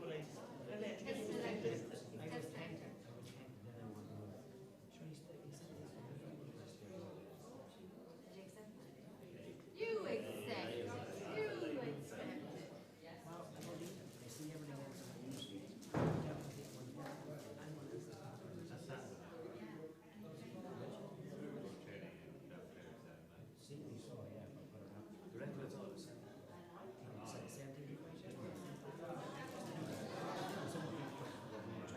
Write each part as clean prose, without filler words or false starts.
You accept. You accept. The records are the same. Same thing.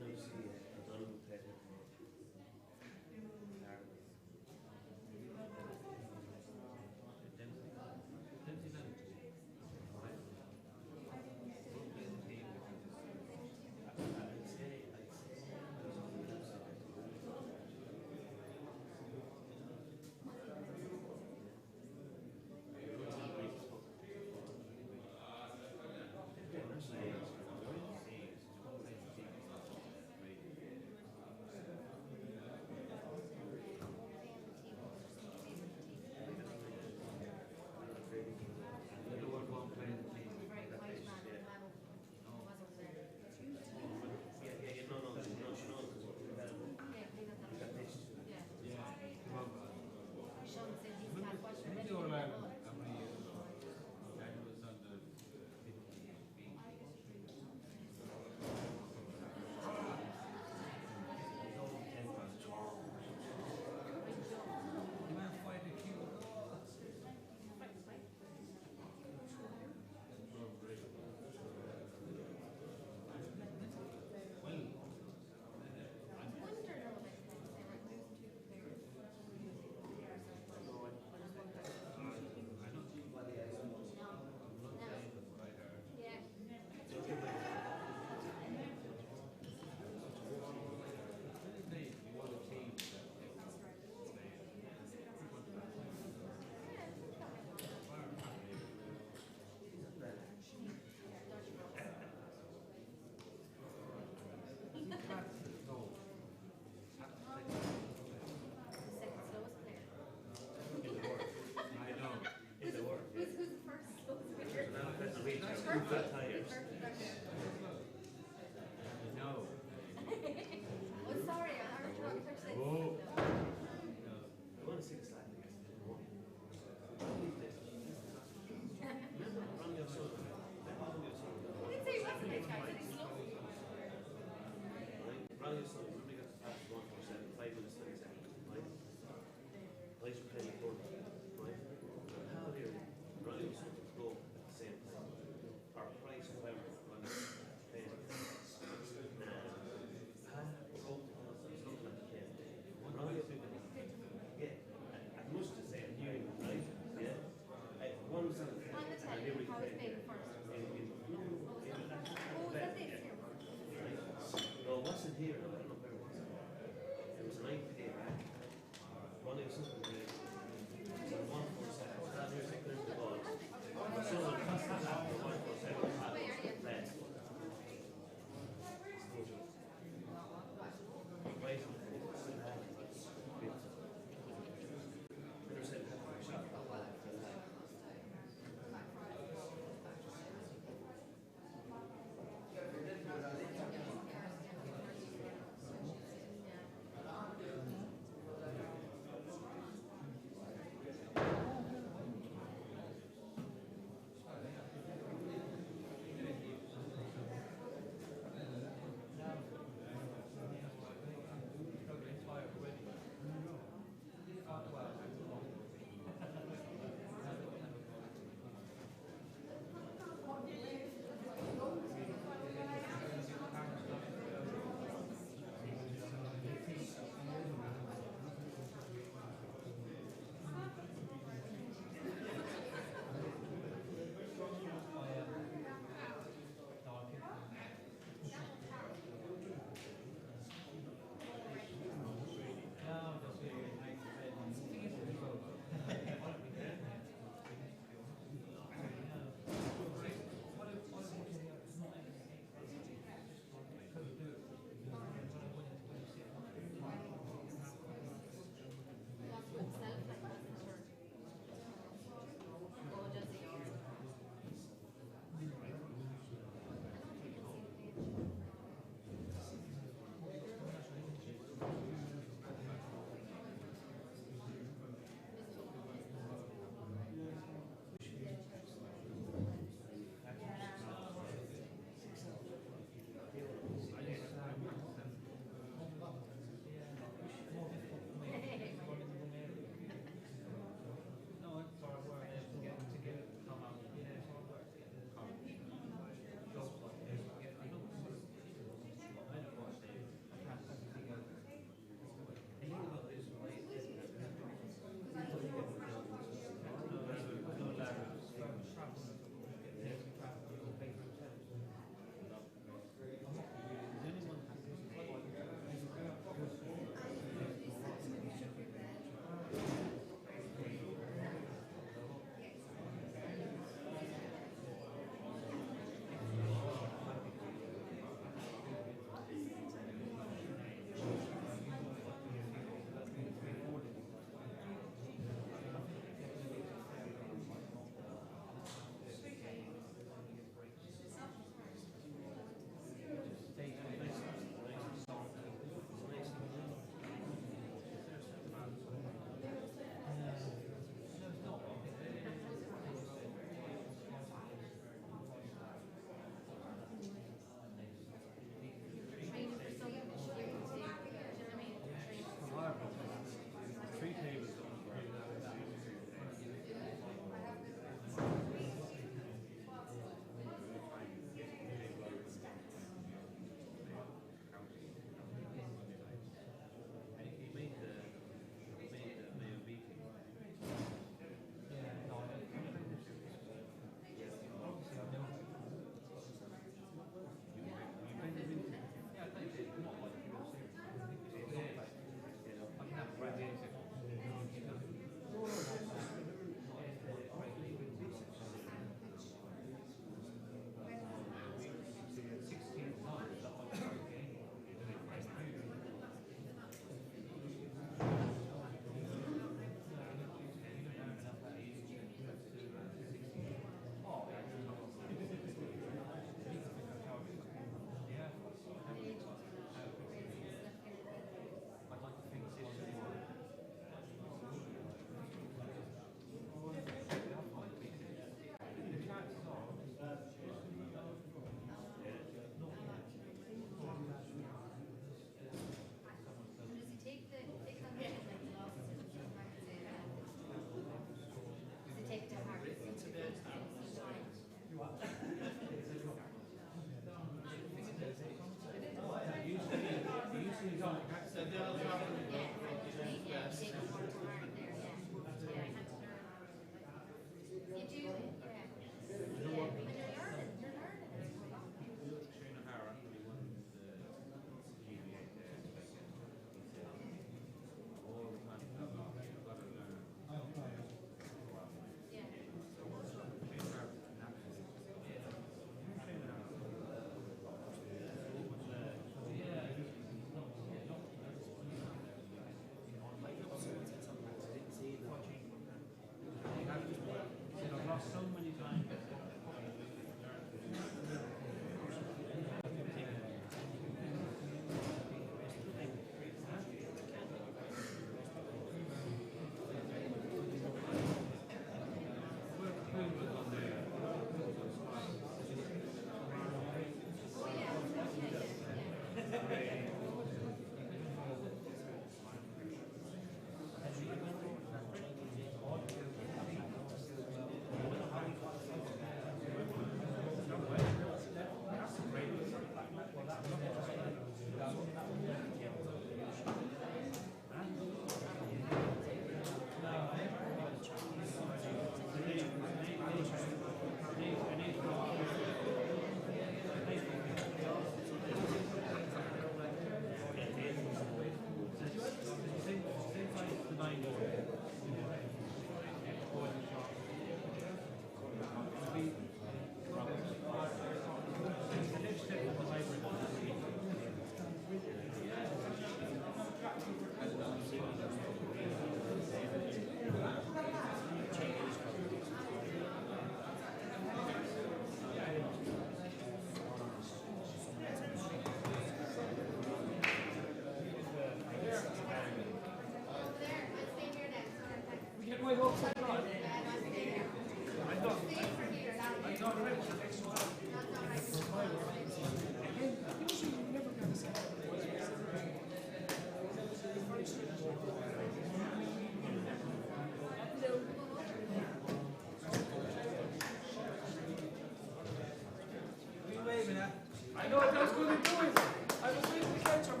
I know what I was going to do it. I was waiting to catch him.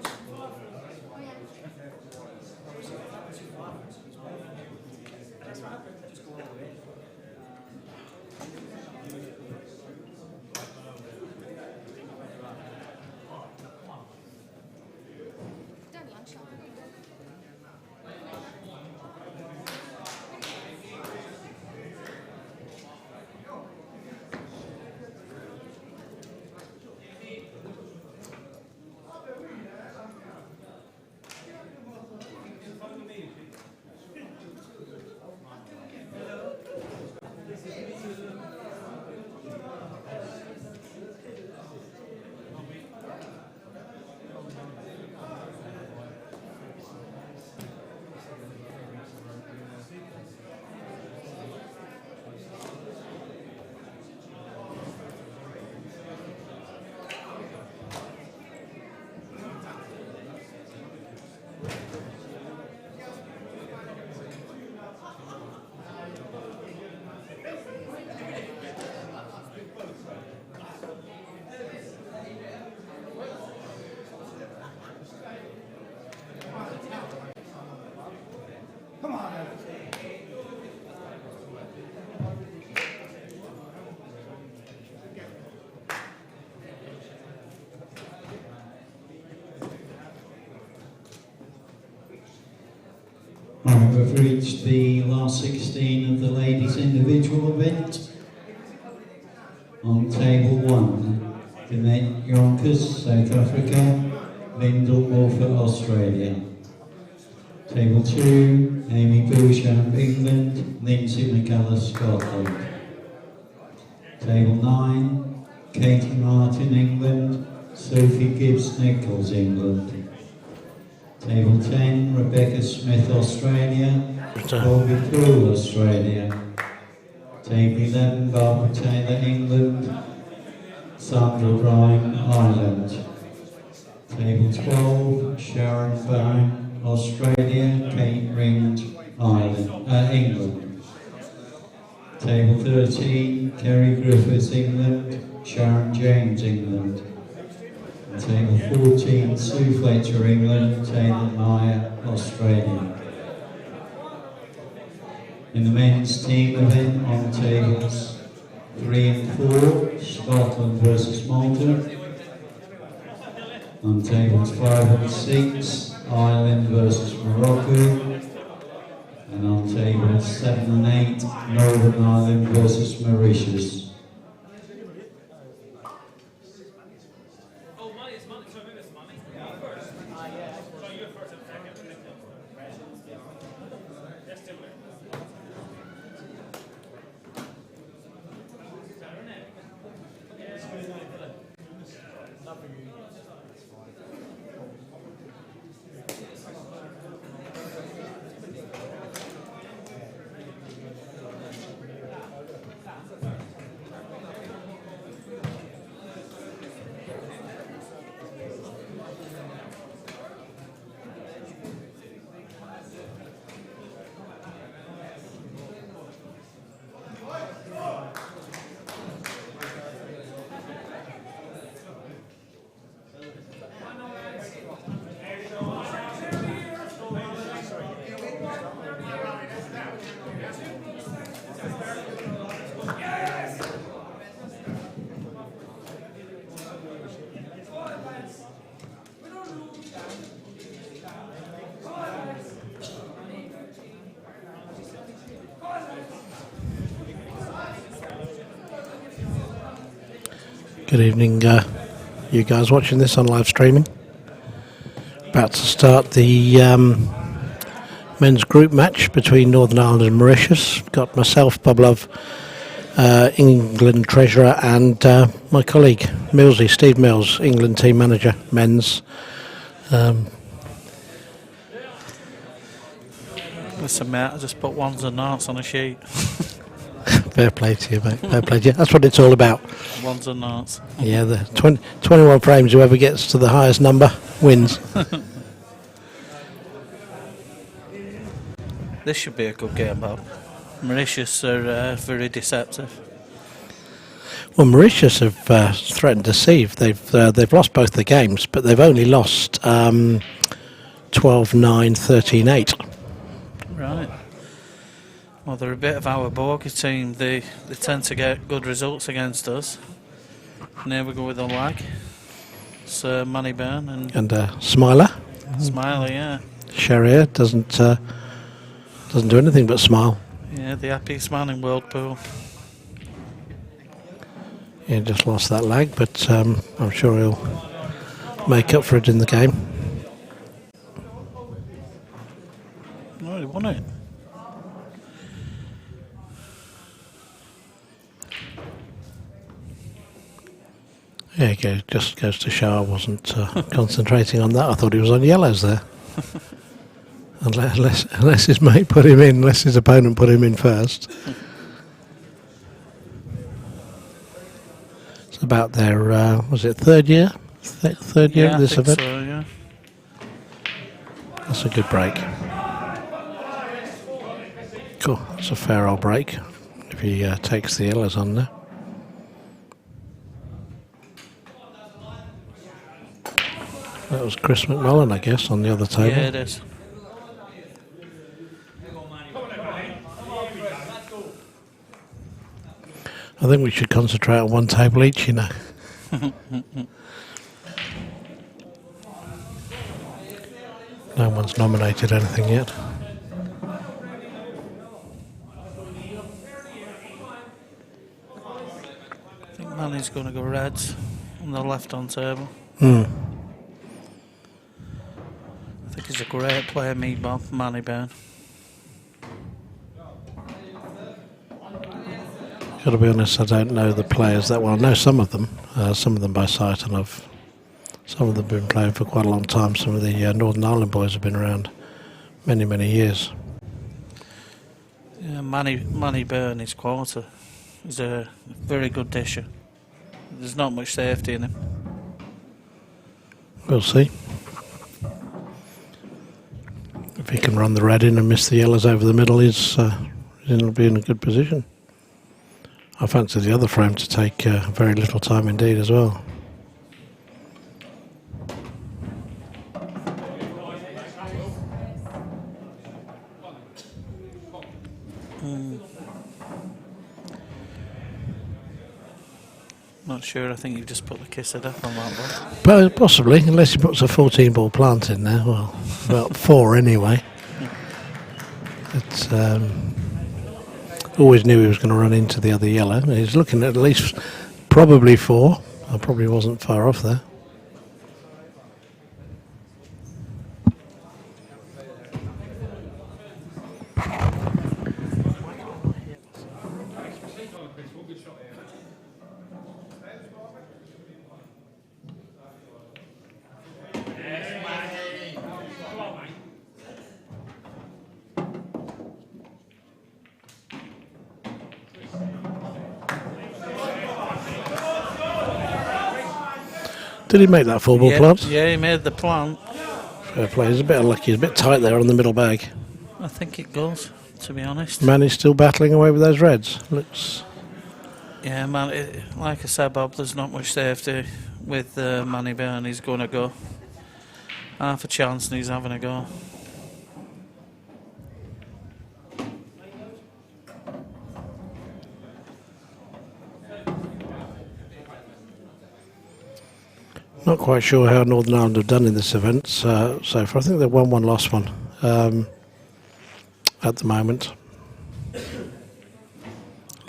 That's what happened. Just go all the way. Right, we've reached the last 16 of the ladies' individual event. On table 1, Jeanette Yonkers, South Africa, Lyndall Morford, Australia. Table 2, Amy Beauchamp, England, Lindsay McCullough, Scotland. Table 9, Katie Martin, England, Sophie Gibbs-Nichols, England. Table 10, Rebecca Smith, Australia, Colby Poole, Australia. Table 11, Barbara Taylor, England, Sandra Bryan, Ireland. Table 12, Sharon Byrne, Australia, Kate Rind, England. Table 13, Kerry Griffiths, England, Sharon James, England. Table 14, Sue Fletcher, England, Taylor Meyer, Australia. In the men's team event on tables 3 and 4, Scotland versus Malta. On tables 5 and 6, Ireland versus Morocco. And on tables 7 and 8, Northern Ireland versus Mauritius. Good evening, you guys watching this on live streaming. About to start the men's group match between Northern Ireland and Mauritius. Got myself, Bob Love, England treasurer, and my colleague Millsy, Steve Mills, England team manager, men's. Listen, mate, I just put ones and noughts on a sheet. Fair play to you, mate. Fair play to you. That's what it's all about. Ones and noughts. Yeah, the 21 frames, whoever gets to the highest number wins. This should be a good game, Bob. Mauritius are very deceptive. Well, Mauritius have threatened to deceive. They've lost both the games, but they've only lost 12-9, 13-8. Right. Well, they're a bit of our bogey team. They tend to get good results against us. And here we go with a lag. It's Moneyburn And Smiler. Smiley, yeah. Sherrier doesn't do anything but smile. Yeah, the happiest man in World Pool. He just lost that lag, but I'm sure he'll make up for it in the game. Oh, he won it. Yeah, it just goes to show I wasn't concentrating on that. I thought he was on yellows there. Unless his mate put him in, unless his opponent put him in first. It's about their, was it third year? Third year Yeah, of this I think event? so, yeah. That's a good break. Cool, that's a fair old break if he takes the yellows on there. That was Chris McMullen, I guess, on the other table. Yeah, it is. I think we should concentrate on one table each, you know. No one's nominated anything yet. I think Manny's going to go reds on the left-hand table. I think he's a great player, me, Bob, Moneyburn. Got to be honest, I don't know the players that well. I know some of them by sight, and some of them have been playing for quite a long time. Some of the Northern Ireland boys have been around many, many years. Yeah, Moneyburn is quality. He's a very good disher. There's not much safety in him. We'll see. If he can run the red in and miss the yellows over the middle, he'll be in a good position. I fancy the other frame to take very little time indeed as well. Not sure, I think you've just put the kiss of death on that one. But possibly, unless he puts a 14-ball plant in there. Well, about 4 anyway. It's always knew he was going to run into the other yellow. He's looking at least probably 4. I probably wasn't far off there. Did he make that 4-ball plant? Yeah, he made the plant. Fair play. He's a bit unlucky. He's a bit tight there on the middle bag. I think it goes, to be honest. Manny's still battling away with those reds. Looks. Yeah, man, like I said, Bob, there's not much safety with Moneyburn. He's going to go. Half a chance and he's having a go. Not quite sure how Northern Ireland have done in this event so far. I think they've won 1, lost 1 at the moment.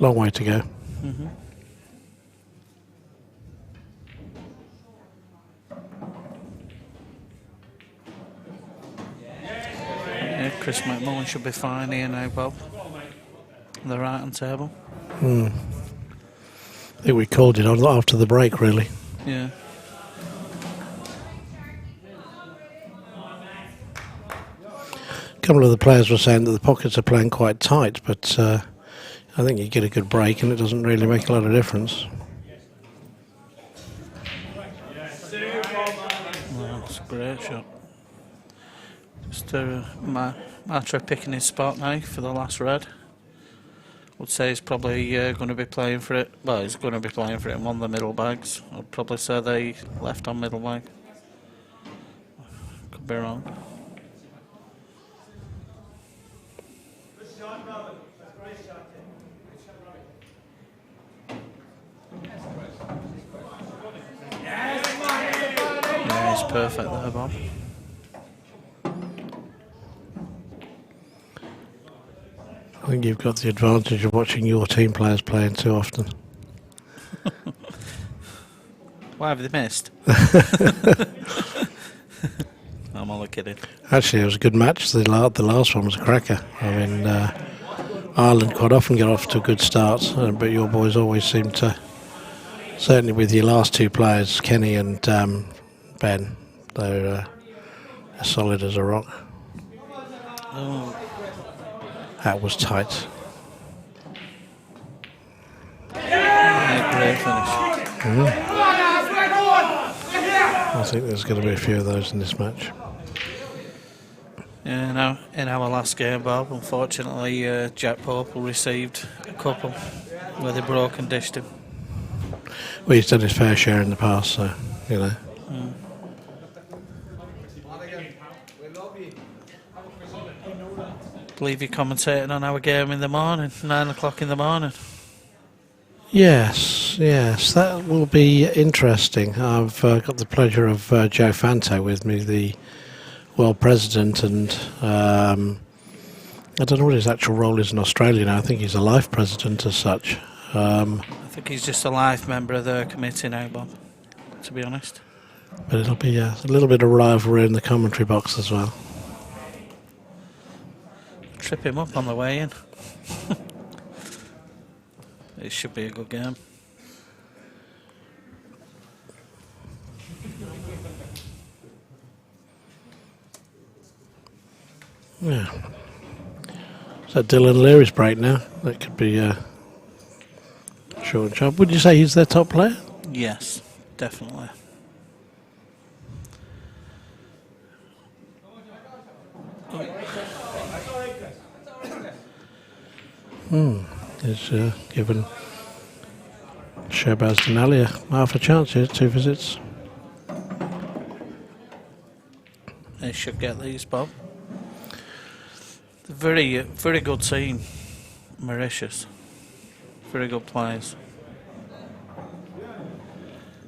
Long way to go. Mm-hmm. Yeah, Chris McMullen should be fine here now, Bob. On the right-hand table. I think we called it after the break, really. Yeah. couple of the players were saying that the pockets are playing quite tight, but I think you get a good break and it doesn't really make a lot of difference. Well, that's a great shot. Just a matter of picking his spot now for the last red. Would say he's probably going to be playing for it. Well, he's going to be playing for it in one of the middle bags. I'd probably say the left on middle bag. Could be wrong. Yeah, he's perfect there, Bob. I think you've got the advantage of watching your team players playing too often. Why have they missed? I'm only kidding. Actually, it was a good match. The last one was a cracker. I mean, Ireland quite often get off to a good start, but your boys always seem to, certainly with your last two players, Kenny and Ben, they're as solid as a rock. Oh. That was tight. Yeah, great finish. I think there's going to be a few of those in this match. Yeah, now in our last game, Bob, unfortunately, Jack Popel received a couple where they broke and dished him. Well, he's done his fair share in the past, so, you know. Believe you're commentating on our game in the morning, 9 o'clock in the morning. Yes, that will be interesting. I've got the pleasure of Joe Fanto with me, the world president, and I don't know what his actual role is in Australia now. I think he's a life president as such. I think he's just a life member of the committee now, Bob, to be honest. But it'll be a little bit of rivalry in the commentary box as well. Trip him up on the way in. It should be a good game. Yeah. Is that Dylan Leary's break now? That could be short and sharp. Would you say he's their top player? Yes, definitely. He's given Shehbaz Denali half a chance here, 2 visits. They should get these, Bob. Very, very good team, Mauritius. Very good players.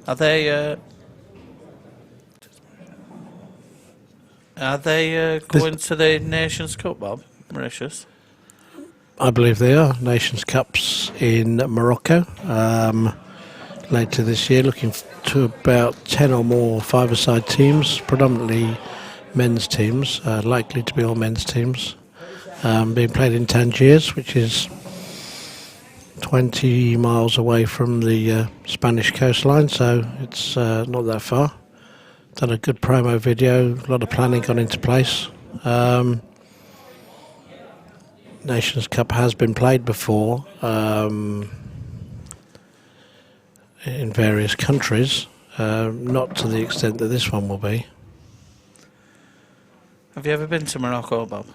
Are they going to the Nations Cup, Bob, Mauritius? I believe they are. Nations Cups in Morocco later this year, looking to about 10 or more five-a-side teams, predominantly men's teams, likely to be all men's teams, being played in Tangiers, which is 20 miles away from the Spanish coastline, so it's not that far. Done a good promo video, a lot of planning gone into place. Nations Cup has been played before in various countries, not to the extent that this one will be. Have you ever been to Morocco, Bob?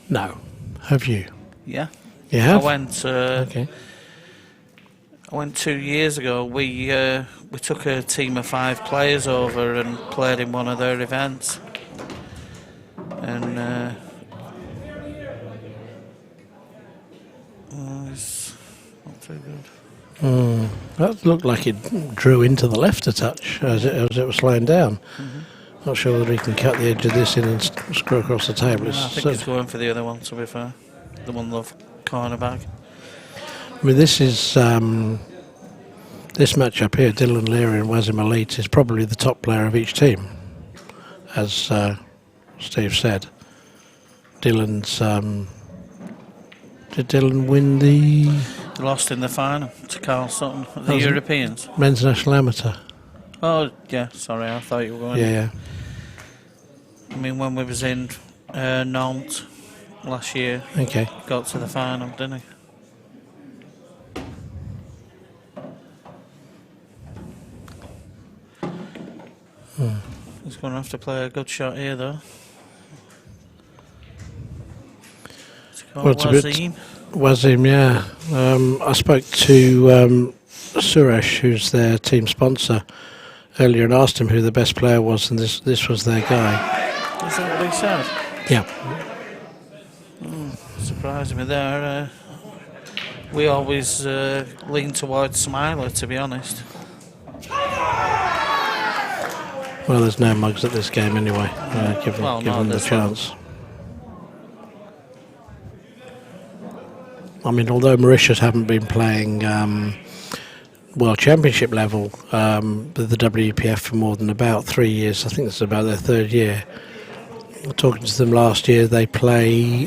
No. Have you? Yeah. You have? I went. Okay. I went 2 years ago. We took a team of 5 players over and played in one of their events, and it's not too good. That looked like it drew into the left a touch as it was slowing down. Not sure whether he can cut the edge of this in and screw across the table. I think he's going for the other one, to be fair. The one love cornerback. I mean, this is this match up here, Dylan Leary and Wazim Alit, is probably the top player of each team, as Steve said. Dylan's did Dylan win the... They lost in the final to Carl Sutton, the Europeans. Men's national amateur. Oh, yeah, sorry, I thought you were going... Yeah. I mean, when we was in Nantes last year. Okay. Got to the final, didn't he? He's going to have to play a good shot here, though. Well, it's a bit- Wazim. Wazim, yeah. I spoke to Suresh, who's their team sponsor, earlier and asked him who the best player was, and this was their guy. Is that what he said? Yeah. Surprised me there. We always lean towards Smiler, to be honest. Well, there's no mugs at this game anyway. Give Well, them no, the there's chance. I mean, although Mauritius haven't been playing World Championship level with the WEPF for more than about 3 years, I think this is about their third year. Talking to them last year, they play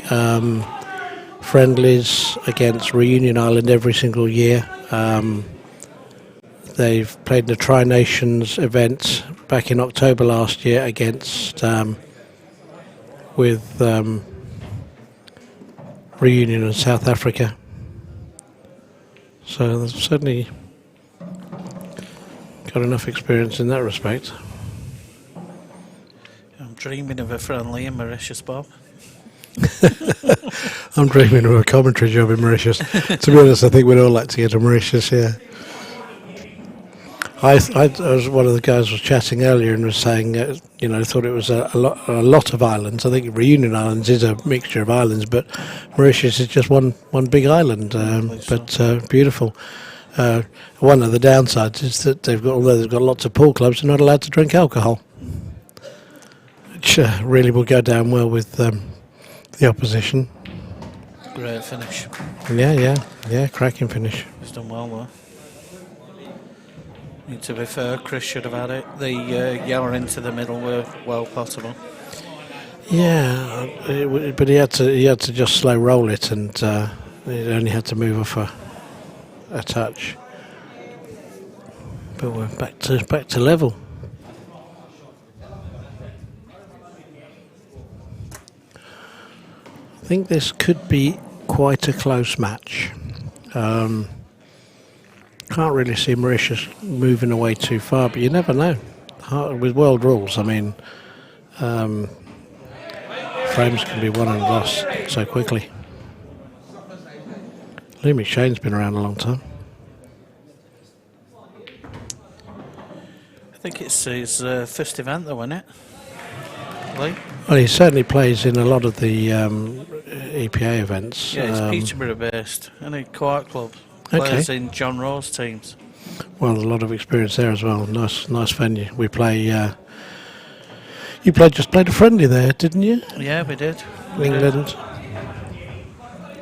friendlies against Reunion Island every single year. They've played in a Tri-Nations event back in October last year against with Reunion in South Africa. So they've certainly got enough experience in that respect. I'm dreaming of a friendly in Mauritius, Bob. I'm dreaming of a commentary job in Mauritius. To be honest, I think we'd all like to get to Mauritius, yeah. I was one of the guys was chatting earlier and was saying, thought it was a lot of islands. I think Reunion Islands is a mixture of islands, but Mauritius is just one big island, but beautiful. One of the downsides is that although they've got lots of pool clubs, they're not allowed to drink alcohol, which really will go down well with the opposition. Great finish. Yeah, cracking finish. He's done well, though. To be fair, Chris should have had it. The yellow into the middle were well possible. Yeah, but he had to just slow roll it, and he only had to move off a touch. But we're back to level. I think this could be quite a close match. Can't really see Mauritius moving away too far, but you never know. With world rules, I mean, frames can be won and lost so quickly. Lee McShane's been around a long time. I think it's his first event, though, isn't it? Lee? Well, he certainly plays in a lot of the EPA events. Yeah, it's Peterborough based, and a Court Club. Plays in John Rowe's teams. Well, a lot of experience there as well. Nice venue. We play. You just played a friendly there, didn't you? Yeah, we did. England.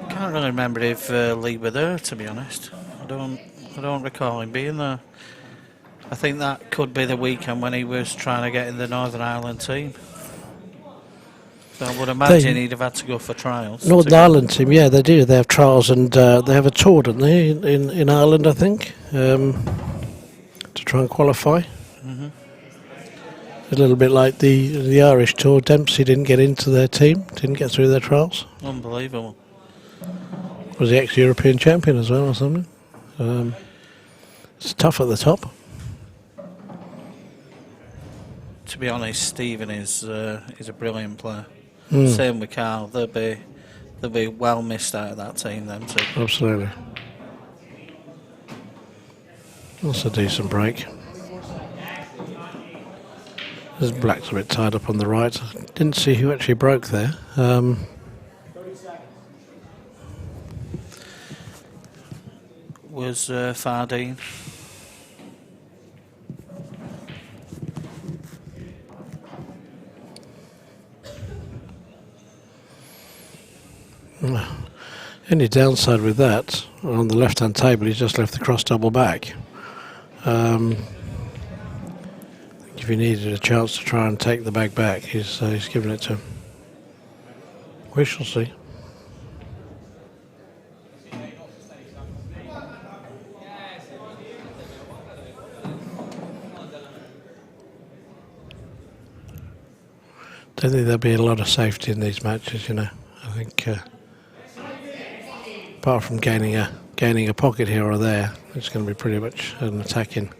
Can't really remember if Lee were there, to be honest. I don't recall him being there. I think that could be the weekend when he was trying to get in the Northern Ireland team. So I would imagine he'd have had to go for trials. Northern Ireland team, yeah, they do. They have trials, and they have a tour, don't they, in Ireland, I think, to try and qualify. Mm-hmm. A little bit like the Irish tour. Dempsey didn't get into their team, didn't get through their trials. Unbelievable. Was the ex-European champion as well or something. It's tough at the top. To be honest, Stephen is a brilliant player. Same with Carl. They'll be well missed out of that team then too. Absolutely. That's a decent break. This black's a bit tied up on the right. Didn't see who actually broke there. Was Fardine. Any downside with that, on the left-hand table, he's just left the cross double back. If he needed a chance to try and take the bag back, he's given it to him. We shall see. Don't don't think there'll be a lot of safety in these matches, you know. I think apart from gaining a pocket here or there, it's going to be pretty much an attacking.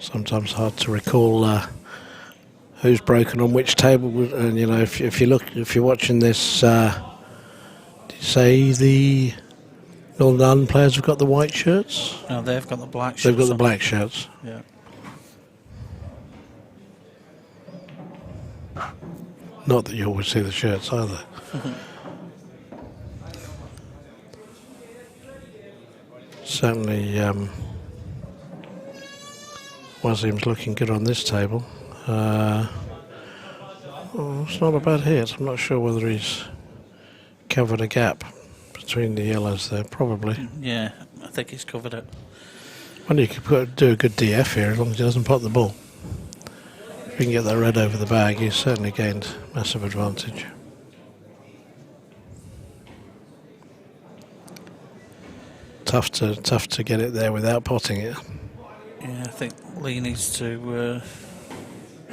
Sometimes hard to recall who's broken on which table, and you know, if you're watching this, do you say the Northern Ireland players have got the white shirts? No, they've got the black shirts. They've got the on. black shirts. Yeah. Not that you always see the shirts either. Certainly, Wazim's looking good on this table. It's not a bad hit. I'm not sure whether he's covered a gap between the yellows there. Probably. Yeah, I think he's covered it. Well, you could do a good DF here as long as he doesn't pop the ball. If he can get that red over the bag, he's certainly gained massive advantage. Tough to get it there without potting it. Yeah, I think Lee needs to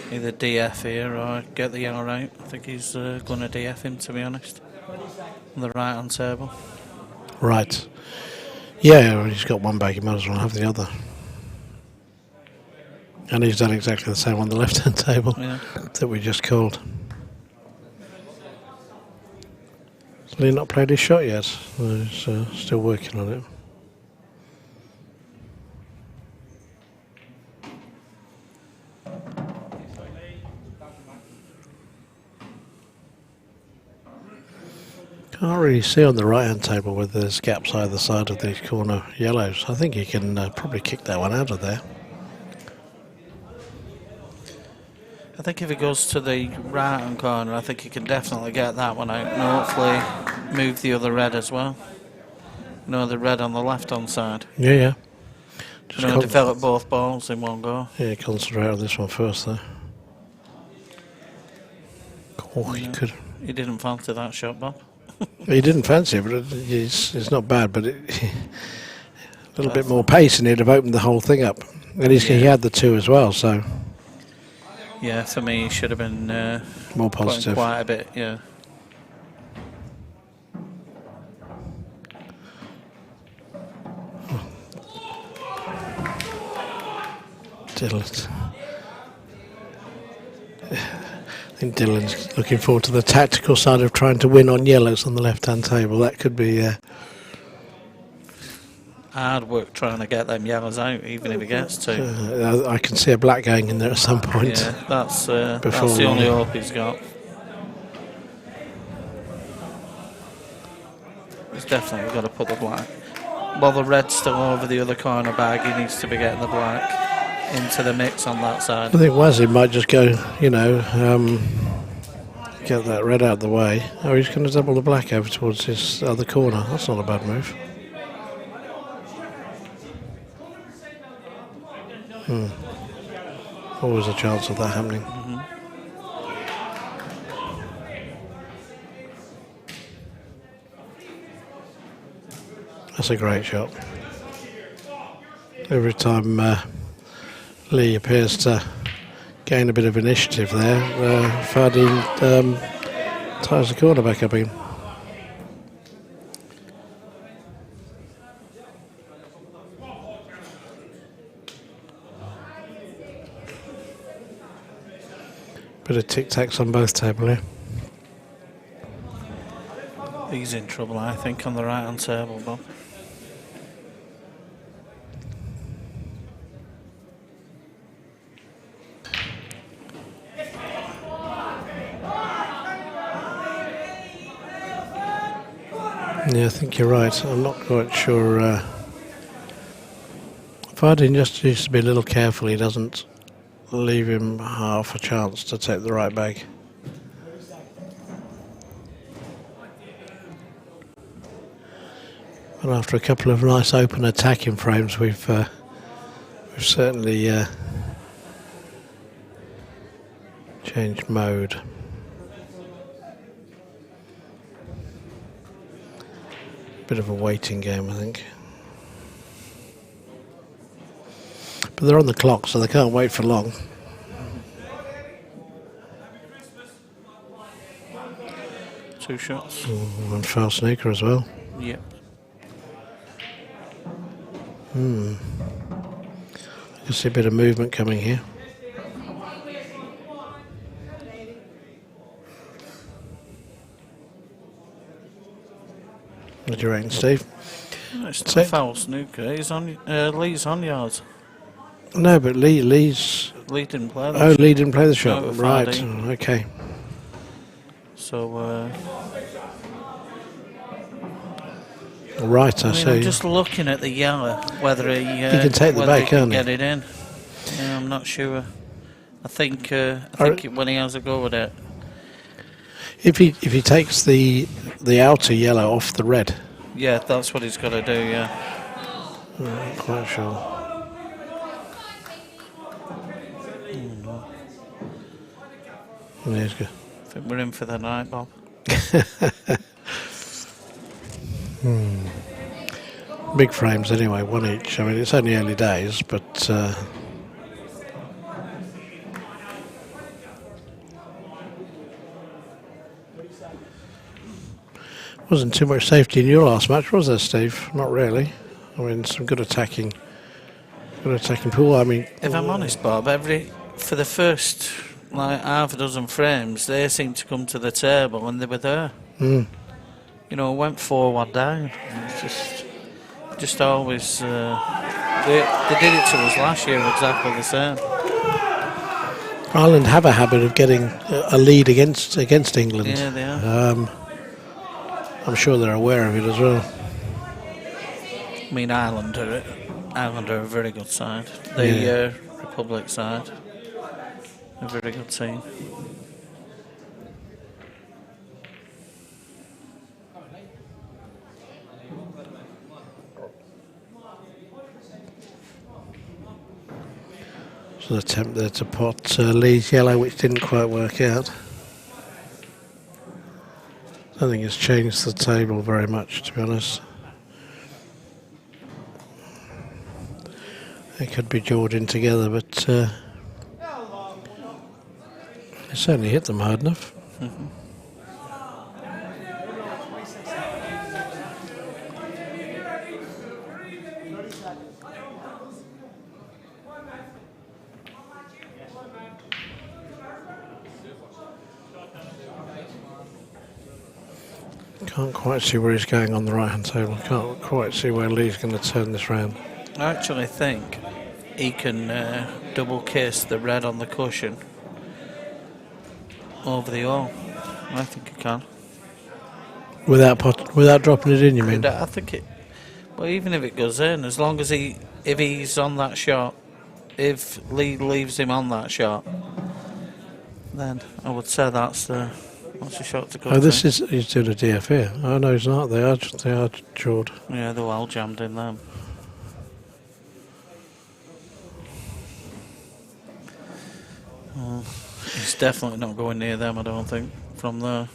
either DF here or get the yellow out. I think he's going to DF him, to be honest, on the right hand table. Right. Yeah, well, he's got one bag, he might as well have the other. And he's done exactly the same on the left hand table that we just called. Has Lee not played his shot yet? He's still working on it. Can't really see on the right hand table whether there's gaps either side of these corner yellows. I think he can probably kick that one out of there. I think if he goes to the right hand corner, I think he can definitely get that one out and hopefully move the other red as well. No, the red on the left hand side. Yeah. Just develop both balls in one go. Yeah, concentrate on this one first though. Oh, he could. He didn't fancy that shot, Bob. He didn't fancy it, but it's not bad. But a little bit more pace, and he'd have opened the whole thing up. And he had the two as well, so. Yeah, for me, he should have been more positive. Quite a bit, yeah. Dylan. I think Dylan's looking forward to the tactical side of trying to win on yellows on the left-hand table. That could be hard work trying to get them yellows out, even if he gets to. I can see a black going in there at some point. Yeah, that's the only hope he's got. He's definitely got to put the black. While the red's still over the other corner bag, he needs to be getting the black into the mix on that side. I think Wazim might just go, get that red out of the way. Oh, he's going to double the black over towards his other corner. That's not a bad move. Always a chance of that happening. That's a great shot. Every time Lee appears to gain a bit of initiative there, Fardeen ties the corner back up again. Bit of tic-tacs on both tables here. He's in trouble, I think, on the right-hand table, Bob. Yeah, I think you're right. I'm not quite sure. Fardin just needs to be a little careful he doesn't leave him half a chance to take the right bag. And after a couple of nice open attacking frames, we've certainly changed mode. Bit of a waiting game, I think. But they're on the clock, so they can't wait for long. Two shots. And foul snooker as well. Yep. I can see a bit of movement coming here. What do you reckon, Steve? It's not a foul snooker. He's on. Lee's on yards. No, but Lee's. Lee didn't play. Oh, Lee didn't play the shot. No, Right. Fardin. Okay. So. Right, I see. I'm just looking at the yellow, whether he can take the whether back, he can can't he? get it in. Yeah, I'm not sure. I think when he has a go at it. If he takes the outer yellow off the red. Yeah, that's what he's got to do. Yeah. I'm not quite sure. There's good. I think we're in for the night, Bob. Big frames anyway, one each. I mean, it's only early days, but wasn't too much safety in your last match, was there, Steve? Not really. I mean, some good attacking pool. I mean, If I'm honest, Bob, for the first like half a dozen frames, they seemed to come to the table and they were there. You know, went 4-1 down. It's just always. They did it to us last year exactly the same. Ireland have a habit of getting a lead against England. Yeah, they are. I'm sure they're aware of it as well. I mean, Ireland are a very good side. The Republic side, a very good team. So an attempt there to pot Lee's yellow, which didn't quite work out. I don't think it's changed the table very much, to be honest. They could be jawed in together, but they certainly hit them hard enough. Can't quite see where he's going on the right-hand table. Can't quite see where Lee's going to turn this round. I actually think he can double kiss the red on the cushion over the all. I think he can. Without dropping it in, you mean? I think it. Well, even if it goes in, as long as if he's on that shot, if Lee leaves him on that shot, then I would say that's the shot to go. Oh, he's doing a DF here. Oh no, he's not. They are jawed. Yeah, they're well jammed in them. He's definitely not going near them, I don't think, from there.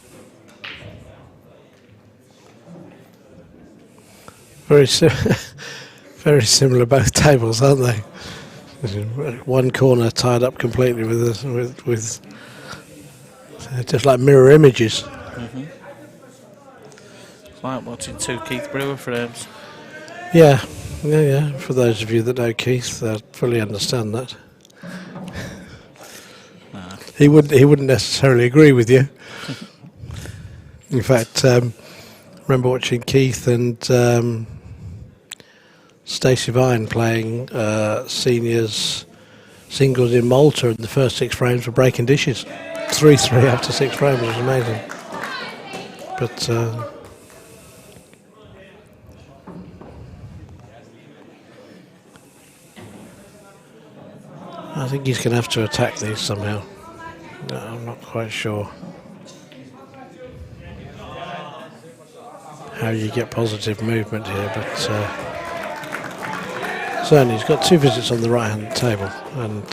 Very similar both tables, aren't they? One corner tied up completely with just like mirror images. It's like watching two Keith Brewer frames. Yeah. For those of you that know Keith, they fully understand that. He wouldn't necessarily agree with you. In fact, I remember watching Keith and Stacey Vine playing seniors singles in Malta, and the first 6 frames were breaking dishes. 3-3 after 6 frames was amazing. But I think he's going to have to attack these somehow. No, I'm not quite sure how you get positive movement here, but certainly he's got 2 visits on the right hand table, and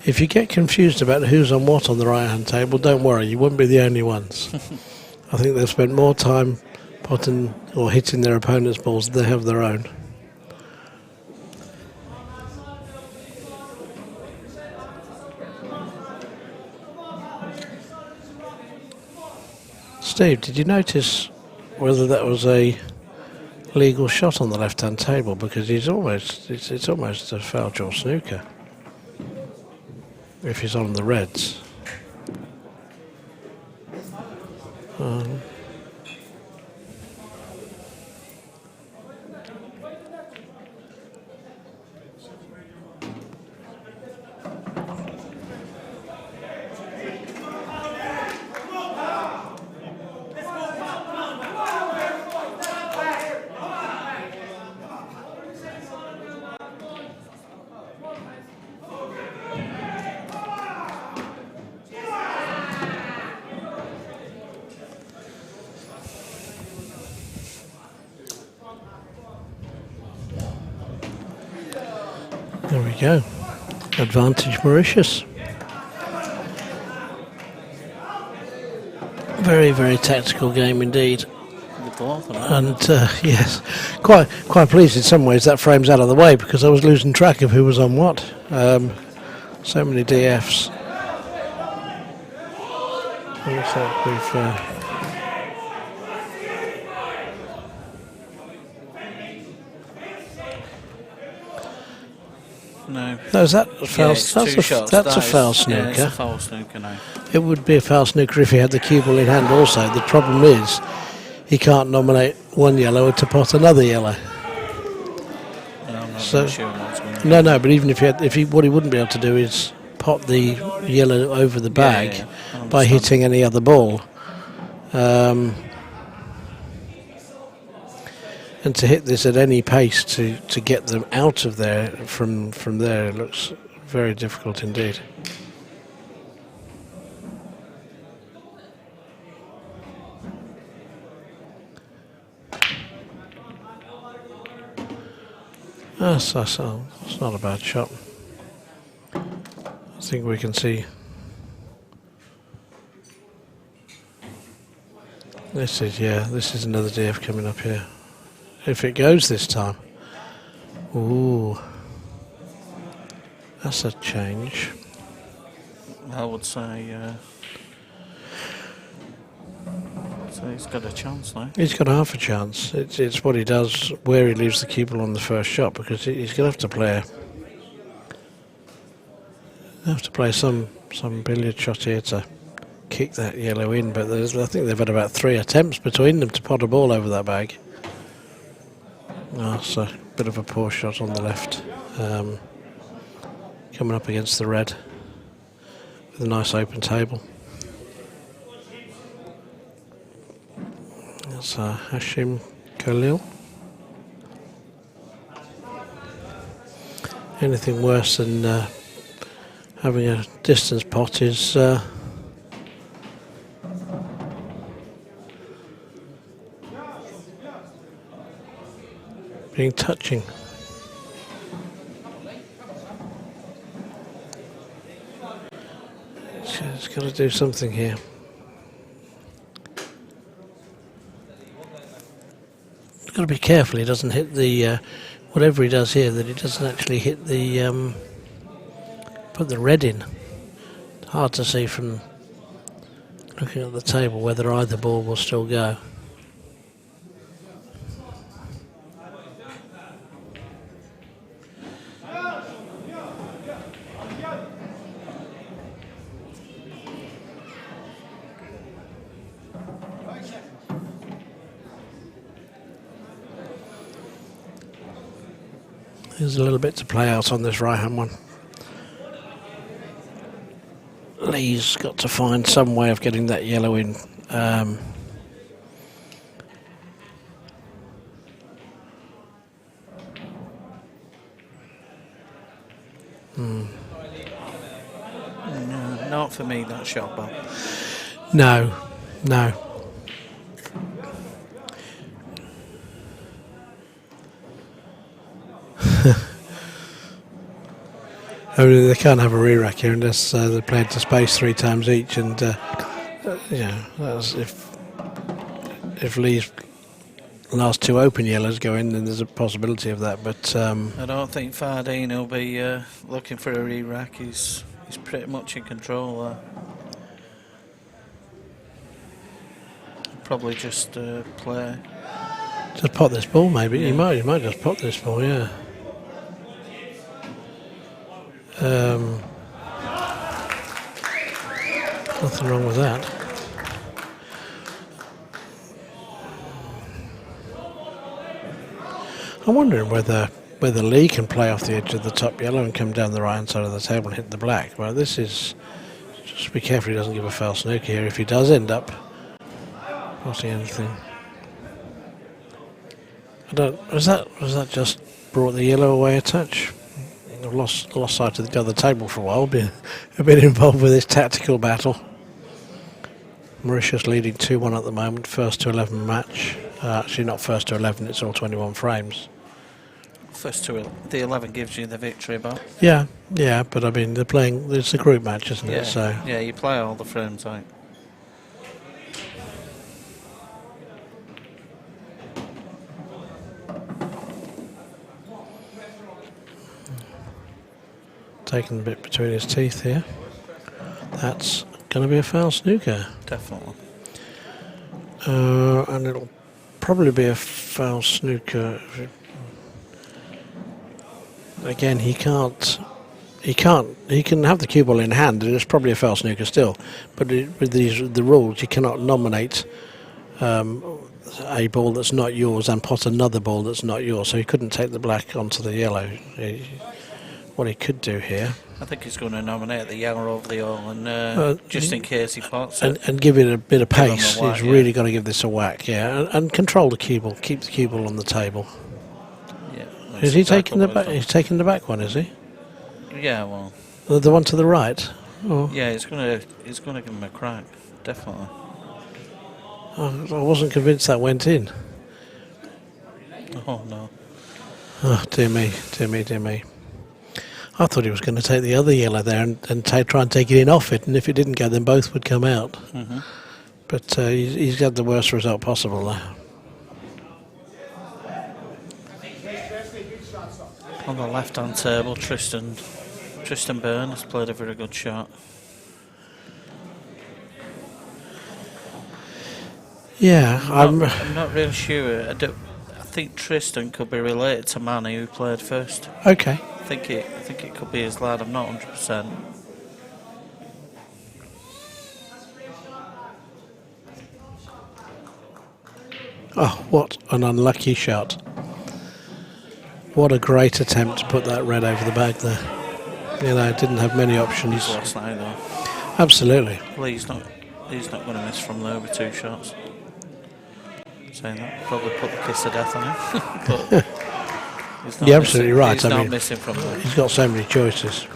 if you get confused about who's on what on the right hand table, don't worry, you won't be the only ones. I think they've spent more time potting or hitting their opponent's balls than they have their own. Steve, did you notice whether that was a legal shot on the left-hand table? Because it's almost a foul draw snooker if he's on the reds. There we go. Advantage Mauritius. Very, very tactical game indeed. And yes, quite pleased in some ways that frame's out of the way, because I was losing track of who was on what. So many DFs. Looks like we've no. No, is that a foul? Yeah, it's two shots. That's a foul snooker. Yeah, it's a foul snooker now. It would be a foul snooker if he had the cue ball in hand also. The problem is he can't nominate one yellow to pot another yellow. I'm not So- really sure what's going on. No, but even if what he wouldn't be able to do is pot the yellow over the bag Yeah, I by understand. hitting any other ball. And to hit this at any pace to get them out of there from there, it looks very difficult indeed. That's not a bad shot. I think we can see. This is another DF coming up here. If it goes this time. Ooh. That's a change. I would say so he's got a chance now. He's got half a chance. It's what he does where he leaves the cue ball on the first shot, because he's going to have to play some billiard shot here to kick that yellow in. But I think they've had about 3 attempts between them to pot a ball over that bag. That's a bit of a poor shot on the left, coming up against the red with a nice open table. That's Hashim Khalil. Anything worse than having a distance pot is being touching. It's got to do something here. He's got to be careful he doesn't hit the whatever he does here, that he doesn't actually hit the put the red in. Hard to see from looking at the table whether either ball will still go. There's a little bit to play out on this right hand one. Lee's got to find some way of getting that yellow in. No, not for me, that shot, Bob. No. I mean, they can't have a re-rack here unless they're playing to space 3 times each, and that's if Lee's last 2 open yellows go in, then there's a possibility of that. But I don't think Fardine will be looking for a re-rack. He's pretty much in control there. Probably just play. Just pot this ball, maybe. Yeah. You might just pot this ball, yeah. Nothing wrong with that. I'm wondering whether Lee can play off the edge of the top yellow and come down the right hand side of the table and hit the black. Well, this is, just be careful he doesn't give a foul snooker here. If he does end up potting anything, was that just brought the yellow away a touch? I've lost sight of the other table for a while. Been a bit involved with this tactical battle. Mauritius leading 2-1 at the moment. First to 11 match. Actually, not first to 11. It's all 21 frames. First to the 11 gives you the victory, Bob. Yeah, but I mean they're playing. It's a group match, isn't it? So yeah, you play all the frames out. Taking a bit between his teeth here. That's going to be a foul snooker. Definitely. And it'll probably be a foul snooker. Again, he can have the cue ball in hand, and it's probably a foul snooker still. But with the rules, you cannot nominate a ball that's not yours and pot another ball that's not yours. So he couldn't take the black onto the yellow. What he could do here, I think he's going to nominate the yellow over the all, and just in case he pots it, and give it a bit of pace. Whack, he's really got to give this a whack, and control the cue ball, keep the cue ball on the table. Yeah. Is he taking the back? He's taking the back one, is he? Yeah, well. The one to the right. Oh. Yeah, he's going to give him a crack, definitely. Oh, I wasn't convinced that went in. Oh no. Oh dear me. I thought he was going to take the other yellow there and try and take it in off it, and if it didn't go, then both would come out. Mm-hmm. But he's got the worst result possible there. On the left-hand table, Tristan Byrne has played a very good shot. Yeah, I'm not really sure. I think Tristan could be related to Manny, who played first. Okay. I think it could be his lad. I'm not 100%. Oh, what an unlucky shot. What a great attempt to put that red over the bag there. Didn't have many options. He's lost now, though. Absolutely. Well, he's not going to miss from there with 2 shots. Saying that, probably put the kiss of death on him. But you're absolutely right. He's not missing from there. He's got so many choices.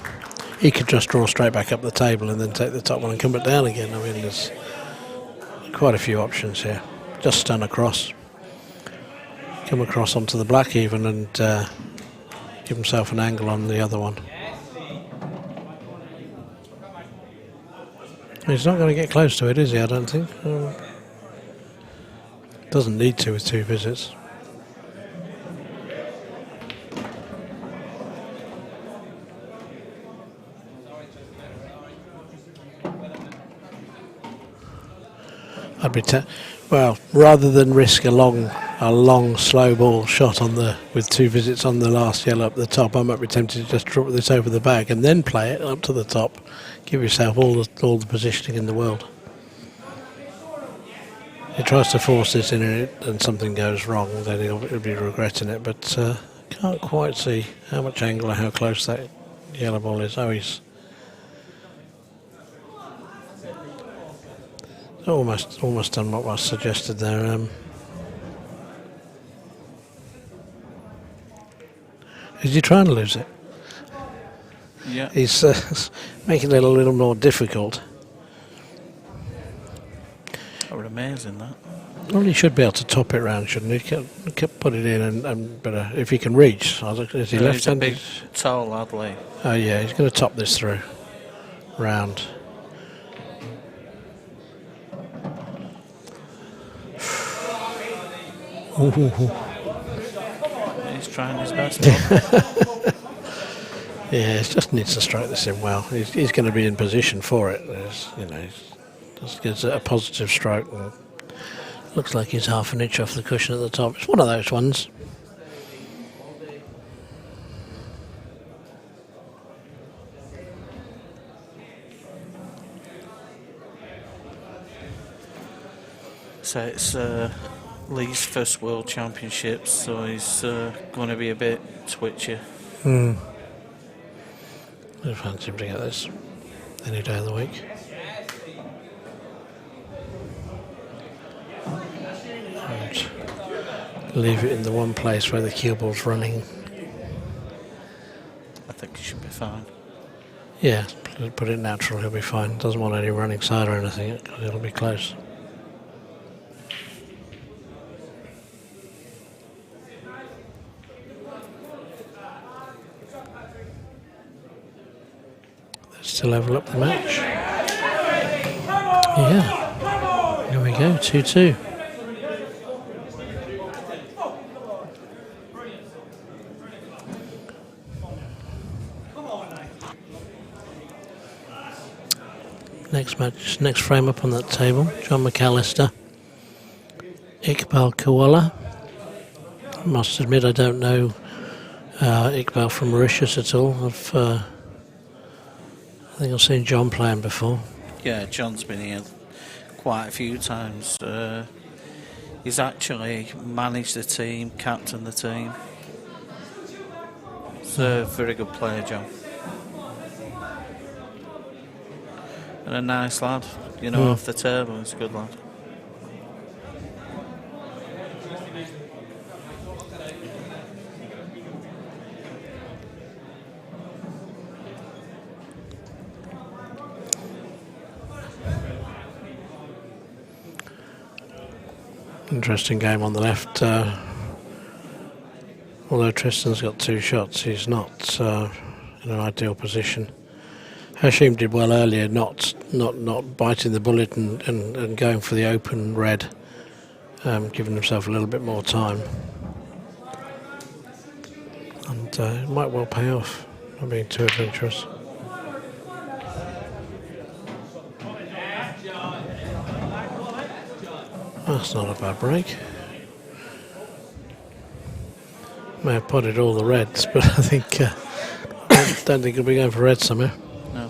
He could just draw straight back up the table and then take the top one and come back down again. I mean, there's quite a few options here. Just stun across. Come across onto the black even and give himself an angle on the other one. He's not going to get close to it, is he? I don't think. Doesn't need to with 2 visits. I'd be rather than risk a long slow ball shot with 2 visits on the last yellow up the top, I might be tempted to just drop this over the bag and then play it up to the top. Give yourself all the positioning in the world. He tries to force this in and something goes wrong, then he'll be regretting it, but can't quite see how much angle or how close that yellow ball is. Oh, Almost done what was suggested there. Is he trying to lose it? Yeah. He's making it a little more difficult. That was amazing, that. Well, he should be able to top it round, shouldn't he? Put it in and better if he can reach. Is he He's a left-handed? big, tall lad, Lee. Oh yeah, he's going to top this through round. He's trying his best. Bob. Yeah, he just needs to strike this in well. He's going to be in position for it. He just gets a positive stroke. And looks like he's half an inch off the cushion at the top. It's one of those ones. So it's Lee's first World Championships, so he's going to be a bit twitchy. I fancy him to get this any day of the week. And leave it in the one place where the cue ball's running. I think he should be fine. Yeah, put it natural, he'll be fine. Doesn't want any running side or anything, it'll be close. To level up the match. Yeah. Here we go, 2-2. Next match, next frame up on that table, John McAllister, Iqbal Koala. I must admit I don't know Iqbal from Mauritius at all. I think I've seen John playing before. Yeah, John's been here quite a few times. He's actually managed the team, captained the team. He's a very good player, John. And a nice lad, you know, off the table, he's a good lad. Interesting game on the left. Although Tristan's got 2 shots, he's not in an ideal position. Hashim did well earlier, not biting the bullet and going for the open red, giving himself a little bit more time. And it might well pay off, not being too adventurous. That's not a bad break. May have potted all the reds, but I think I don't think he'll be going for red somehow. No.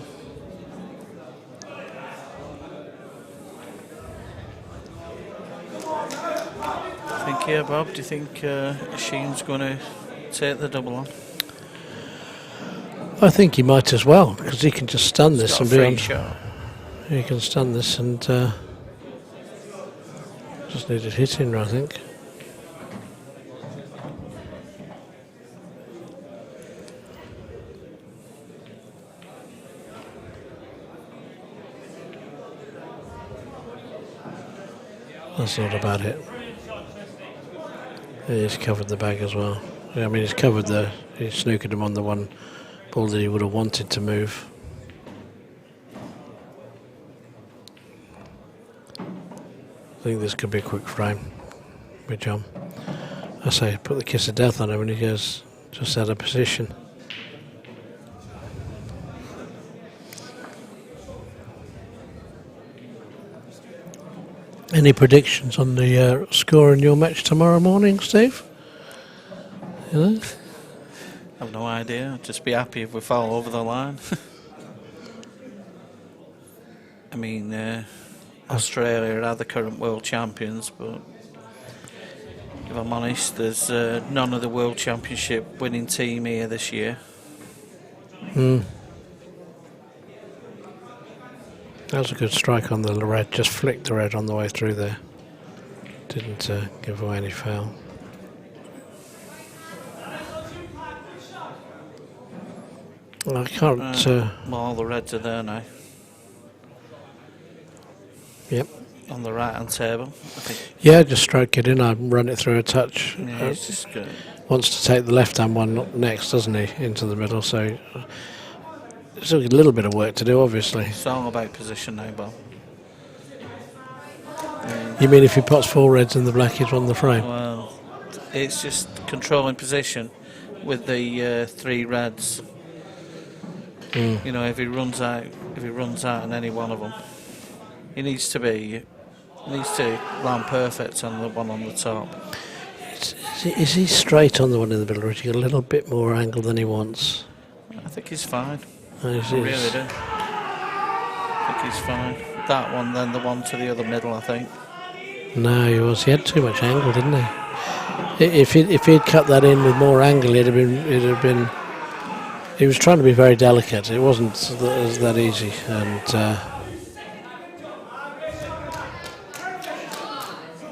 Think here, Bob. Do you think Sheen's going to take the double on? I think he might as well, because he can just stun this and be on. Shot. He can stun this and just needed hitting, I think. That's not about it. He's covered the bag as well. Yeah, I mean, he's snookered him on the one ball that he would have wanted to move. I think this could be a quick frame with John. I say put the kiss of death on him when he goes just out of position. Any predictions on the score in your match tomorrow morning, Steve? You know? I have no idea. I'd just be happy if we fall over the line. I mean, Australia are the current world champions, but if I'm honest, there's none of the world championship winning team here this year. That was a good strike on the red. Just flicked the red on the way through there. Didn't give away any foul. I can't. Well, all the reds are there now. Yep. On the right hand table, I think. Yeah, just stroke it in. I run it through a touch. Yeah, he's just good. Wants to take the left hand one next, doesn't he? Into the middle. So it's a little bit of work to do, obviously. It's all about position now, Bob. You mean if he puts 4 reds in the black, he's won the frame? Well, it's just controlling position with the 3 reds. You know, if he runs out in any one of them, he needs to land perfect on the one on the top. Is he straight on the one in the middle, or is he a little bit more angle than he wants? I think he's fine. I Really do. I think he's fine. That one, then the one to the other middle, I think. No, he was. He had too much angle, didn't he? If he'd cut that in with more angle, it'd have been. He was trying to be very delicate. It wasn't that easy, and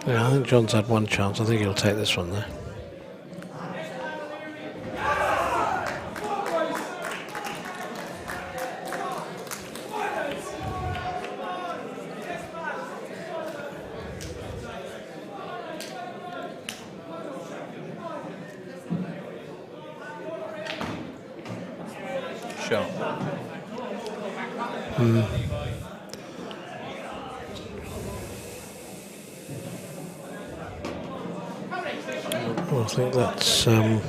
yeah, I think John's had one chance. I think he'll take this one there. Sure. Well, I think that's that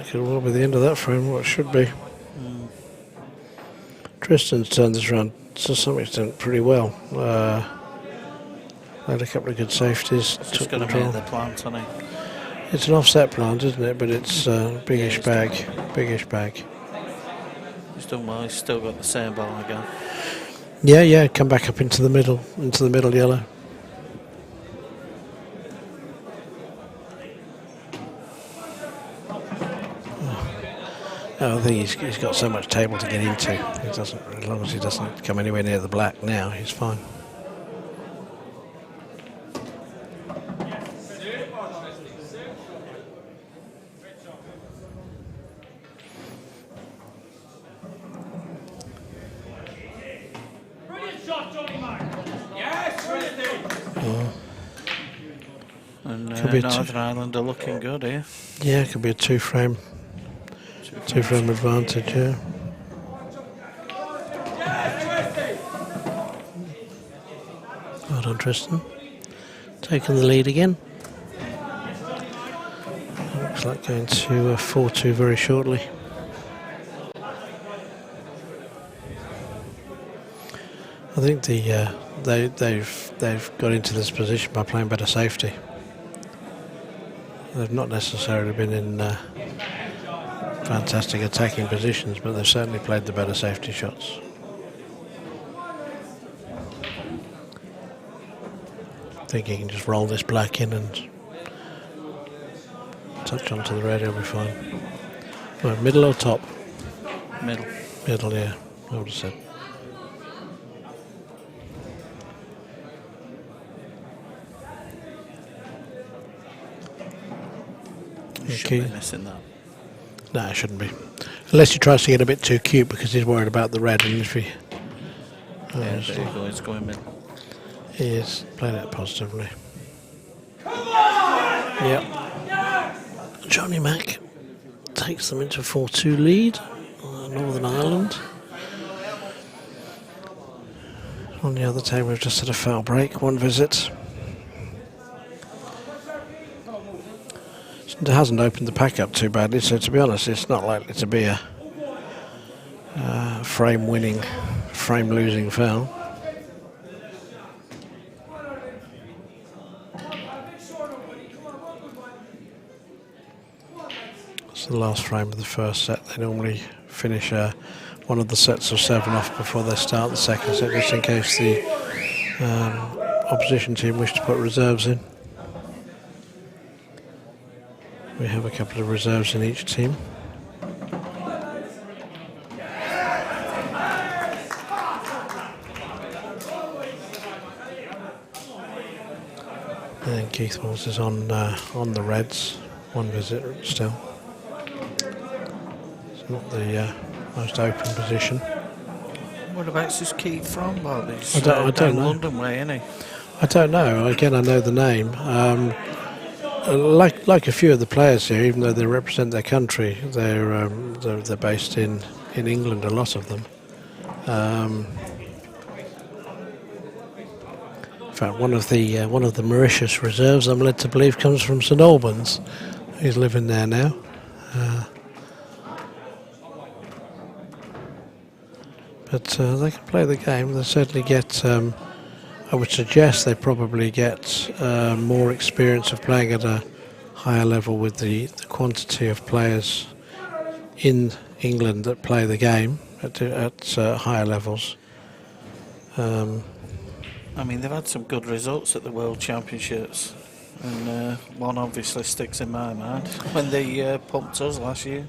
could well be the end of that frame. What it should be. Tristan's turned this around to some extent pretty well. Had a couple of good safeties. It's just going to be the plant, isn't it? It's an offset plant, isn't it? But it's biggish bag. Biggish bag. He's done well. He's still got the same ball again. Yeah. Come back up into the middle yellow. I think he's got so much table to get into. He doesn't, as long as he doesn't come anywhere near the black now, he's fine. And Northern Ireland are looking good here. Yeah, it could be a two frame advantage, yeah. Well done, Tristan. Taking the lead again. Looks like going to 4-2 very shortly. I think they've got into this position by playing better safety. They've not necessarily been in fantastic attacking positions, but they've certainly played the better safety shots. I think he can just roll this black in and touch onto the red, he'll be fine. Right, middle or top? Middle. Middle, yeah, I would have said. You shouldn't be missing that. No, it shouldn't be. Unless he tries to get a bit too cute because he's worried about the red, and if he... there you go, he's going middle. He is playing it positively. Yep. Johnny Mack takes them into 4-2 lead. Northern Ireland. On the other table, we've just had a foul break, one visit. It hasn't opened the pack up too badly, so to be honest, it's not likely to be a frame-winning, frame-losing foul. It's the last frame of the first set. They normally finish one of the sets of 7 off before they start the second set, just in case the opposition team wish to put reserves in. We have a couple of reserves in each team. And Keith Walls is on the Reds. One visit still. It's not the most open position. Whereabouts is Keith from, Bob? He's I don't down know. London way, isn't he? I don't know. Again, I know the name. Like a few of the players here, even though they represent their country, they're based in England. A lot of them. In fact, one of the Mauritius reserves, I'm led to believe, comes from St Albans. He's living there now. But they can play the game. They certainly get. I would suggest they probably get more experience of playing at a higher level with the quantity of players in England that play the game at higher levels. I mean, they've had some good results at the World Championships, and one obviously sticks in my mind when they pumped us last year.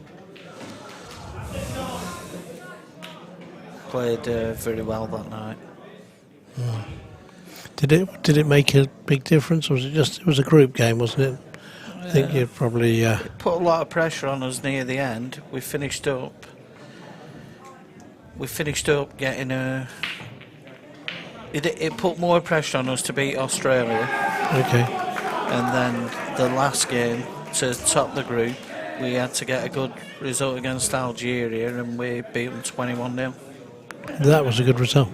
Played very well that night. Did it make a big difference, or was it was a group game, wasn't it? I think you'd probably It put a lot of pressure on us near the end. We finished up getting a. It put more pressure on us to beat Australia. okay. And then the last game to top the group, we had to get a good result against Algeria, and we beat them 21-0. That was a good result.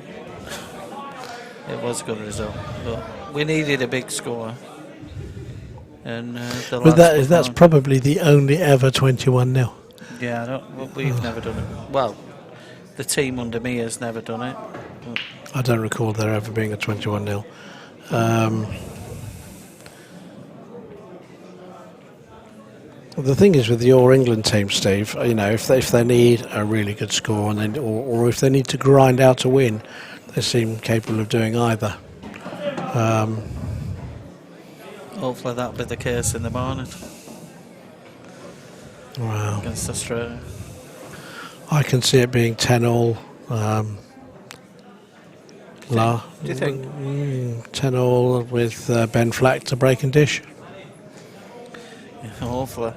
It was a good result, but we needed a big score. And But that's probably the only ever 21-0. Yeah, we've never done it. Well, the team under me has never done it. But I don't recall there ever being a 21-0. The thing is with your England team, Steve, you know, if they need a really good score and or if they need to grind out a win, they seem capable of doing either. hopefully that'll be the case in the morning Wow. against Australia. I can see it being 10-all. Do you think? 10-all with Ben Flack to break and dish. Yeah, hopefully.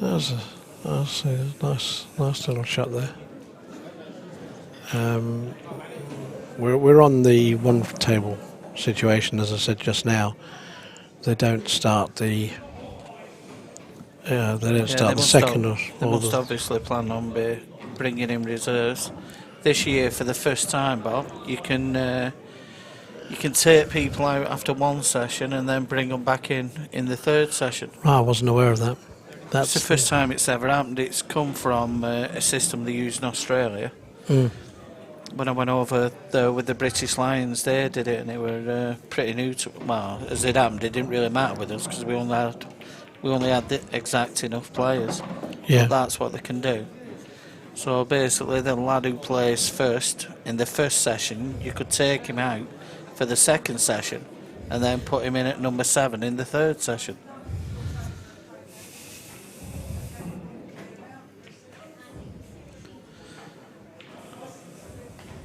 That's a nice little shot there. We're on the one table situation, as I said just now. They don't start the. The second or They must the, obviously plan on bringing in reserves this year for the first time, Bob. You can take people out after one session and then bring them back in the third session. I wasn't aware of that. It's the first time it's ever happened. It's come from a system they use in Australia. When I went over there with the British Lions, they did it, and they were pretty new to. Well, as it happened, it didn't really matter with us because we only had the exact enough players. Yeah. But that's what they can do. So basically, the lad who plays first in the first session, you could take him out for the second session, and then put him in at number 7 in the third session.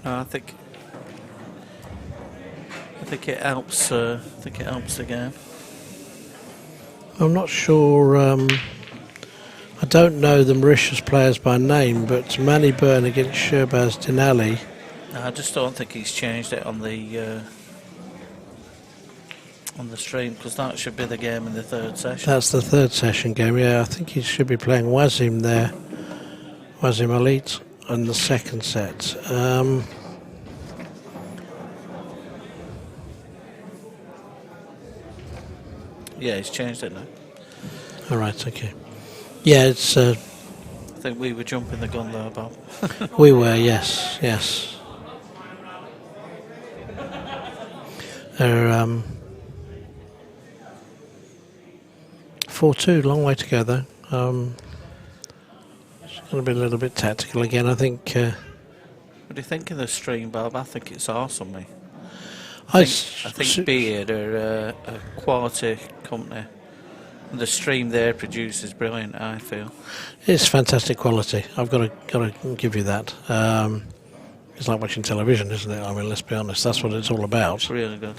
I think it helps. I think it helps the game. I'm not sure. I don't know the Mauritius players by name, but Manny Byrne against Sherbaz Denali. I just don't think he's changed it on the stream, because that should be the game in the third session. That's the third session game. Yeah, I think he should be playing Wazim there, Wazim Alit, in the second set. Yeah, he's changed it now. All right, okay. Yeah, it's. I think we were jumping the gun there, Bob. We were, yes. They're 4-2, long way to go though. It's going to be a little bit tactical again, I think. What do you think of the stream, Bob? I think it's awesome, mate. I think Beard are a quality company. The stream they produce is brilliant, I feel. It's fantastic quality. I've got to give you that. It's like watching television, isn't it? I mean, let's be honest. That's what it's all about. It's really good.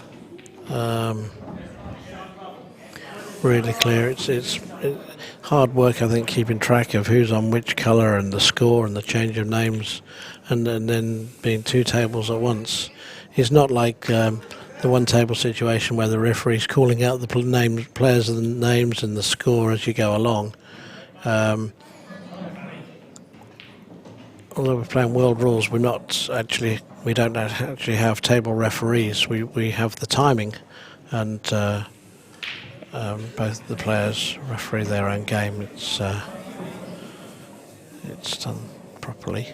Really clear. It's hard work, I think, keeping track of who's on which colour and the score and the change of names, and then being two tables at once. It's not like the one table situation where the referee's calling out the players and the names and the score as you go along. Although we're playing world rules, we don't actually have table referees. We have the timing, and both the players referee their own game. It's done properly.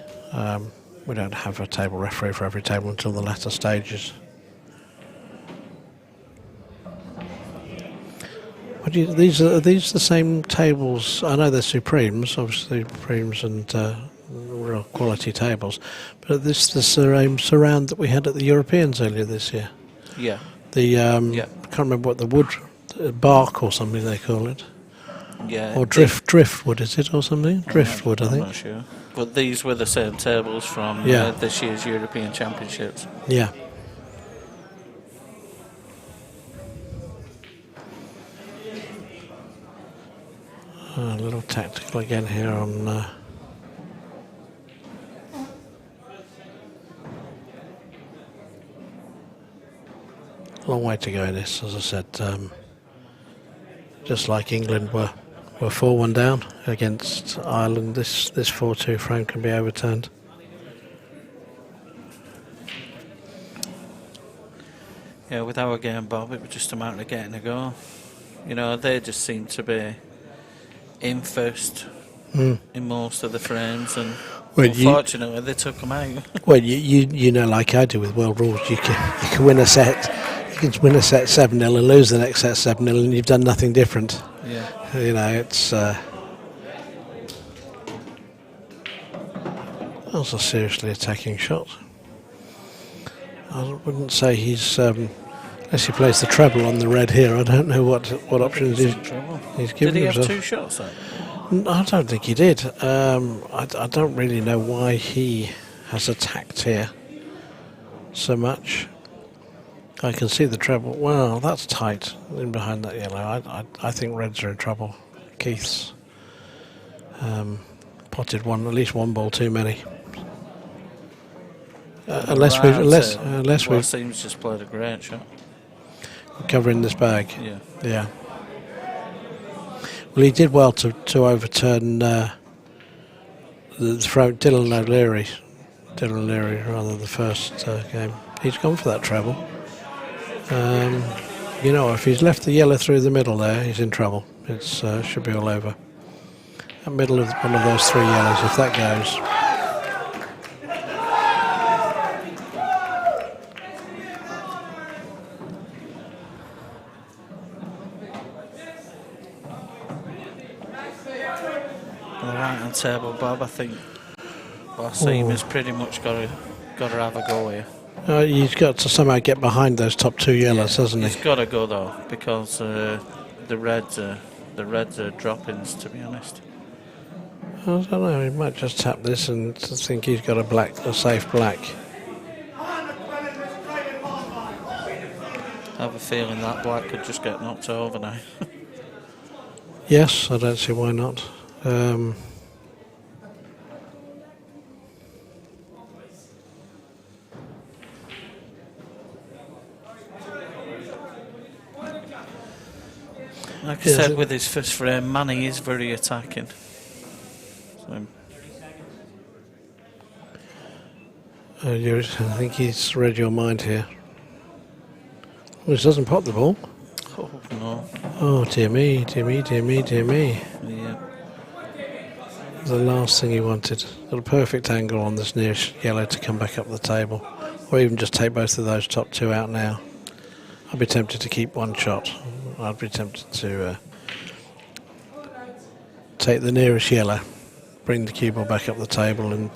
We don't have a table referee for every table until the latter stages. Are these the same tables? I know they're Supremes, obviously Supremes and real quality tables, but this the same surround that we had at the Europeans earlier this year. Yeah. I can't remember what the wood, bark or something they call it. Yeah. Or driftwood, is it, or something? Driftwood, I think. I'm not sure. But these were the same tables from this year's European Championships. Yeah. A little tactical again here on. Long way to go in this, as I said. Just like England were 4-1 down against Ireland, this 4-2 frame can be overturned. Yeah, with our game, Bob, it was just a matter of getting a goal. You know, they just seem to be in first in most of the frames, and unfortunately they took them out. Well, you know, like I do with world rules, you can win a set. You can win a set 7-0 and lose the next set 7-0, and you've done nothing different. Yeah. You know, it's. That was a seriously attacking shot. I wouldn't say he's. Unless he plays the treble on the red here, I don't know what options he's given himself. Did he have two shots though? I don't think he did. I don't really know why he has attacked here so much. I can see the treble. Well, that's tight in behind that yellow. I think reds are in trouble. Keith's potted at least one ball too many. Unless we seems just played a great shot. Covering this bag. Yeah. Well, he did well to overturn the throw. Dylan O'Leary, rather, the first game. He's gone for that treble. You know, if he's left the yellow through the middle there, he's in trouble. It should be all over. The middle of one of those three yellows, if that goes. On the right-hand table, Bob, I think Wasim has pretty much got to have a go here. He's got to somehow get behind those top two yellows, hasn't he? He's got to go though, because the reds are droppings, to be honest. I don't know. He might just tap this and think he's got a safe black. I have a feeling that black could just get knocked over now. Yes, I don't see why not. Like I said, with his first frame, Manny is very attacking. So. I think he's read your mind here. Which doesn't pop the ball. Oh, no. Oh, dear me, dear me, dear me, dear me. Yeah. The last thing he wanted. Got a perfect angle on this nearest yellow to come back up the table. Or even just take both of those top two out now. I'd be tempted to keep one shot. I'd be tempted to take the nearest yellow, bring the cue ball back up the table and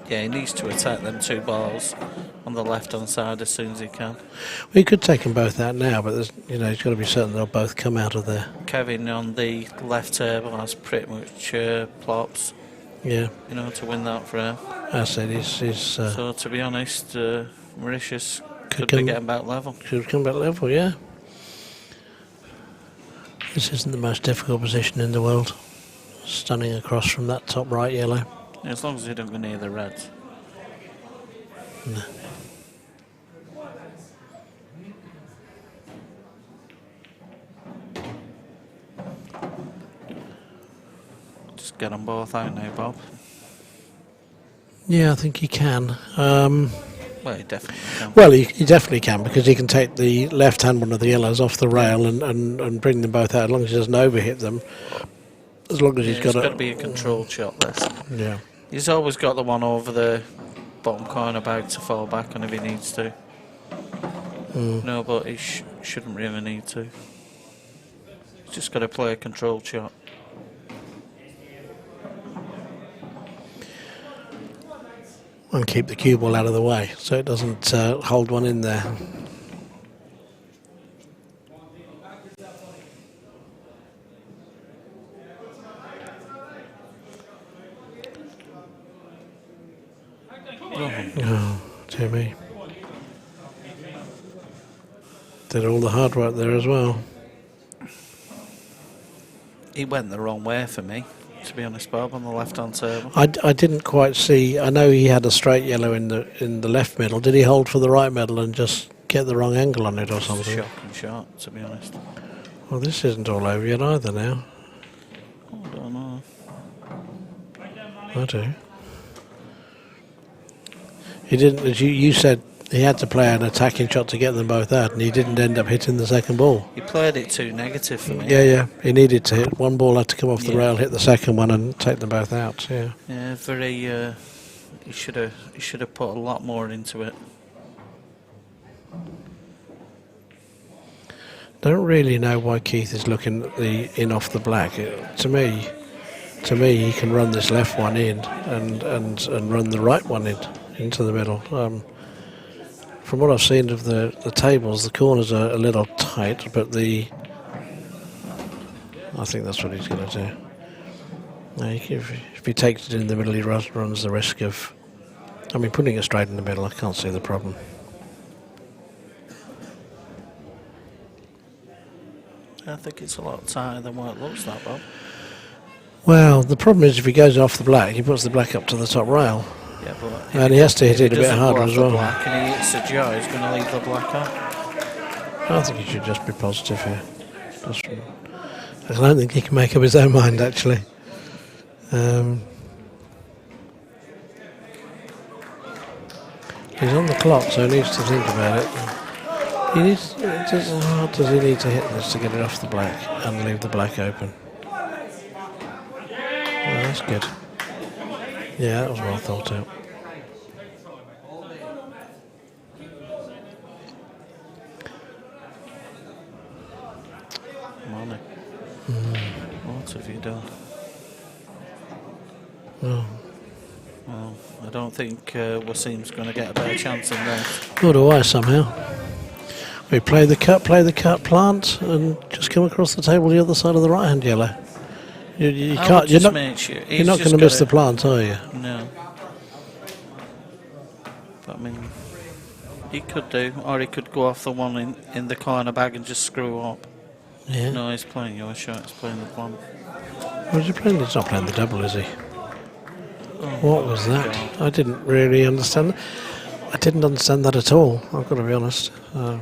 Yeah, he needs to attack them 2 balls on the left-hand side as soon as he can. We could take them both out now, but there's, he's got to be certain they'll both come out of there. Kevin on the left table has pretty much plops, Yeah, to win that for him. I said he's So to be honest, Mauritius could come- be getting back level. should come back level. Yeah, this isn't the most difficult position in the world. Stunning across from that top right yellow. As long as they don't go near the reds. No. Just get them both out now, Bob. Yeah, I think he can. Well, he definitely can. Well, he definitely can, because he can take the left-hand one of the yellows off the rail and bring them both out, as long as he doesn't overhit them. As long as he's got to be a controlled shot, this. Yeah. He's always got the one over the bottom corner bag to fall back on if he needs to. No, but he shouldn't really need to. He's just got to play a controlled shot. And keep the cue ball out of the way, so it doesn't hold one in there. Oh, dear me. Did all the hard work there as well. He went the wrong way for me, to be honest, Bob, on the left-hand table. I didn't quite see. I know he had a straight yellow in the left middle. Did he hold for the right middle and just get the wrong angle on it or something? Shocking shot, to be honest. Well, this isn't all over yet either now. I don't know. I do. He didn't, as you said, he had to play an attacking shot to get them both out, and he didn't end up hitting the second ball. He played it too negative for me. Yeah. He needed to hit. One ball had to come off the rail, hit the second one, and take them both out. Yeah. Yeah, very. He should have put a lot more into it. Don't really know why Keith is looking at the in off the black. To me, he can run this left one in and run the right one into the middle. From what I've seen of the tables, the corners are a little tight, but I think that's what he's going to do. Now, if he takes it in the middle, he runs the risk of, putting it straight in the middle, I can't see the problem. I think it's a lot tighter than what it looks like, Bob. Well, the problem is if he goes off the black, he puts the black up to the top rail. Yeah, but And he has to hit it a bit harder as well. Black and he hits the jaw, he's going to leave the black on. I think he should just be positive here. I don't think he can make up his own mind, actually. He's on the clock, so he needs to think about it. How hard does he need to hit this to get it off the black and leave the black open? Oh, that's good. Yeah, that was well thought out. Money. What have you done? Oh. Well, I don't think Wasim's going to get a better chance than this. Nor do I, somehow. We play the cut, plant, and just come across the table the other side of the right-hand yellow. You can't. You're not going to miss the plant, are you? No. But he could do, or he could go off the one in the corner bag and just screw up. Yeah. No, he's playing your shot. He's playing the plant. What is he playing? He's not playing the double, is he? Oh, What was that? God. I didn't really understand. I didn't understand that at all. I've got to be honest. Not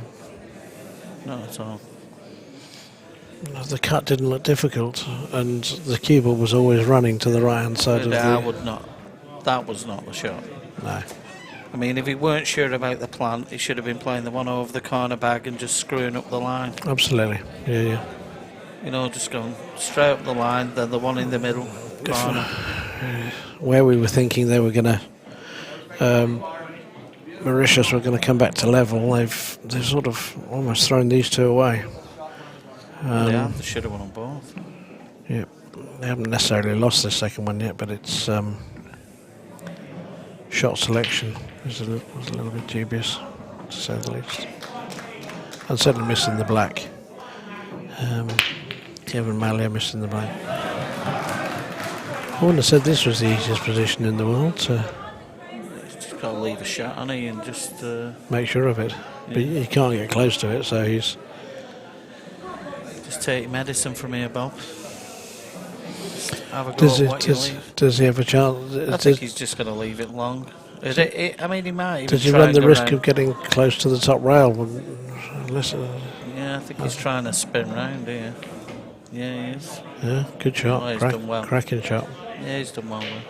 at all. The cut didn't look difficult, and the cue ball was always running to the right-hand side of the. That was not the shot. No. If he weren't sure about the plant, he should have been playing the one over the corner bag and just screwing up the line. Absolutely. Yeah. Just going straight up the line, then the one in the middle corner. Where we were thinking they were going to. Mauritius were going to come back to level. They've sort of almost thrown these two away. They should have won on both. Yeah, they haven't necessarily lost the second one yet, but it's shot selection was a little bit dubious, to say the least. And certainly missing the black. Kevin Mallier missing the black. I wouldn't have said this was the easiest position in the world to He's just got to leave a shot, hasn't he, and just make sure of it. But he can't get close to it, so he's... just take medicine from here, Bob. Have a go Does at what you leave. he have a chance? I think he's just going to leave it long. I mean, he might even Does he try run and the go risk round. of getting close to the top rail? Unless, Yeah, I think he's trying to spin round here. Yeah, he is. yeah, good shot. Oh, he's done well. Cracking shot. Yeah, he's done well there.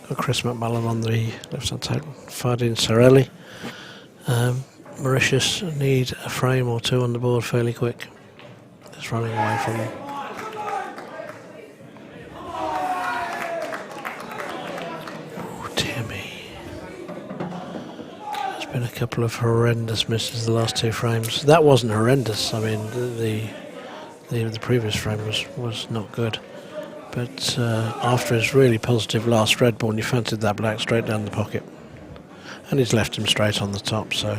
Got Chris McMullen on the left-hand side. Fardin Sorelli. Mauritius need a frame or two on the board fairly quick. It's running away from them. Oh, dear me. There's been a couple of horrendous misses the last two frames. That wasn't horrendous. I mean, the previous frame was not good. But after his really positive last red ball, he fancied that black straight down the pocket. And he's left him straight on the top, so...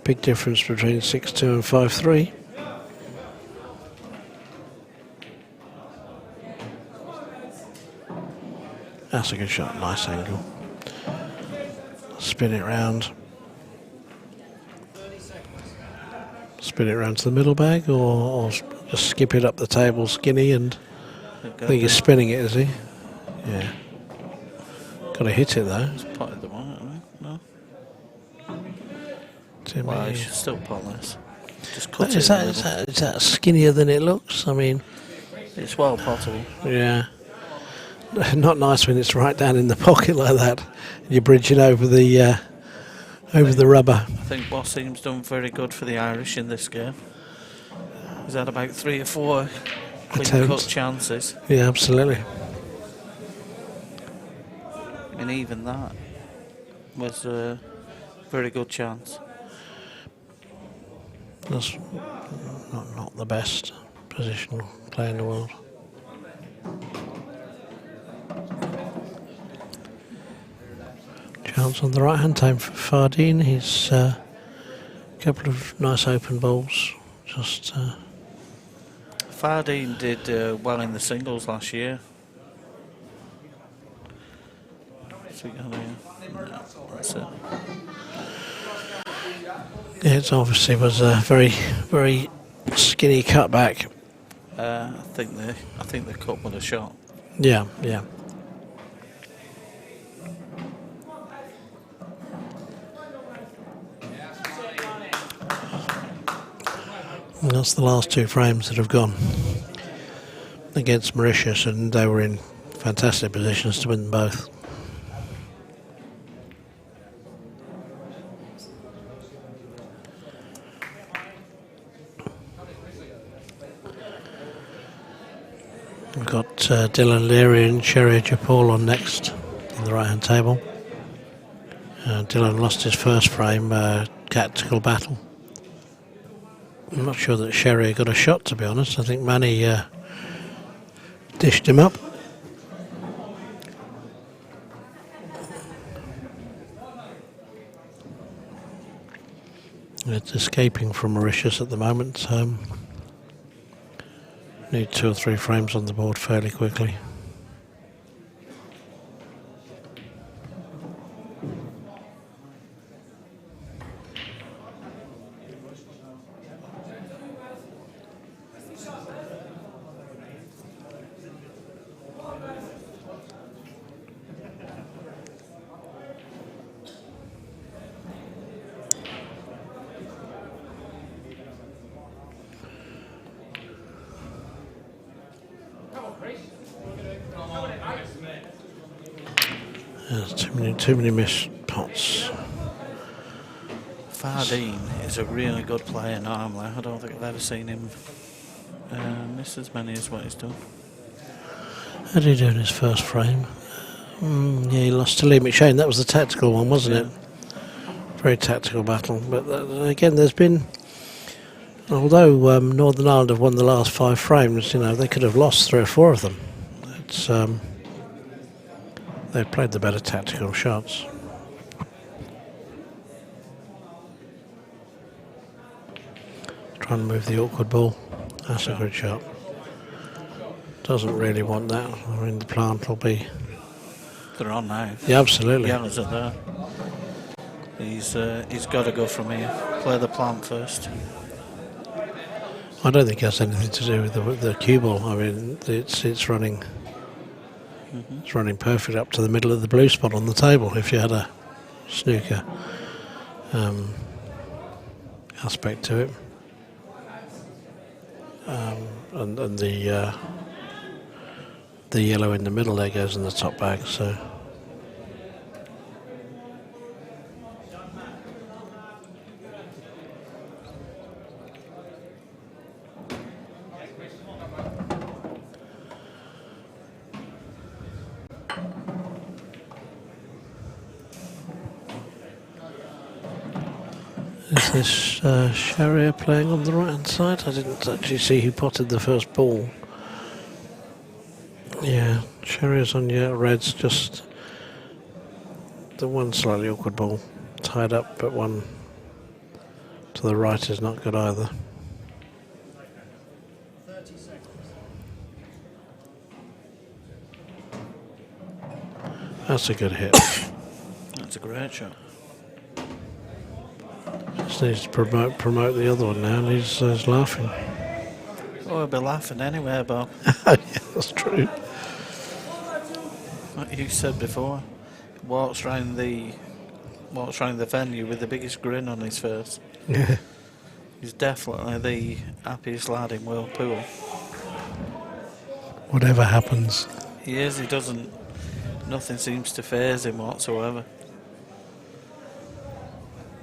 big difference between 6-2 and 5-3. That's a good shot, nice angle. Spin it round. Spin it round to the middle bag, or just skip it up the table skinny, and I think he's spinning it, is he? Yeah. Got to hit it though. He's potted the one, hasn't he? No? Timmy. Well, he should still pot this. Just cut Is it in the middle. that skinnier than it looks? I mean, It's well potable. yeah. Not nice when it's right down in the pocket like that. You're bridging over the rubber. I think Bossim's done very good for the Irish in this game. He's had about 3 or 4 clean cut chances. Yeah, absolutely. And even that was a very good chance. That's not the best positional play in the world. Chance on the right hand time for Fardin. He's a couple of nice open balls. Just Fardin did well in the singles last year. So no, that's it. yeah, it obviously was a very, very skinny cutback. I think the cut would have shot. Yeah, yeah. And that's the last 2 frames that have gone against Mauritius, and they were in fantastic positions to win them both. We've got Dylan Leary and Sherry Japal on next on the right hand table. Dylan lost his first frame, tactical battle. I'm not sure that Sherry got a shot, to be honest. I think Manny dished him up. It's escaping from Mauritius at the moment. Need 2 or 3 frames on the board fairly quickly. There's too many missed pots. Fardin is a really good player normally. I don't think I've ever seen him miss as many as what he's done. How did he do in his first frame? Yeah, he lost to Lee McShane. That was the tactical one, wasn't it? Very tactical battle. But again, there's been Although Northern Ireland have won the last 5 frames, you know, they could have lost 3 or 4 of them. It's they've played the better tactical shots. Trying to move the awkward ball. That's a good shot. Doesn't really want that. I mean, the plant will be... They're on now. Yeah, absolutely. Yellows are there. He's got to go from here. Play the plant first. I don't think it has anything to do with the cue ball. I mean, it's running... It's running perfect up to the middle of the blue spot on the table if you had a snooker aspect to it. And the yellow in the middle there goes in the top bag, so is this Sharia playing on the right hand side? I didn't actually see who potted the first ball. Yeah, Sharia's on reds, just the one slightly awkward ball tied up, but one to the right is not good either. That's a good hit. That's a great shot. Just needs to promote the other one now, and he's laughing. Oh, he'll be laughing anyway, Bob. Yeah, that's true. Like you said before, walks round the venue with the biggest grin on his face. Yeah. He's definitely the happiest lad in World Pool. Whatever happens. He is. He doesn't. Nothing seems to faze him whatsoever.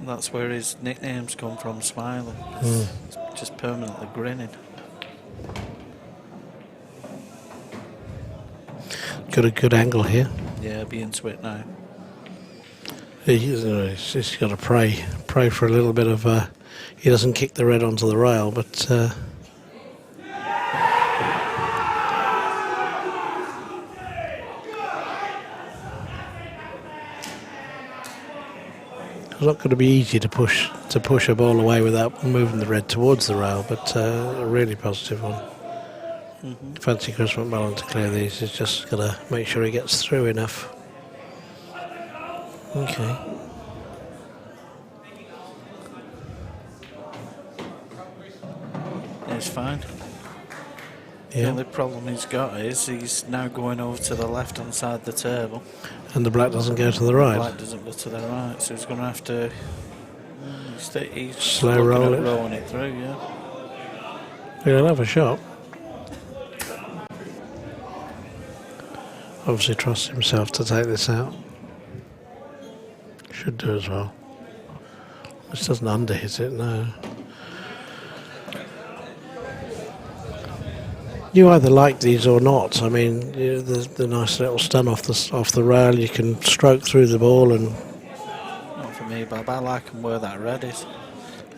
That's where his nicknames come from, Smiling. He's just permanently grinning. Got a good angle here. Yeah, be into it now. He's got to pray for a little bit of. He doesn't kick the red onto the rail, but there's not going to be easy to push a ball away without moving the red towards the rail, but a really positive one. Fancy Chris McMullen to clear these. He's just got to make sure he gets through enough. Okay. It's fine. The Yeah. only problem he's got is he's now going over to the left hand side of the table. And the black doesn't go to the right. Black doesn't go to the right, so he's going to have to. He's Slow looking roll at it. rolling it through, yeah. He'll have a shot. Obviously trusts himself to take this out. Should do as well. This doesn't underhit it, no. You either like these or not. I mean, the nice little stun off the rail. You can stroke through the ball, and Not for me, Bob. I like them where that red is.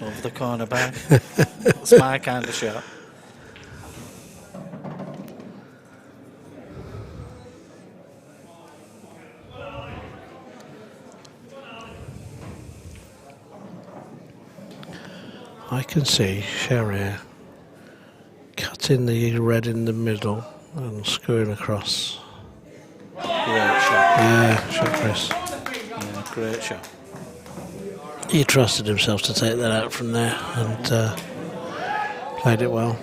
Over the corner bag. It's my kind of shot. I can see Sharia cutting the red in the middle and screwing across. Great shot. Yeah, shot Chris. Yeah, great shot. He trusted himself to take that out from there and played it well.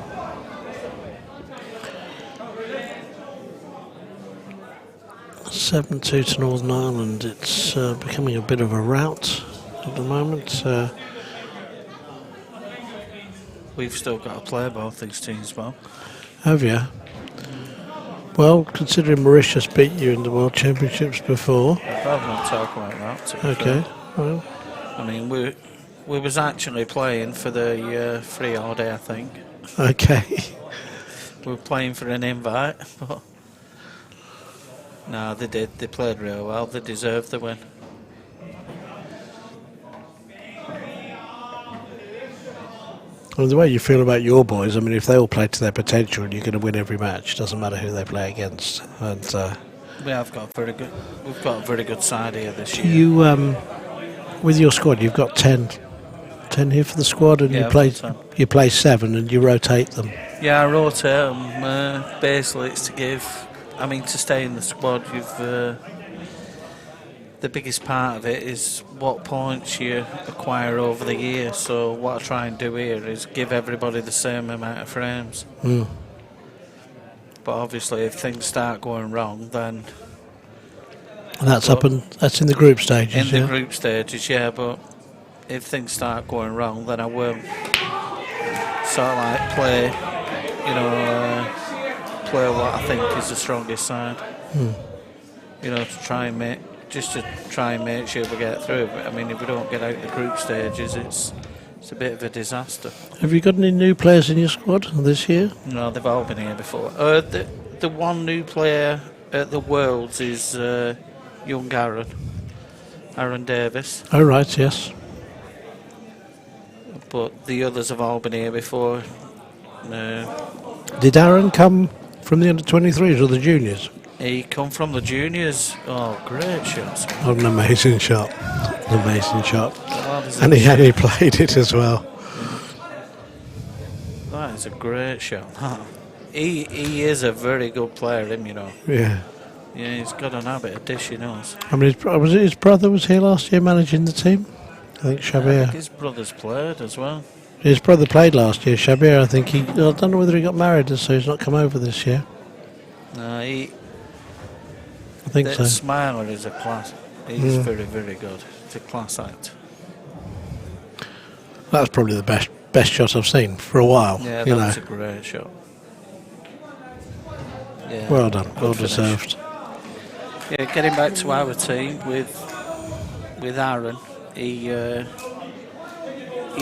(7-2) to Northern Ireland. It's becoming a bit of a rout at the moment. We've still got to play both these teams, Bob. Have you? Well, considering Mauritius beat you in the World Championships before. I'd rather not talk about that. To be Okay. fair. Well, I mean, we was actually playing for the free holiday, I think. okay. We were playing for an invite, but no, they did. They played real well. They deserved the win. Well, the way you feel about your boys, I mean, if they all play to their potential and you're going to win every match, doesn't matter who they play against. And We have got very good. We've got a very good side here this year. you, with your squad, you've got 10 here for the squad, and Yeah, you play 7 and you rotate them. Yeah, I rotate them. Basically, it's to stay in the squad. The biggest part of it is what points you acquire over the year. So what I try and do here is give everybody the same amount of frames. Mm. But obviously, if things start going wrong, then And that's that's in the group stages. in the group stages, yeah. But if things start going wrong, then I will sort of like play what I think is the strongest side. Mm. To try and make sure we get through. But I mean, if we don't get out the group stages, it's a bit of a disaster. Have you got any new players in your squad this year? No, they've all been here before. The one new player at the Worlds is young Aaron Davis. Oh, right, yes. But the others have all been here before. Did Aaron come from the under-23s or the juniors? He come from the juniors. Oh, great shots. What an amazing shot. An amazing shot. That And he played it as well. That is a great shot. He is a very good player, Yeah. Yeah, he's got an habit of dishing us. I mean, his brother was here last year managing the team? I think I Shabir. think his brother's played as well. His brother played last year, Shabir. I think I don't know whether he got married, so he's not come over this year. No, I think the so. Smiler is a class. He's very, very good. It's a class act. That's probably the best shot I've seen for a while. Yeah, that was a great shot. Yeah, Well done, good well finish. deserved. Yeah, getting back to our team with Aaron, he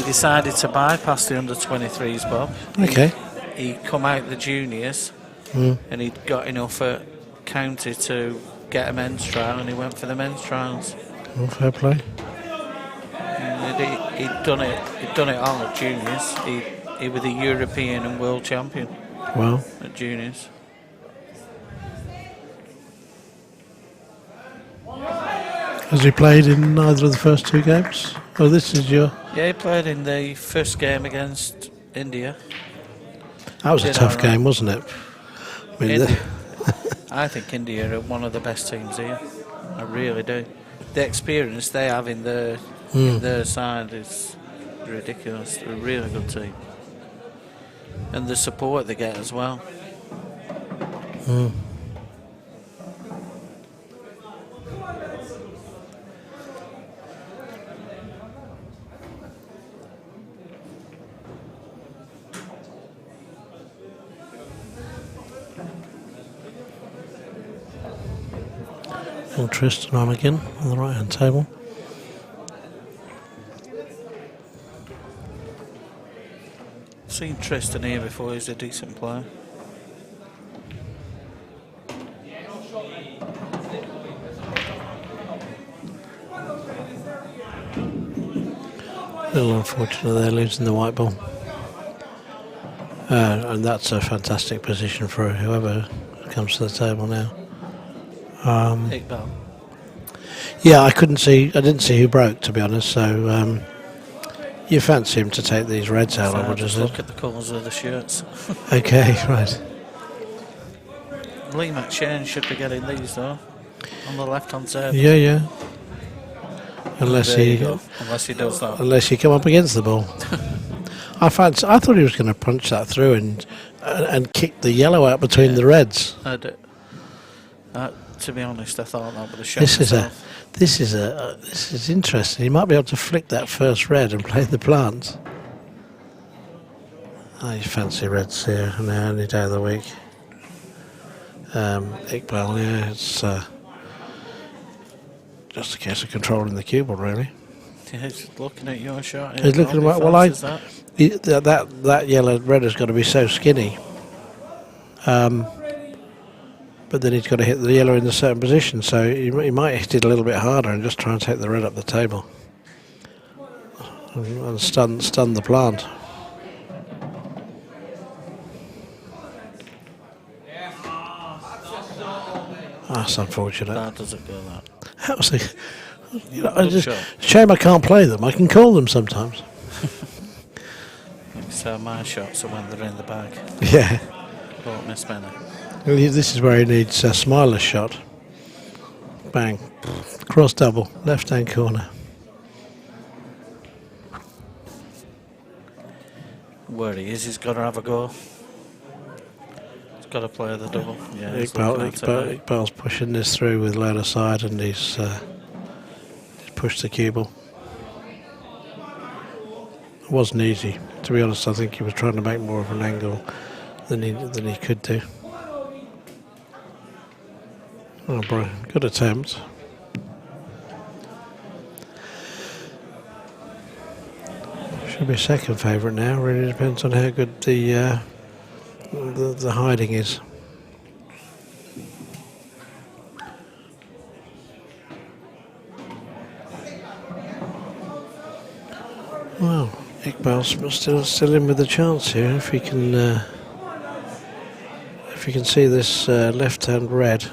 decided to bypass the under-23s, Bob. Okay. He come out the juniors, and he'd got enough at county to get a men's trial, and he went for the men's trials. Well, fair play. And he'd done it all at juniors. He was the European and world champion Well, at juniors. has he played in either of the first 2 games? Oh, this is your... Yeah, he played in the first game against India. That was a Did tough all right. game, wasn't it? I mean, India. I think India are one of the best teams here. I really do. The experience they have in their side is ridiculous. They're a really good team. And the support they get as well. and Tristan on again on the right hand table. Seen Tristan here before. He's a decent player. A little unfortunate there, losing the white ball. And that's a fantastic position for whoever comes to the table now. Iqbal. Yeah, I didn't see who broke, to be honest, so you fancy him to take these reds out, I would Just have look said. at the colours of the shirts. Okay, right. Lee McShane should be getting these though. On the left hand side. Yeah. Unless There you he go. Unless he does that. unless you come up against the ball. I thought he was going to punch that through and kick the yellow out between the reds. To be honest, I thought that would have shot This is interesting. He might be able to flick that first red and play the plant. Oh, you fancy reds here any day of the week. Iqbal, yeah, it's just a case of controlling the cue ball, really. Yeah, he's looking at your shot. He's looking at Bob, well, he fancies that. that yellow red has got to be so skinny. But then he's got to hit the yellow in a certain position, so he might hit it a little bit harder and just try and take the red up the table and stun the plant. That's unfortunate. That doesn't go that. That was a, you know, Good shot. shame I can't play them. I can call them sometimes. So my shots are when they're in the bag. Yeah. Don't miss many. Well, this is where he needs a Smiler's shot. Bang. Cross double. Left hand corner. Where he is, he's got to have a go. He's got to play the double. Yeah, he's looking at it now. Iqbal's pushing this through with loader side, and he's pushed the cue ball. It wasn't easy. To be honest, I think he was trying to make more of an angle than he could do. Oh, bro, good attempt. Should be second favourite now. Really depends on how good the hiding is. Well, Iqbal's still in with a chance here. If he can see this left hand red,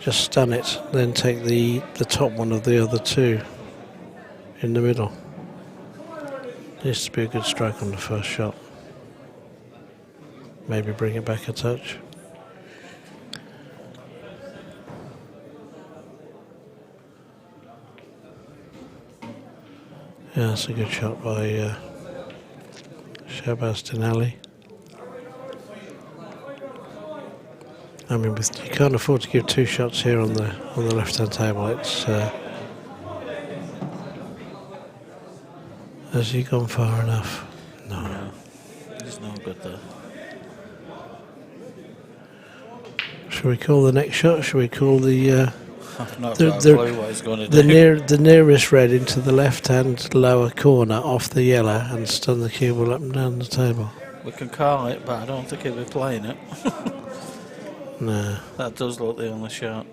just stun it, then take the top one of the other two in the middle. Needs to be a good stroke on the first shot. Maybe bring it back a touch. Yeah, that's a good shot by Shahbaz Denali. I mean, you can't afford to give two shots here on the left-hand table. It's has he gone far enough? No. He's no good there. Should we call the next shot? Should we call the I've not got a clue what he's going to do. the nearest red into the left-hand lower corner off the yellow and stun the cue ball up and down the table? We can call it, but I don't think he'll be playing it. No. That does look the only shot.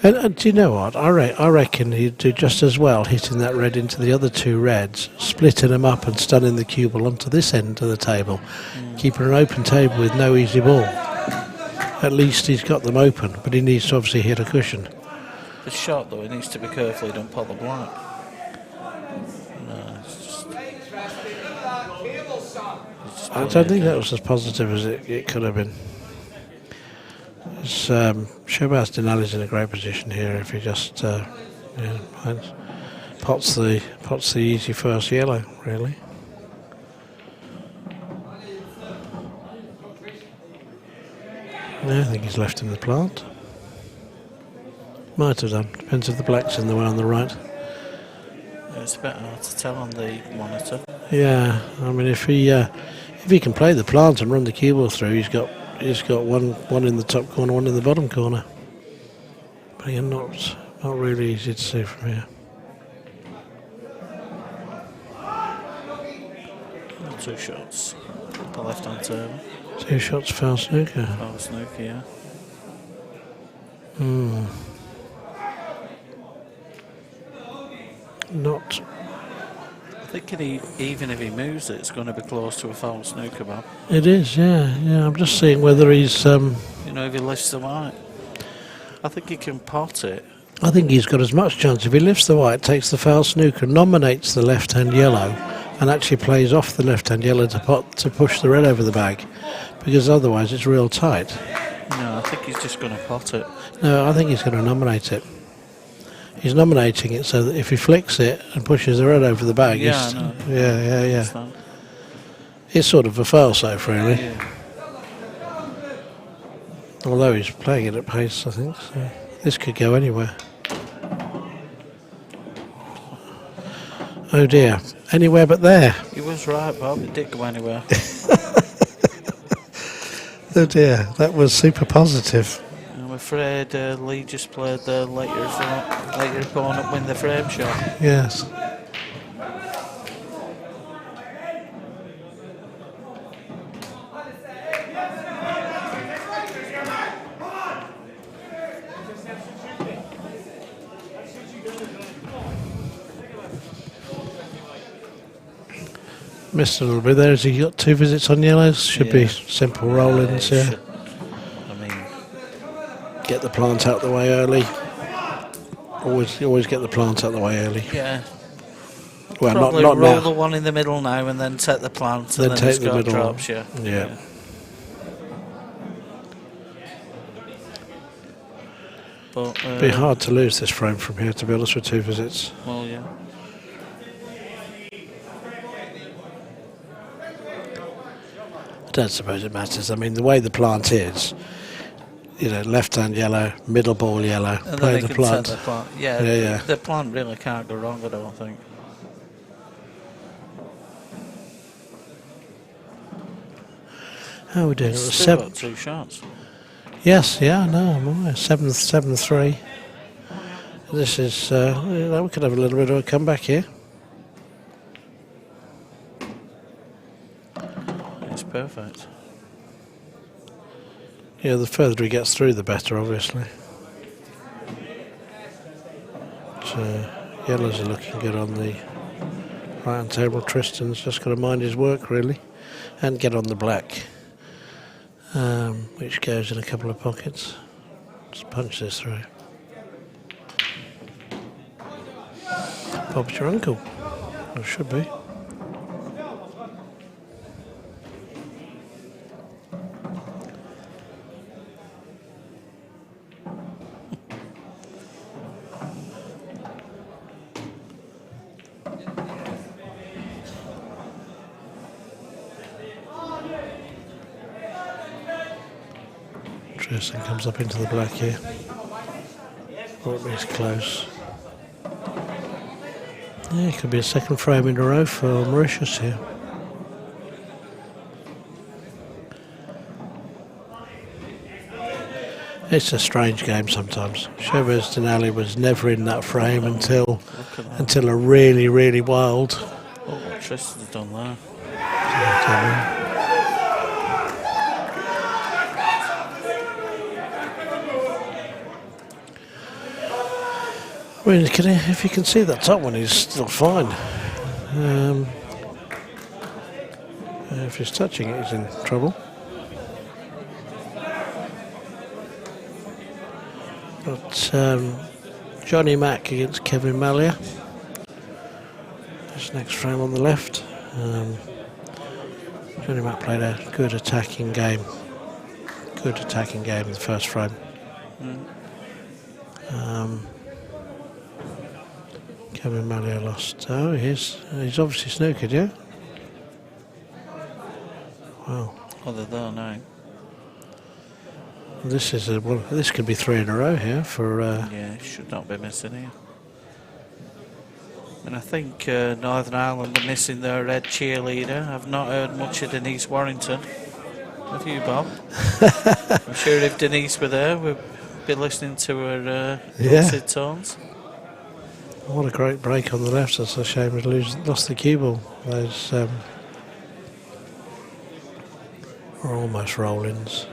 And do you know what? I reckon he'd do just as well hitting that red into the other two reds, splitting them up and stunning the cue ball onto this end of the table, keeping an open table with no easy ball. At least he's got them open, but he needs to obviously hit a cushion. The shot, though, he needs to be careful he don't pot the black. No, it's just... I don't think that was as positive as it could have been. Shahbaz Denali's in a great position here if he just pots the easy first yellow, really. No, I think he's left him the plant. Might have done. Depends if the black's in the way on the right. Yeah, it's a bit hard to tell on the monitor. Yeah, I mean if he can play the plant and run the cue ball through, he's got one in the top corner, one in the bottom corner. But again, not really easy to see from here. Two shots. The left-hand table. Two shots, foul snooker. Foul snooker, yeah. Not. I think even if he moves it, it's going to be close to a foul snooker ball. It is, yeah. I'm just seeing whether he's. You know, if he lifts the white, I think he can pot it. I think he's got as much chance if he lifts the white, takes the foul snooker, nominates the left-hand yellow, and actually plays off the left-hand yellow to push the red over the bag, because otherwise it's real tight. No, I think he's just going to pot it. No, I think he's going to nominate it. He's nominating it so that if he flicks it and pushes the red over the bag, yeah, I know. Yeah. It's sort of a fail-safe, really. Yeah. Although he's playing it at pace, I think. So this could go anywhere. Oh dear. Anywhere but there. He was right, Bob. It did go anywhere. Oh dear. That was super positive. I'm afraid Lee just played the let your opponent win the frame shot. Yes. Missed a little bit there. Has he got two visits on yellows? Should be simple roll-ins, yeah. get the plant out the way early. Always get the plant out the way early. Yeah. Well, Probably not roll now. the one in the middle now and then take the plant Then and then take it's the got middle. drops, yeah. Yeah. But, It'd be hard to lose this frame from here, to be honest, with 2 visits. Well, yeah. I don't suppose it matters. I mean, the way the plant is, you know, left hand yellow, middle ball yellow, And play then the they can set plant. the plant. Yeah, Yeah. The plant really can't go wrong, I don't think. How are we doing? It It's was still 7. got 2 shots. Yes, yeah, no, I'm aware. 7-3. This is, you know, we could have a little bit of a comeback here. It's perfect. Yeah, the further he gets through, the better, obviously. So, yellows are looking good on the right-hand table. Tristan's just got to mind his work, really, and get on the black, which goes in a couple of pockets. Just punch this through. Bob's your uncle. Or should be. Tristan comes up into the black here. Or at least close. Yeah, it could be a second frame in a row for Mauritius here. It's a strange game sometimes. Chavez Denali was never in that frame until a really, really wild. Oh, what Tristan's done there. I mean, if you can see that top one, he's still fine. If he's touching it, he's in trouble. But Johnny Mack against Kevin Malia. This next frame on the left. Johnny Mack played a good attacking game. Good attacking game in the first frame. Kevin Malia lost. Oh, he's obviously snookered, yeah? Wow. Oh, they're there now. This is this could be 3 in a row here for. Yeah, should not be missing here. And I think Northern Ireland are missing their red cheerleader. I've not heard much of Denise Warrington. Have you, Bob? I'm sure if Denise were there, we'd be listening to her dulcet tones. What a great break on the left. It's a shame we lost the cue ball. Those are almost roll-ins.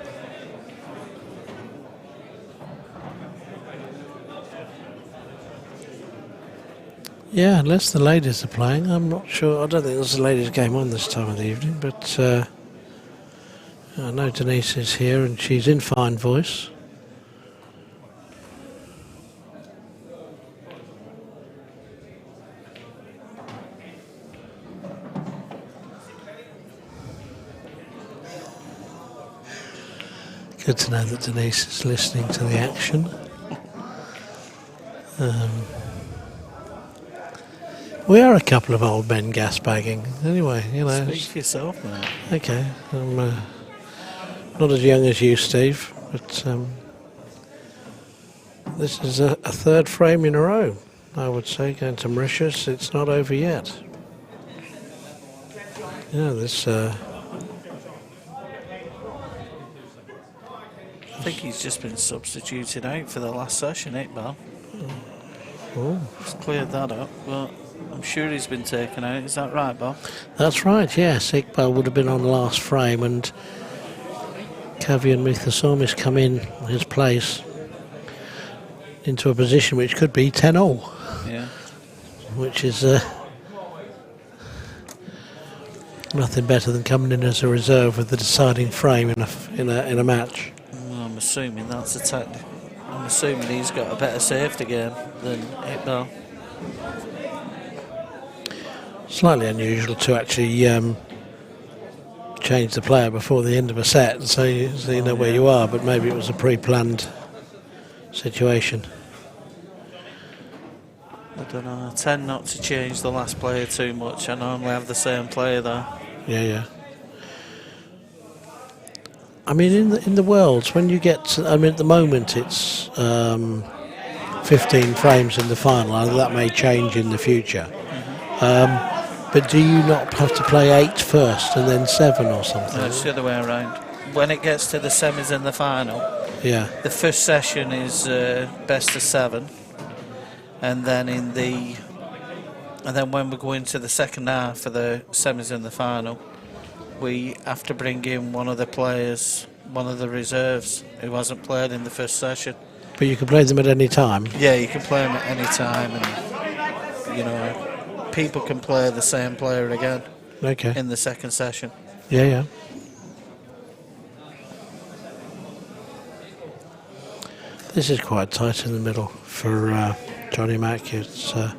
Yeah, unless the ladies are playing, I'm not sure. I don't think there's a ladies' game on this time of the evening, but I know Denise is here and she's in fine voice. Good to know that Denise is listening to the action. We are a couple of old men gas bagging. Anyway, you know. Speak for yourself, man. Okay, I'm not as young as you, Steve, but this is a third frame in a row, I would say, going to Mauritius. It's not over yet. Yeah, this. I think he's just been substituted out for the last session, Iqbal. Oh. Just cleared that up, but I'm sure he's been taken out. Is that right, Bob? That's right, yes. Iqbal would have been on the last frame, and Kavian Muthasomis come in his place into a position which could be 10-all. Yeah. Which is nothing better than coming in as a reserve with the deciding frame in a match. Well, I'm assuming that's a I'm assuming he's got a better safety game than Iqbal. Slightly unusual to actually change the player before the end of a set, so you know where you are, but maybe it was a pre-planned situation. I don't know. I tend not to change the last player too much. I normally have the same player there. Yeah. I mean, in the Worlds, when you get to, I mean, at the moment it's 15 frames in the final, and that may change in the future. But do you not have to play 8 first and then 7 or something? No, it's the other way around. When it gets to the semis and the final, the first session is best of 7, and then when we go into the second half for the semis and the final, we have to bring in one of the players, one of the reserves who hasn't played in the first session. But you can play them at any time? Yeah, you can play them at any time, and you know, people can play the same player again in the second session. Yeah. This is quite tight in the middle for Johnny Mack. It's to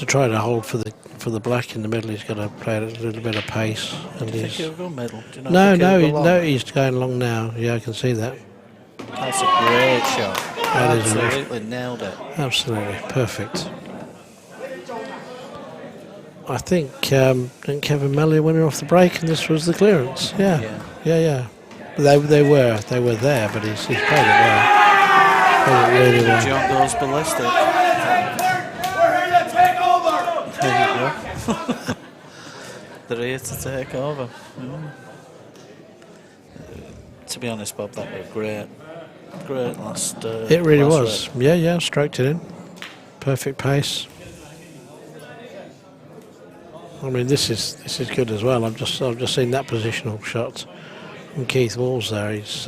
try to hold for the black in the middle. He's got to play at a little bit of pace. And do you think he'll go middle? Do you know no, he's going long now. Yeah, I can see that. That's a great shot. That is absolutely nailed it. Absolutely perfect. I think didn't Kevin Melly winning off the break, and this was the clearance. Yeah. They were there, but he's played it well. Played it really well. John goes ballistic. There you go. They're here to take over. To be honest, Bob, that was great last. It really was. Race. Yeah, stroked it in. Perfect pace. I mean, this is good as well. I've just seen that positional shot from Keith Walls there. He's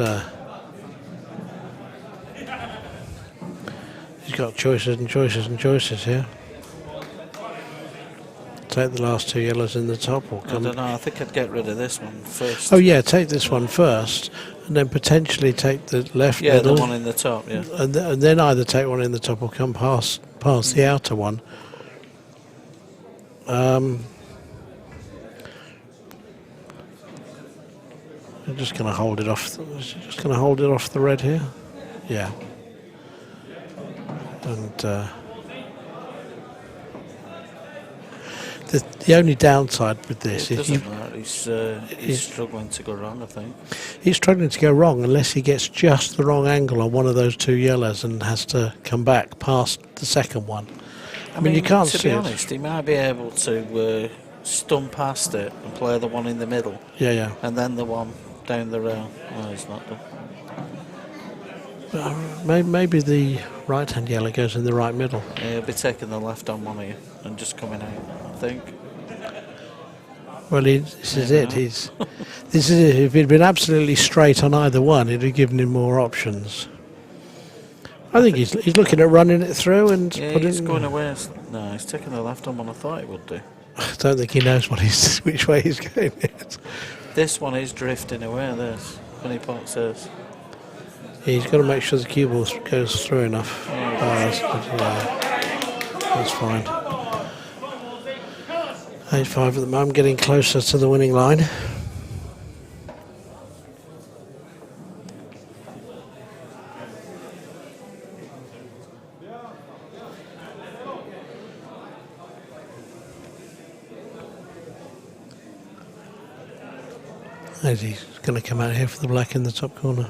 got choices and choices and choices here. Take the last 2 yellows in the top, or come. I don't know. I think I'd get rid of this one first. Oh yeah, take this one first, and then potentially take the left middle. The one in the top. Yeah, and then either take one in the top or come past the outer one. I'm just going to hold it off. Just going to hold it off the red here. Yeah. And the only downside with this is he's struggling to go wrong. I think he's struggling to go wrong unless he gets just the wrong angle on one of those 2 yellows and has to come back past the second one. I mean, you can't see it. To be honest, he might be able to stun past it and play the one in the middle. Yeah. And then the one down the rail. Oh, he's not done. Maybe the right-hand yellow goes in the right middle. Yeah, he'll be taking the left on one here and just coming out, I think. Well, this is it. This is it. If he'd been absolutely straight on either one, it'd have given him more options. I think he's looking at running it through and he's going away. No, he's taking the left on one. I thought he would do. I don't think he knows which way he's going yet. This one is drifting away. This when he pots this. He's got to make sure the cue ball goes through enough. That's fine. 8-5 at the moment, getting closer to the winning line. He's going to come out here for the black in the top corner.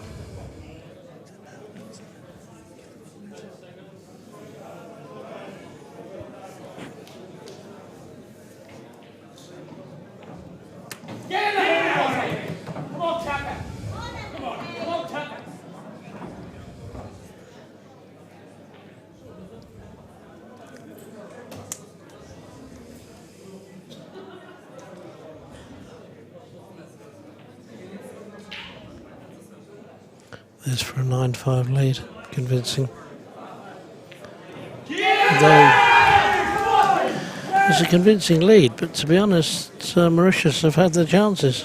There's for a 9-5 lead, convincing. Though it's a convincing lead, but to be honest, Mauritius have had their chances.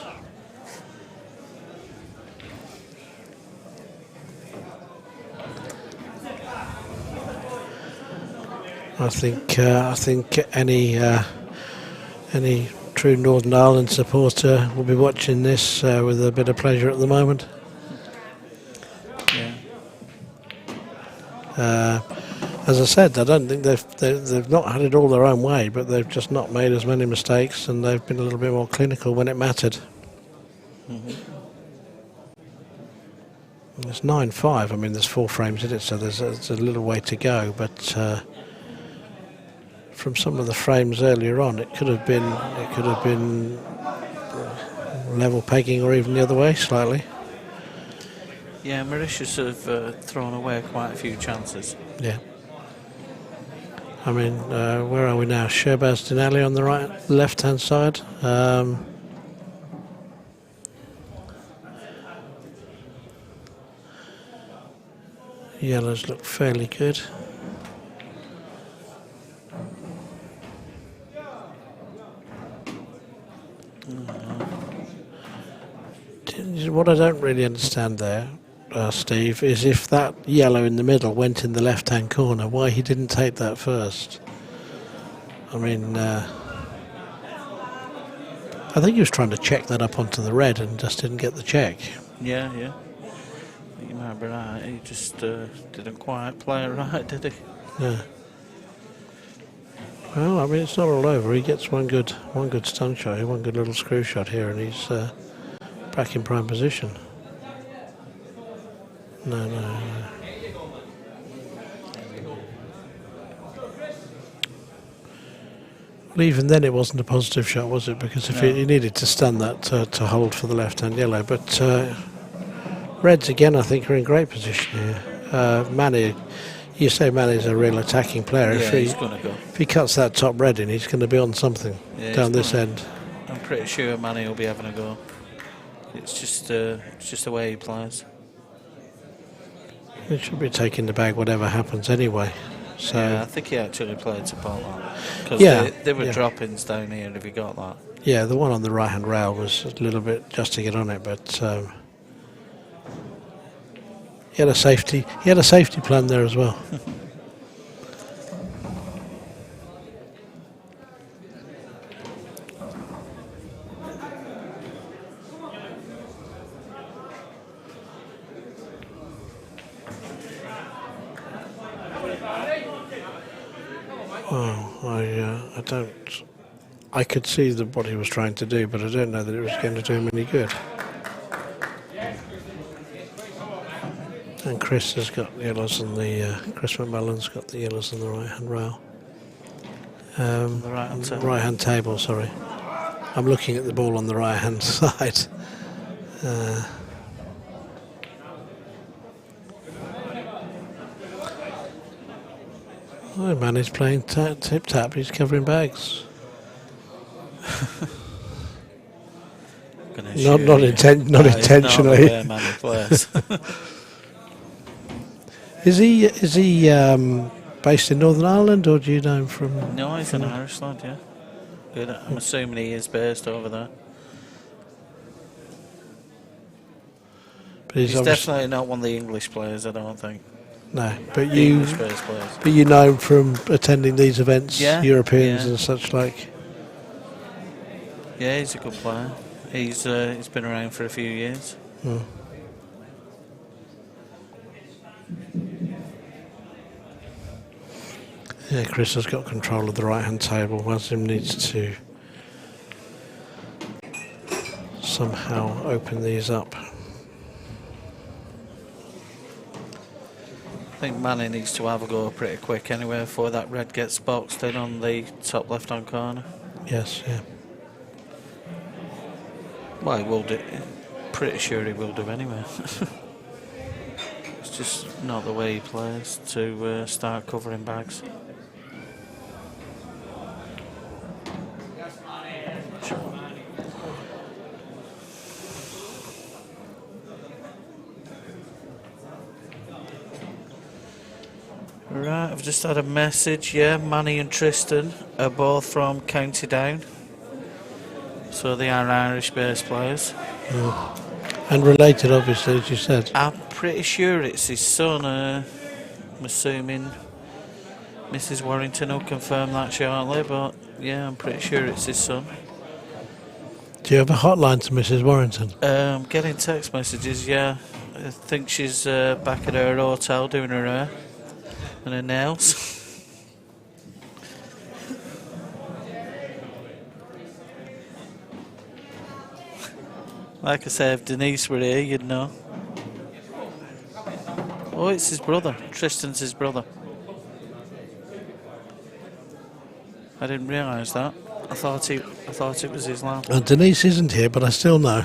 I think any true Northern Ireland supporter will be watching this with a bit of pleasure at the moment. Yeah. As I said, I don't think they've not had it all their own way, but they've just not made as many mistakes, and they've been a little bit more clinical when it mattered. It's 9-5. I mean, there's 4 frames in it, so there's a little way to go. But from some of the frames earlier on, it could have been level pegging, or even the other way slightly. Yeah, Mauritius have thrown away quite a few chances. Yeah. I mean, where are we now? Sherbaz Denali on the left-hand side. Yellows look fairly good. What I don't really understand there, Steve, is if that yellow in the middle went in the left-hand corner, why he didn't take that first. I mean, I think he was trying to check that up onto the red and just didn't get the check. Yeah. You might be right. He just didn't quite play it right, did he? Yeah. Well, I mean, it's not all over. He gets one good stun shot, one good little screw shot here, and he's back in prime position. No. Well, even then it wasn't a positive shot, was it? Because if he needed to stun that to hold for the left-hand yellow. But Reds, again, I think are in great position here. Manny, you say Manny's a real attacking player. Yeah, he's going to go. If he cuts that top red in, he's going to be on something down this end. I'm pretty sure Manny will be having a go. It's just the way he plays. He should be taking the bag whatever happens anyway. So yeah, I think he actually played to pot that. Because there were droppings down here if he got that. Yeah, the one on the right-hand rail was a little bit just to get on it, but he had a safety plan there as well. I could see what he was trying to do, but I don't know that it was going to do him any good. And Chris has got the yellows on the Chris McMullen's got the yellows on the right-hand rail. The right-hand table. Sorry, I'm looking at the ball on the right-hand side. Oh man, he's playing tip-tap. He's covering bags. not intentionally. Is he based in Northern Ireland, or do you know him from? No, he's an Irish lad. Yeah, I'm assuming he is based over there. But he's definitely not one of the English players, I don't think. No, but you know him from attending these events, Europeans and such like. Yeah, he's a good player. He's been around for a few years. Yeah, Chris has got control of the right-hand table. Wasim needs to somehow open these up. I think Manny needs to have a go pretty quick anyway before that red gets boxed in on the top left-hand corner. Yes, yeah. Well, he will do. Pretty sure he will do anyway. It's just not the way he plays to start covering bags. Right, I've just had a message. Yeah, Manny and Tristan are both from County Down. So they are Irish-based players. And related, obviously, as you said. I'm pretty sure it's his son. I'm assuming. Mrs. Warrington will confirm that shortly, but yeah, I'm pretty sure it's his son. Do you have a hotline to Mrs. Warrington? Getting text messages, yeah. I think she's back at her hotel doing her hair and her nails. Like I say, if Denise were here, you'd know. Oh, it's his brother. Tristan's his brother. I didn't realise that. I thought it was his lad. Denise isn't here, but I still know.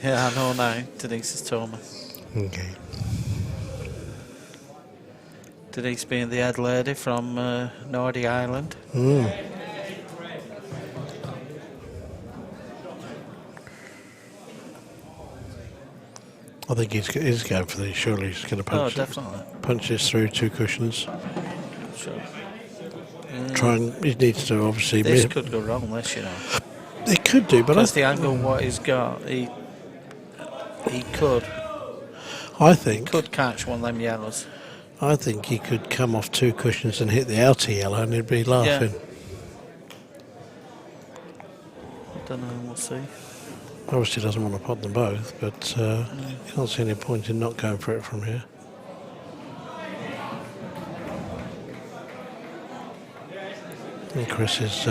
Yeah, I know now. Denise has told me. Okay. Denise being the head lady from Nordy Island. I think he's going for these. Surely he's going to punch. Oh, definitely. Punch this through 2 cushions. Sure. He needs to obviously. This could go wrong. This, you know. It could do, but that's the angle. What he's got, he could. I think could catch one of them yellows. I think he could come off 2 cushions and hit the outer yellow, and he'd be laughing. Yeah. I don't know. We'll see. Obviously doesn't want to pot them both, but you can't see any point in not going for it from here. And Chris is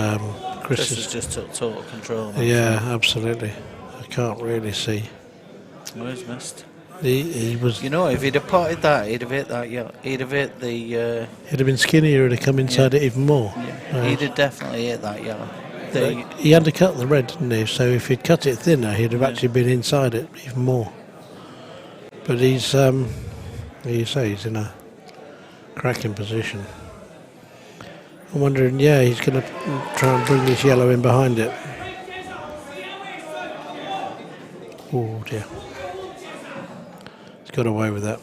just took total control. Yeah, absolutely. I can't really see. Oh, he's missed. He was. You know, if he'd have potted that, he'd have hit that. Yeah, he'd have hit the. He'd have been skinnier. He'd have come inside it even more. Yeah. He'd have definitely hit that yellow. He undercut the red, didn't he? So if he'd cut it thinner, he'd have actually been inside it even more. But he's, you say, he's in a cracking position. I'm wondering, yeah, he's going to try and bring this yellow in behind it. Oh dear. He's got away with that.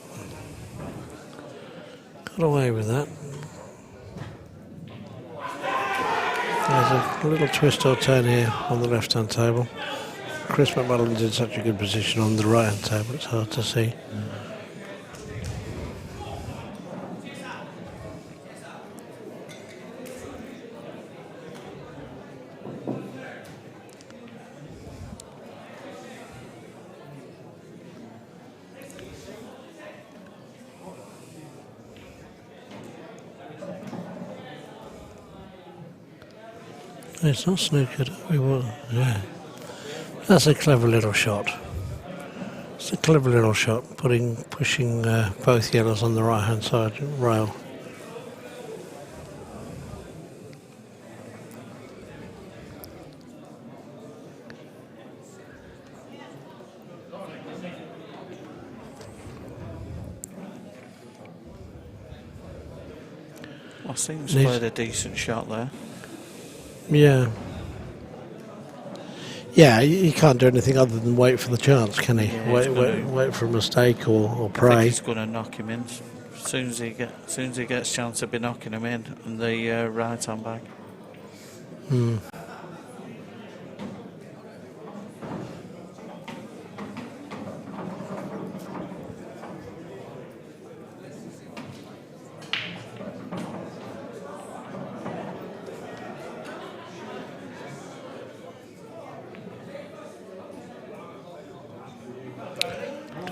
Got away with that. There's a little twist or turn here on the left-hand table. Chris McMullen's in such a good position on the right-hand table, it's hard to see. It's not snookered. Yeah. That's a clever little shot. It's a clever little shot, pushing both yellows on the right-hand side rail. Well, seems played a decent shot there. Yeah. Yeah, he can't do anything other than wait for the chance, can he? Yeah, wait for a mistake or pray. I think he's going to knock him in. As soon as he gets a chance to be knocking him in on the right hand back.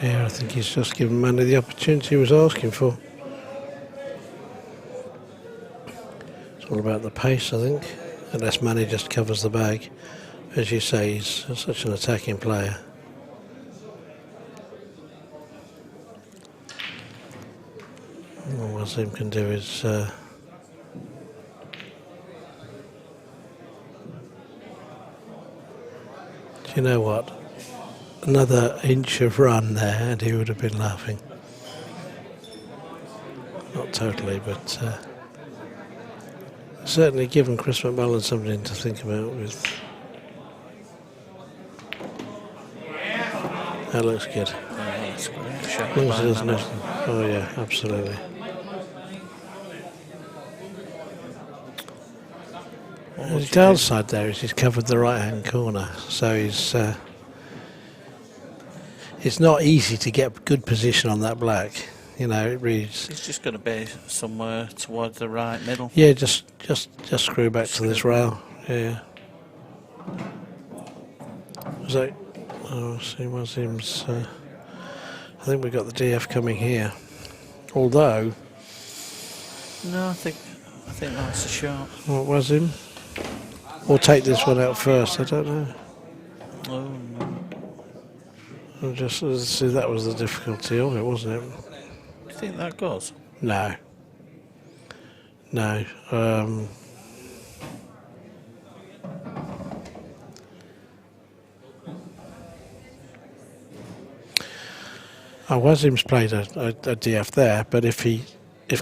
Yeah, I think he's just given Manny the opportunity he was asking for. It's all about the pace, I think, unless Manny just covers the bag. As you say, he's such an attacking player. All Wasim can do is do you know what? Another inch of run there and he would have been laughing. Not totally, but certainly given Chris McMullen something to think about with. That looks good. That's great. As long as it doesn't have, oh yeah, absolutely. The downside there is he's covered the right hand corner, so he's it's not easy to get good position on that black. You know, it reads. It's just going to be somewhere towards the right middle. Yeah, just screw back to this rail. Yeah. So, oh, see, what seems. I think we've got the DF coming here. Although, No, I think that's a shot. what was him? Or take this one out first. I don't know. Oh no. I just see that was the difficulty of it, wasn't it? Do you think that goes? No. No. Wazim's played a DF there, but if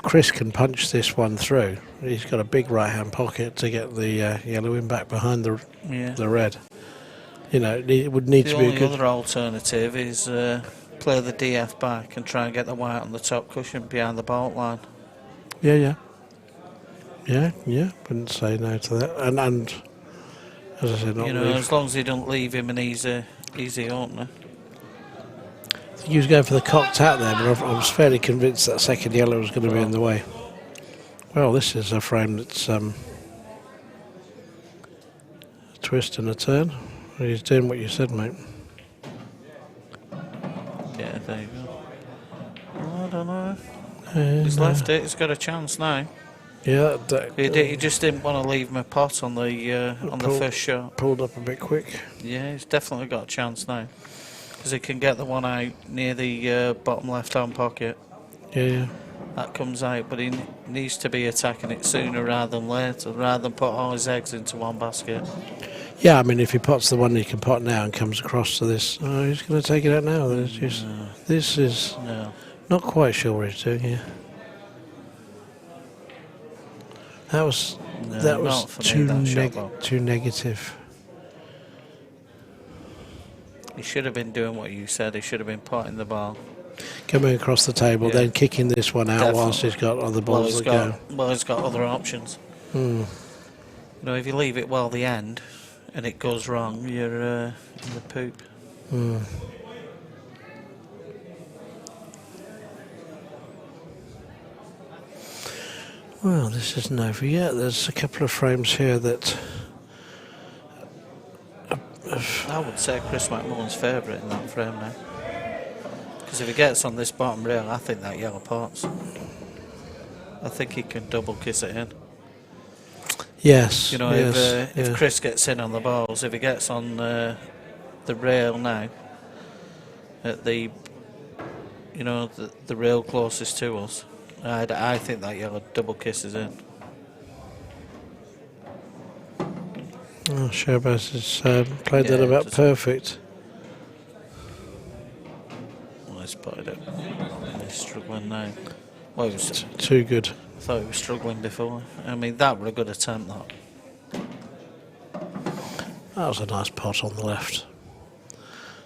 Chris can punch this one through, he's got a big right-hand pocket to get the yellow in back behind the red. You know, it would need to be a good. The only other alternative is play the DF back and try and get the white on the top cushion behind the bolt line. Yeah. Wouldn't say no to that. And as I said, not as long as he don't leave him an easy opener. He was going for the cocked hat there, but I was fairly convinced that second yellow was going to be in the way. Well, this is a frame that's a twist and a turn. He's doing what you said, mate. Yeah, there you go. Oh, I don't know. He's left it. He's got a chance now. Yeah, He just didn't want to leave him a pot on the first shot. Pulled up a bit quick. Yeah, he's definitely got a chance now. Because he can get the one out near the bottom left-hand pocket. Yeah. That comes out, but he needs to be attacking it sooner rather than later, rather than put all his eggs into one basket. Yeah, I mean, if he pots the one he can pot now and comes across to this, he's going to take it out now. Then it's just, this is not quite sure what he's doing here. That was too negative. He should have been doing what you said. He should have been potting the ball. Coming across the table, then kicking this one out whilst he's got other balls that go. Well, he's got other options. You know, if you leave it well the end and it goes wrong, you're in the poop. Well, this isn't over yet. There's a couple of frames here that. I would say Chris McMullen's favourite in that frame now. Because if he gets on this bottom rail, I think that yellow pots. I think he can double kiss it in. Yes. You know, if Chris gets in on the balls, if he gets on the rail now, at the rail closest to us, I think that yellow double kisses in. Oh, Sherbaz has played that about perfect. Well, he's spotted it. He's struggling now. Well, he was too good. I thought he was struggling before. I mean, that was a good attempt, that. That was a nice pot on the left.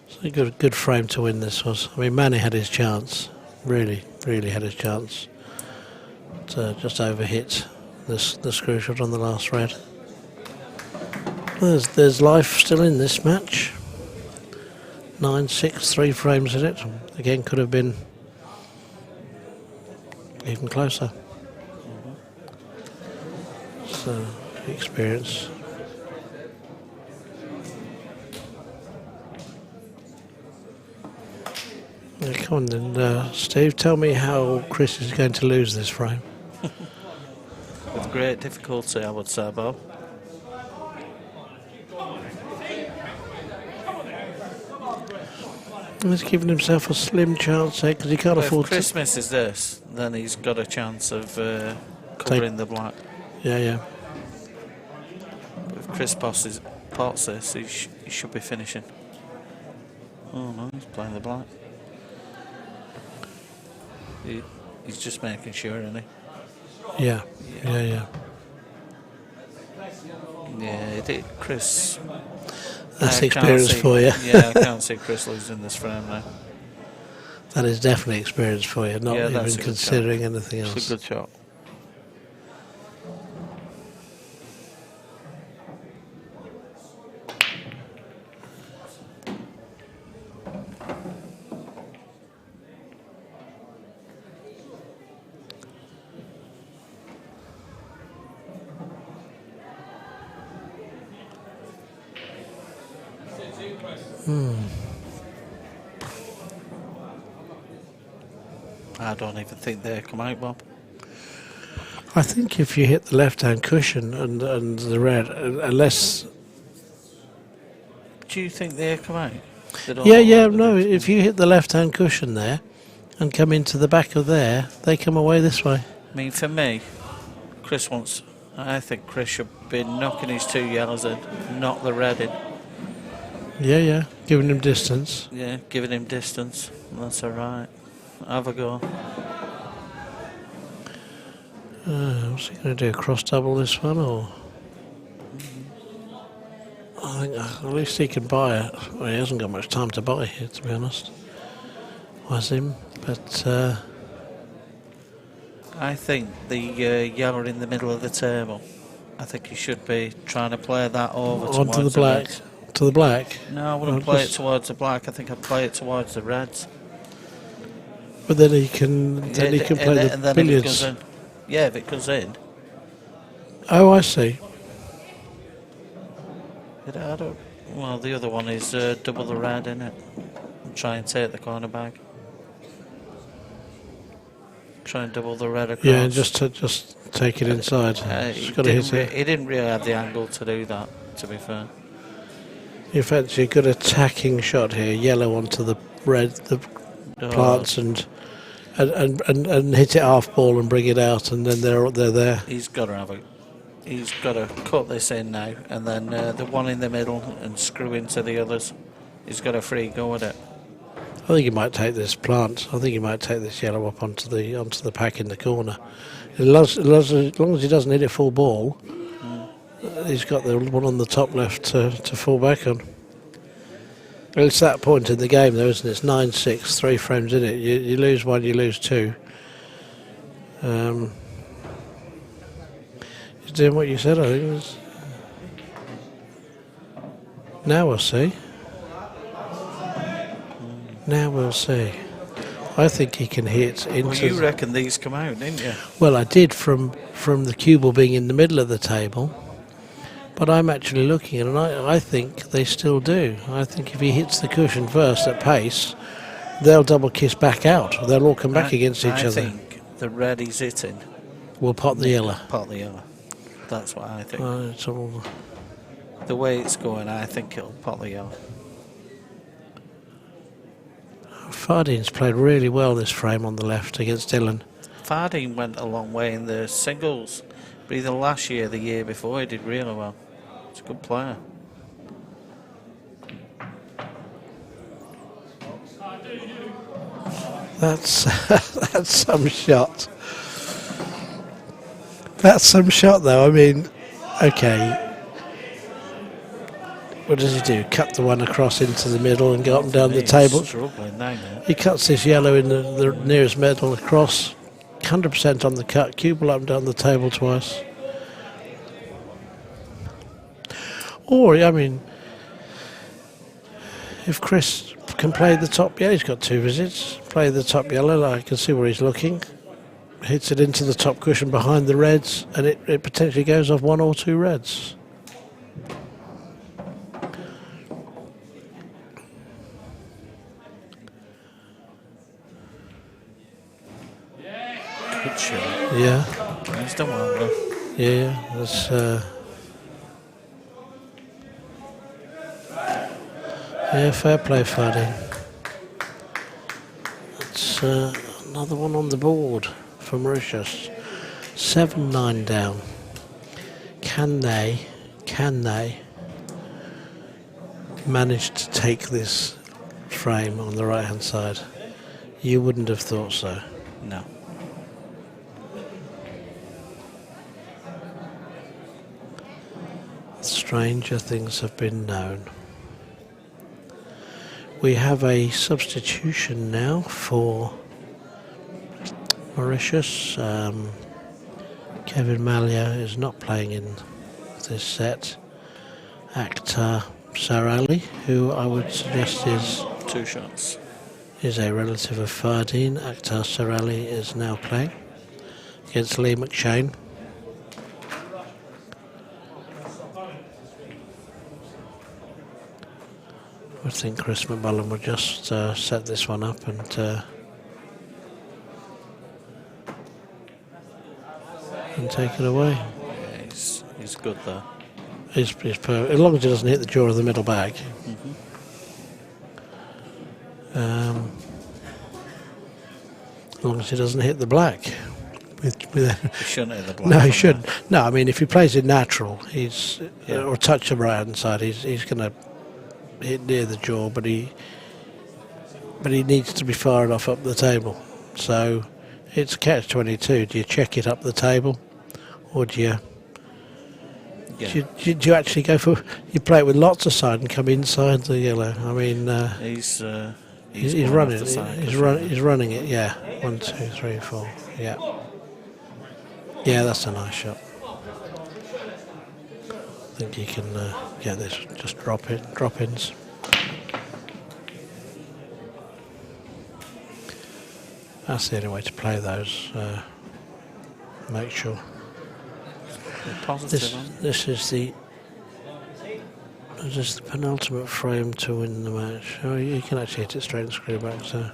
It's a good frame to win this was. I mean, Manny had his chance. Really had his chance. To just overhit the screw shot on the last red. There's life still in this match. 9-6, 3 frames in it. Again, could have been even closer. So, experience. Yeah, come on then, Steve, tell me how Chris is going to lose this frame. With great difficulty, I would say, Bob. He's given himself a slim chance here because he can't afford to. If Chris misses this, then he's got a chance of covering the black. Yeah. But if Chris pots this, he should be finishing. Oh no, he's playing the black. He's just making sure, isn't he? Yeah. Yeah, Chris. That's experience for you. Yeah, I can't see Chris losing this frame now. That is definitely experience for you, not even considering anything else. It's a good shot. I don't even think they come out, Bob. I think if you hit the left-hand cushion and the red, unless... Do you think they come out? They don't Yeah, know no, what if you hit the left-hand cushion there and come into the back of there, they come away this way. I mean, for me, I think Chris should be knocking his 2 yellows in, knock the red in. Yeah, giving him distance. Yeah, giving him distance. That's alright. Have a go. What's he going to do? Cross double this one, or? I think at least he can buy it. Well, he hasn't got much time to buy here, to be honest. Was him, but I think the yellow in the middle of the table. I think he should be trying to play that over onto towards the black. reds. To the black. No, I wouldn't play it towards the black. I think I'd play it towards the reds. But then he can play the billiards. If it goes in. Yeah, if it goes in. Oh, I see. Well, the other one is double the red, isn't it? And try and take the corner bag. Try and double the red across. Yeah, just take it inside. He Got to hit it. didn't really have the angle to do that, to be fair. In fact, a good attacking shot here. Yellow onto the red, the plants, and hit it half ball and bring it out, and then they're there. He's got to cut this in now, and then the one in the middle and screw into the others. He's got a free go at it. I think he might take this plant. I think he might take this yellow up onto the pack in the corner. As long as he doesn't hit it full ball, he's got the one on the top left to fall back on. Well, it's that point in the game, though, isn't it? It's 9-6, 3 frames in it. You lose one, you lose two. He's doing what you said, I think. Now we'll see. Now we'll see. I think he can hit into... Well, you reckon these come out, didn't you? Well, I did from the cue ball being in the middle of the table. But I'm actually looking at it, and I think they still do. I think if he hits the cushion first at pace, they'll double kiss back out. They'll all come back against each other. I think the red he's hitting will pot the yellow. Pot the yellow. That's what I think. It's all... The way it's going, I think it'll pot the yellow. Fardeen's played really well this frame on the left against Dylan. Fardeen went a long way in the singles, but either last year or the year before he did really well. He's a good player. That's some shot. That's some shot, though. I mean, okay. What does he do? Cut the one across into the middle and go up and down the table. Struggling now, man. He cuts this yellow in the nearest middle across, 100% on the cut, cue ball up and down the table twice. Or, I mean, if Chris can play the top, yeah, he's got 2 visits. Play the top yellow, I can see where he's looking. Hits it into the top cushion behind the reds, and it potentially goes off 1 or 2 reds. Good shot. Yeah. He's done well, though. Yeah, that's... yeah, fair play, Fardeen. That's another one on the board for Mauritius. 7-9 down. Can they manage to take this frame on the right-hand side? You wouldn't have thought so. No. Stranger things have been known. We have a substitution now for Mauritius. Kevin Malia is not playing in this set. Akhtar Sarali, who I would suggest is 2 shots. Is a relative of Fardeen. Akhtar Sarali is now playing against Lee McShane. I think Chris McMullen would just set this one up and take it away. Yeah, he's good there. He's as long as he doesn't hit the jaw of the middle bag. As long as he doesn't hit the black. He shouldn't hit the black. No, he shouldn't. No, I mean, if he plays it natural, or touch the right hand side, he's going to hit near the jaw, but he needs to be far enough up the table. So it's a catch-22. Do you check it up the table, or do you? Yeah. Do you actually go for? You play it with lots of side and come inside the yellow. I mean, He's running it. He's running it. Yeah. 1, 2, 3, 4. Yeah. Yeah, that's a nice shot. I think you can get this. Just drop ins. That's the only way to play those. Make sure. This is the penultimate frame to win the match. Oh, you can actually hit it straight and screw back. So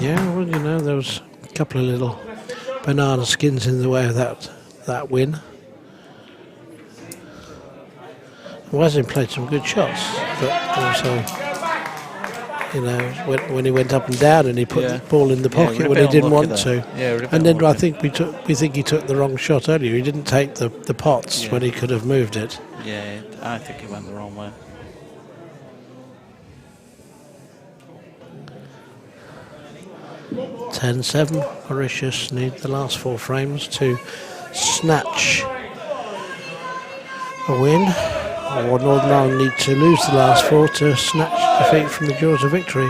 yeah, well, you know, there was a couple of little banana skins in the way of that win. Wazin played some good shots, but also, you know, when he went up and down and he put the ball in the pocket when he didn't want to. And then I think we think he took the wrong shot earlier. He didn't take the pots when he could have moved it. Yeah, I think he went the wrong way. (10-7). Mauritius need the last 4 frames to snatch a win, or Northern Ireland need to lose the last 4 to snatch defeat from the jaws of victory.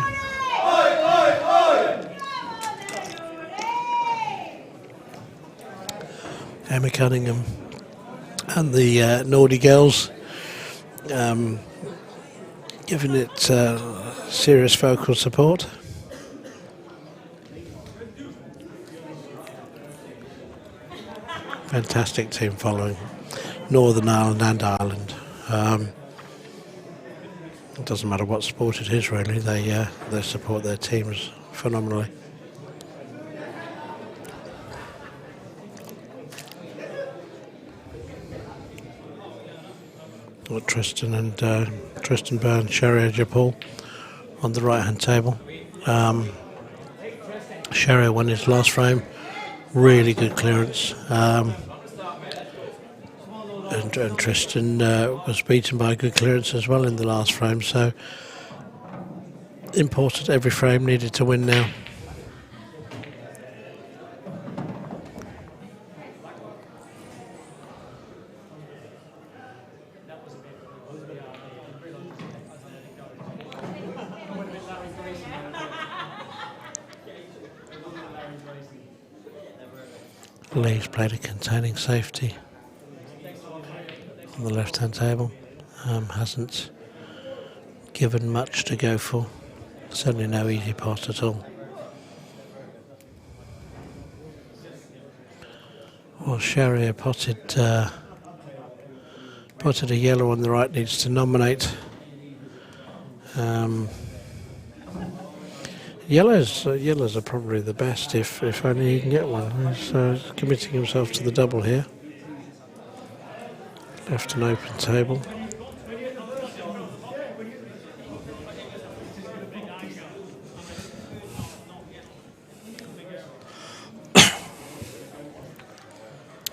Emma Cunningham and the Nordy girls giving it serious vocal support. Fantastic team following Northern Ireland and Ireland. It doesn't matter what sport it is, really. They support their teams phenomenally. Got Tristan Byrne, Sherry Japal on the right-hand table. Sherry won his last frame. Really good clearance. And Tristan was beaten by a good clearance as well in the last frame. So important, every frame needed to win now. Lee's played a containing safety on the left-hand table. Hasn't given much to go for. Certainly no easy pot at all. Well, Sherry potted a yellow on the right, needs to nominate. Yellows are probably the best if only he can get one. He's committing himself to the double here. Left an open table.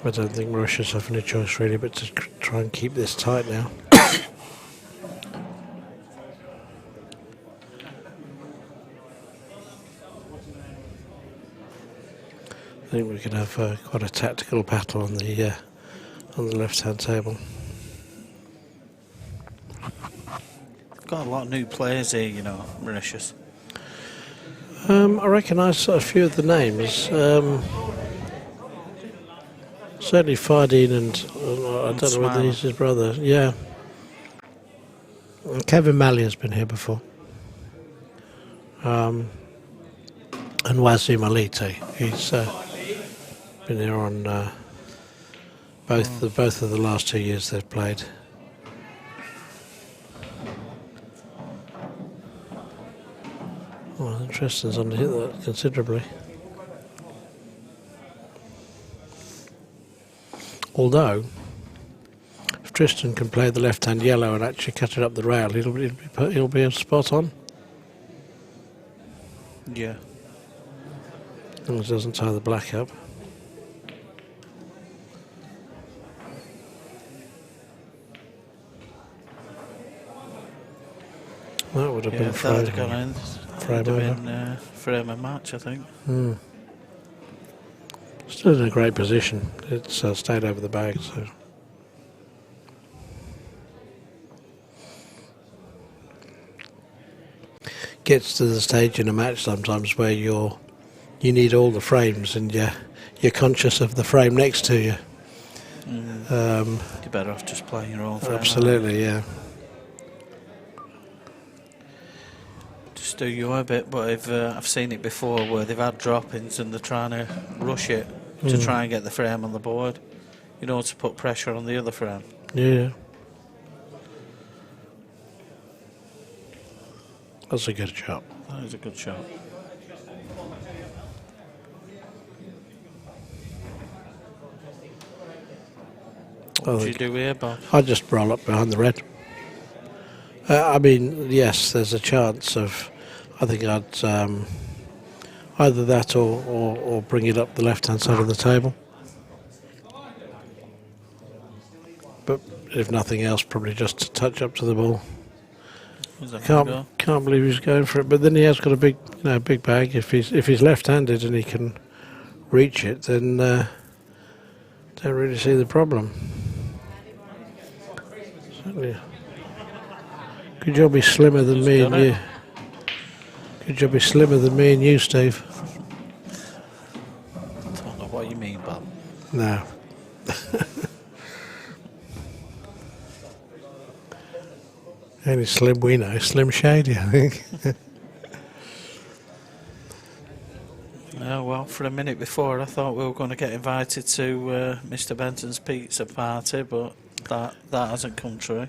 I don't think Mauritius have any choice really but to try and keep this tight now. I think we could have quite a tactical battle on the left-hand table. Got a lot of new players here, you know, Mauritius. I recognise a few of the names. Certainly Fardine and I don't know whether he's his brother. Yeah. Kevin Mallier's been here before. And Wazim Alite. He's been here on both of the last 2 years they've played. Well, Tristan's underhit that considerably. Although, if Tristan can play the left-hand yellow and actually cut it up the rail, he'll be spot on. Yeah. As long as it doesn't tie the black up. That would have been If that had frame. gone in, Frame it would have over. been frame and match, I think. Still in a great position. It's stayed over the bag, so. Gets to the stage in a match sometimes where you need all the frames and you're conscious of the frame next to you. You're better off just playing your own frame. Absolutely, yeah. Just do your bit, but I've seen it before where they've had drop-ins and they're trying to rush it to try and get the frame on the board, you know, to put pressure on the other frame. Yeah. That's a good shot. That is a good shot. What would you do here, Bob? I'd just roll up behind the red. I mean, yes, there's a chance of. I think I'd either that or bring it up the left-hand side of the table. But if nothing else, probably just to touch up to the ball. Where's that gonna go? Can't believe he's going for it. But then he has got a big bag. If he's left-handed and he can reach it, then don't really see the problem. Certainly. Good job he's slimmer than me and you. Good job he's slimmer than me and you, Steve. I don't know what you mean, Bob. No. Only Slim we know, Slim Shady, I think. Oh, well, for a minute before I thought we were going to get invited to Mr. Benton's pizza party, but that hasn't come true.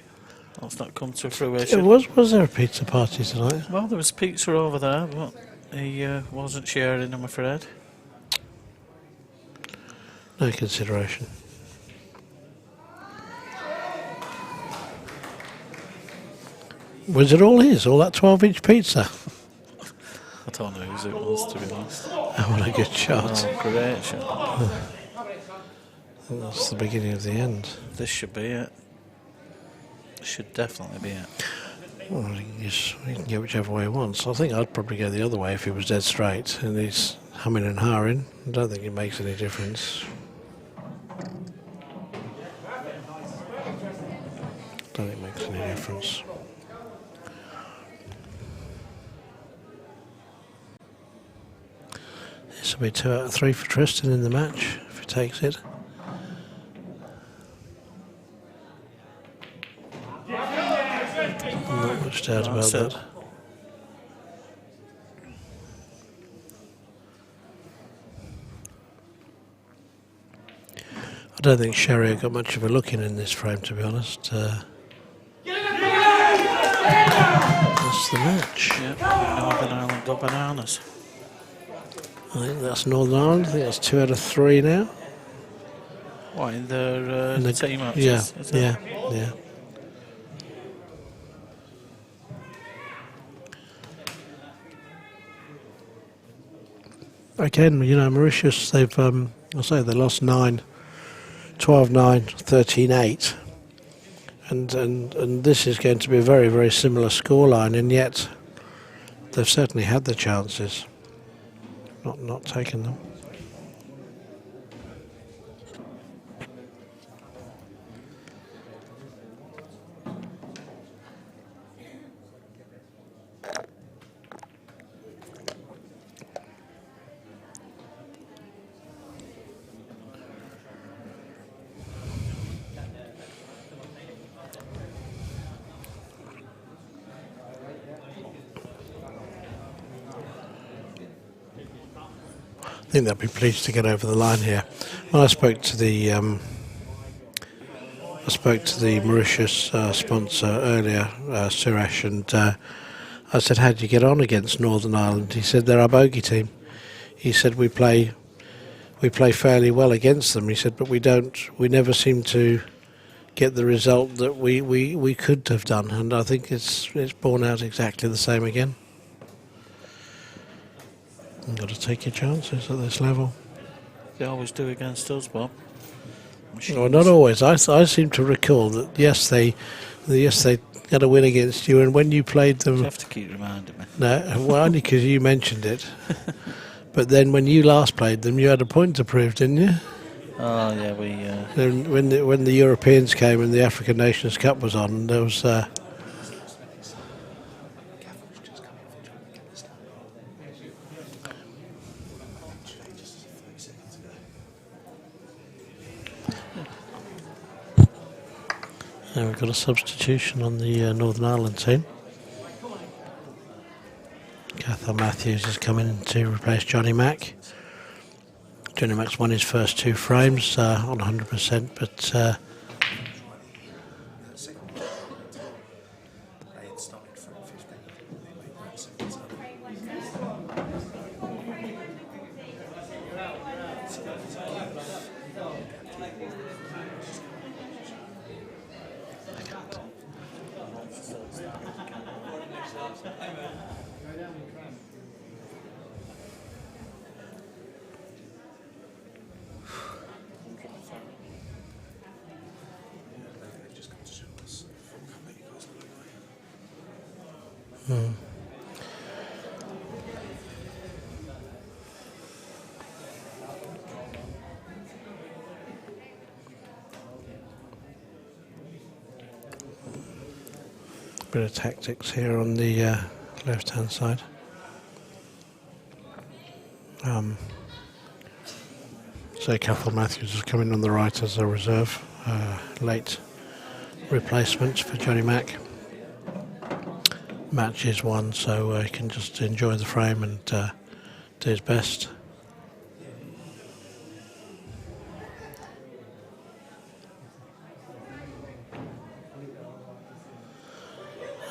That's not come to fruition. Was there a pizza party tonight? Well, there was pizza over there, but he wasn't sharing, I'm afraid. No consideration. Was it all his, all that 12-inch pizza? I don't know whose it was, to be honest. Oh, what a good shot. Oh, great shot. That's the beginning of the end. This should be it. Should definitely be it. Well, he can go whichever way he wants. I think I'd probably go the other way if he was dead straight and he's humming and hawing. I don't think it makes any difference. Don't think it makes any difference. This will be 2 out of 3 for Tristan in the match if he takes it. Not much doubt about that. I don't think Sherry got much of a look in this frame, to be honest. That's the match. Yep, Northern Ireland got bananas. I think that's Northern Ireland. I think that's 2 out of 3 now. What, in their team matches? Yeah, is it? yeah. Again, you know, Mauritius, they've, I say they lost 9, 12-9, 13-8. And this is going to be a very, very similar scoreline, and yet they've certainly had the chances, not taken them. I think they'll be pleased to get over the line here. When I spoke to the Mauritius sponsor earlier, Suresh, and I said, how'd you get on against Northern Ireland? He said, they're our bogey team. He said, we play fairly well against them. He said, but we never seem to get the result that we could have done. And I think it's borne out exactly the same again. You've got to take your chances at this level. They always do against us, Bob. Well, not always. I seem to recall that yes they had a win against you, and when you played them, You have to keep reminding me. no, well, only because you mentioned it. But then when you last played them, you had a point to prove, didn't you? Oh yeah, we. And when the Europeans came and the African Nations Cup was on, there was. And we've got a substitution on the Northern Ireland team. Cathal Matthews has come in to replace Johnny Mack. Johnny Mack's won his first 2 frames on 100%, but They had started from 15. bit of tactics here on the left-hand side. So Cathal Matthews has come in on the right as a reserve, late replacement for Johnny Mack. Match is won, so he can just enjoy the frame and do his best.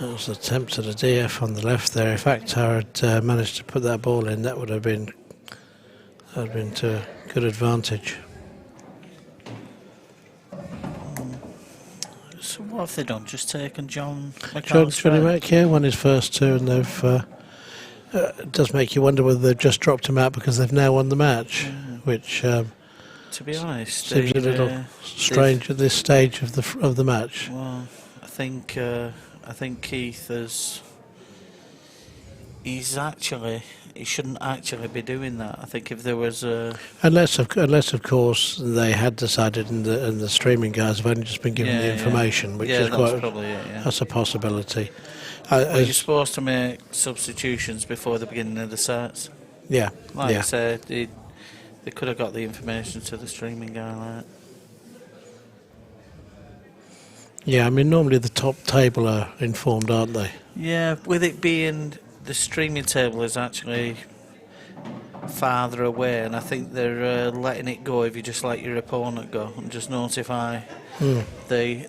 That was an attempt at a DF on the left there. If Akhtar had managed to put that ball in, that would have been to good advantage. So what have they done? Just taken Johnny Mack? Yeah, won his first 2, and they've. It does make you wonder whether they've just dropped him out because they've now won the match, which to be honest, seems a little strange at this stage of the match. Well, I think Keith he shouldn't actually be doing that. I think if there was a Unless of course they had decided, and the streaming guys have only just been given the information, which is that's probably it. Yeah. that's a possibility. Well, you're supposed to make substitutions before the beginning of the sets. Yeah, Like I said, they could have got the information to the streaming guy. Like. Yeah, I mean normally the top table are informed, aren't they? Yeah, with it being the streaming table is actually farther away, and I think they're letting it go if you just let your opponent go and just notify the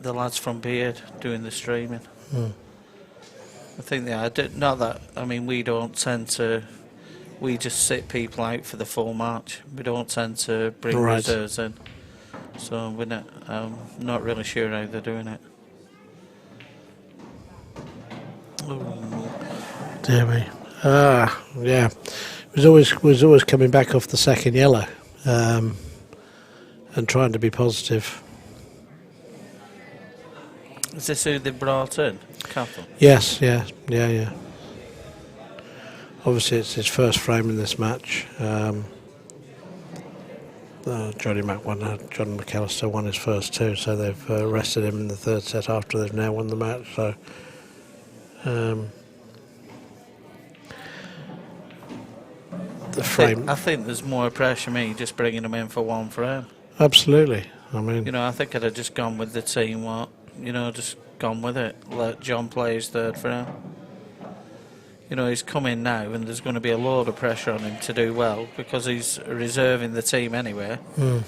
lads from Beard doing the streaming. I think they are. Not that, I mean, we don't tend to. We just sit people out for the full match. We don't tend to bring reserves in. So we're not. I'm not really sure how they're doing it. Dear me. Yeah. It was always coming back off the second yellow, and trying to be positive. Is this who they brought in? Cathal? Yes, yeah. Obviously, it's his first frame in this match. Johnny Mack won. John McAllister won his first 2, so they've rested him in the third set after they've now won the match. So, the frame. I think there's more pressure me just bringing him in for one frame. Absolutely. I mean, I think I'd have just gone with the team. Just gone with it. Let John play his third frame. He's come in now, and there's going to be a load of pressure on him to do well because he's reserving the team anyway, and